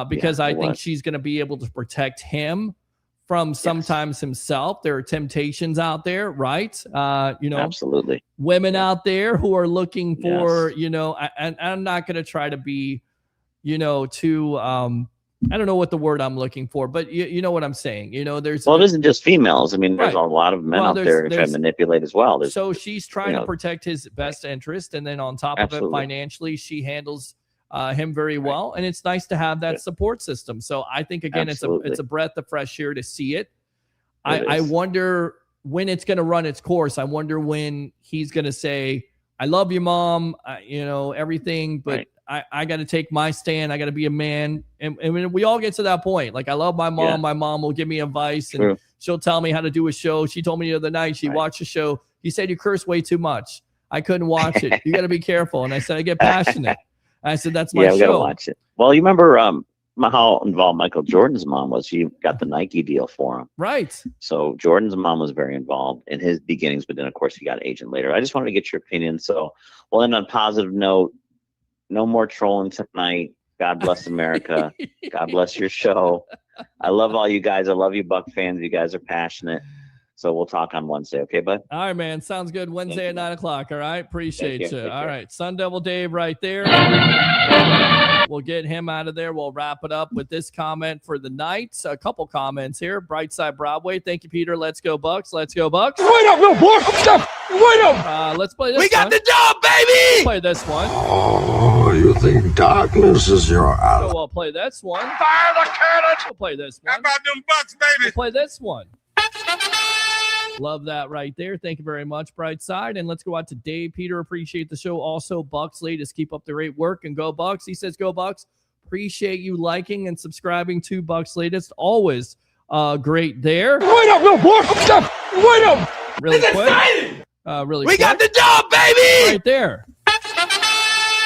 because I think she's going to be able to protect him from sometimes himself. There are temptations out there, right? Absolutely. Women out there who are looking for, and I'm not going to try to be, too, I don't know what the word I'm looking for, but you know what I'm saying. There's it isn't just females. I mean, there's a lot of men out there trying to manipulate as well. So she's trying to protect his best interest, and then on top of it, financially, she handles him very well, and it's nice to have that support system. So I think again, it's a breath of fresh air to see it. I wonder when it's going to run its course. I wonder when he's going to say, "I love you, Mom," everything, but. Right. I got to take my stand. I got to be a man. And when we all get to that point, like I love my mom. Yeah. My mom will give me advice and she'll tell me how to do a show. She told me the other night, she watched a show. You said you curse way too much. I couldn't watch it. You got to be careful. And I said, I get passionate. I said, that's my show. We got to watch it. Well, you remember how involved Michael Jordan's mom was. She got the Nike deal for him. Right. So Jordan's mom was very involved in his beginnings, but then of course he got an agent later. I just wanted to get your opinion. So we'll end on a positive note. No more trolling tonight. God bless America. God bless your show. I love all you guys. I love you, Buck fans. You guys are passionate. So we'll talk on Wednesday. Okay, bud? All right, man. Sounds good. Wednesday at 9 o'clock. All right. Appreciate you. All right. Sun Devil Dave right there. We'll get him out of there. We'll wrap it up with this comment for the night. A couple comments here. Brightside Broadway. Thank you, Peter. Let's go, Bucks. Let's go, Bucks. Wait up, little boy. Wait up. Let's play this We got one. the dog, baby. Let's play this one. Oh, you think darkness is your ally? So we'll play this one. Fire the cannon! We'll play this one. How about them Bucks, baby? We'll play this one. Love that right there. Thank you very much, Brightside. And let's go out to Dave. Peter, appreciate the show. Also, Bucks latest. Keep up the great work and go Bucks. He says, go Bucks. Appreciate you liking and subscribing to Bucks latest. Always great there. Wait up, little boy. Wait up. Really it's quick. Exciting. Really we quick. got the dog, baby. Right there.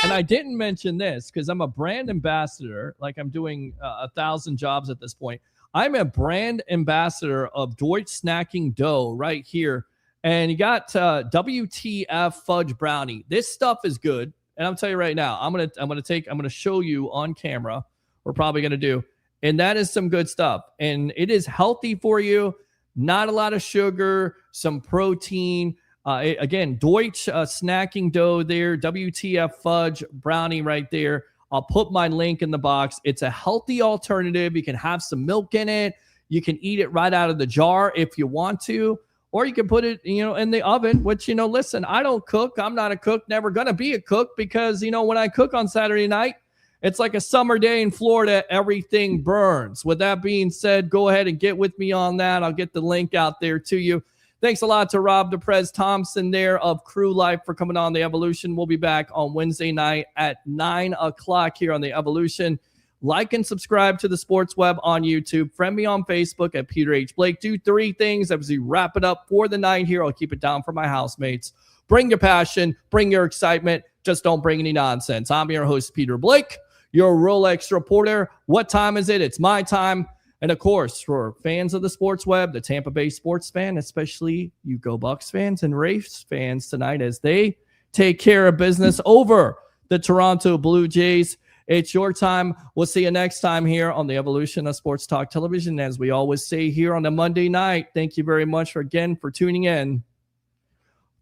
And I didn't mention this because I'm a brand ambassador. Like I'm doing 1,000 jobs at this point. I'm a brand ambassador of Deutsch Snacking Dough right here. And you got WTF Fudge Brownie. This stuff is good. And I'm telling you right now, I'm gonna show you on camera. We're probably gonna do. And that is some good stuff. And it is healthy for you. Not a lot of sugar, some protein. Again, Deutsch Snacking Dough there. WTF Fudge Brownie right there. I'll put my link in the box. It's a healthy alternative. You can have some milk in it. You can eat it right out of the jar if you want to, or you can put it, in the oven, which, listen, I don't cook. I'm not a cook, never going to be a cook because, when I cook on Saturday night, it's like a summer day in Florida. Everything burns. With that being said, go ahead and get with me on that. I'll get the link out there to you. Thanks a lot to Rob DePrez Thompson there of Crew Life for coming on the Evolution. We'll be back on Wednesday night at 9 o'clock here on the Evolution. Like and subscribe to the Sports Web on YouTube. Friend me on Facebook at Peter H. Blake. Do 3 things as we wrap it up for the night here. I'll keep it down for my housemates. Bring your passion. Bring your excitement. Just don't bring any nonsense. I'm your host, Peter Blake, your Rolex reporter. What time is it? It's my time. And, of course, for fans of the Sports Web, the Tampa Bay sports fan, especially you Go Bucs fans and Rays fans tonight as they take care of business over the Toronto Blue Jays. It's your time. We'll see you next time here on the Evolution of Sports Talk Television. As we always say here on a Monday night, thank you very much again for tuning in.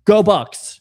Go Bucs.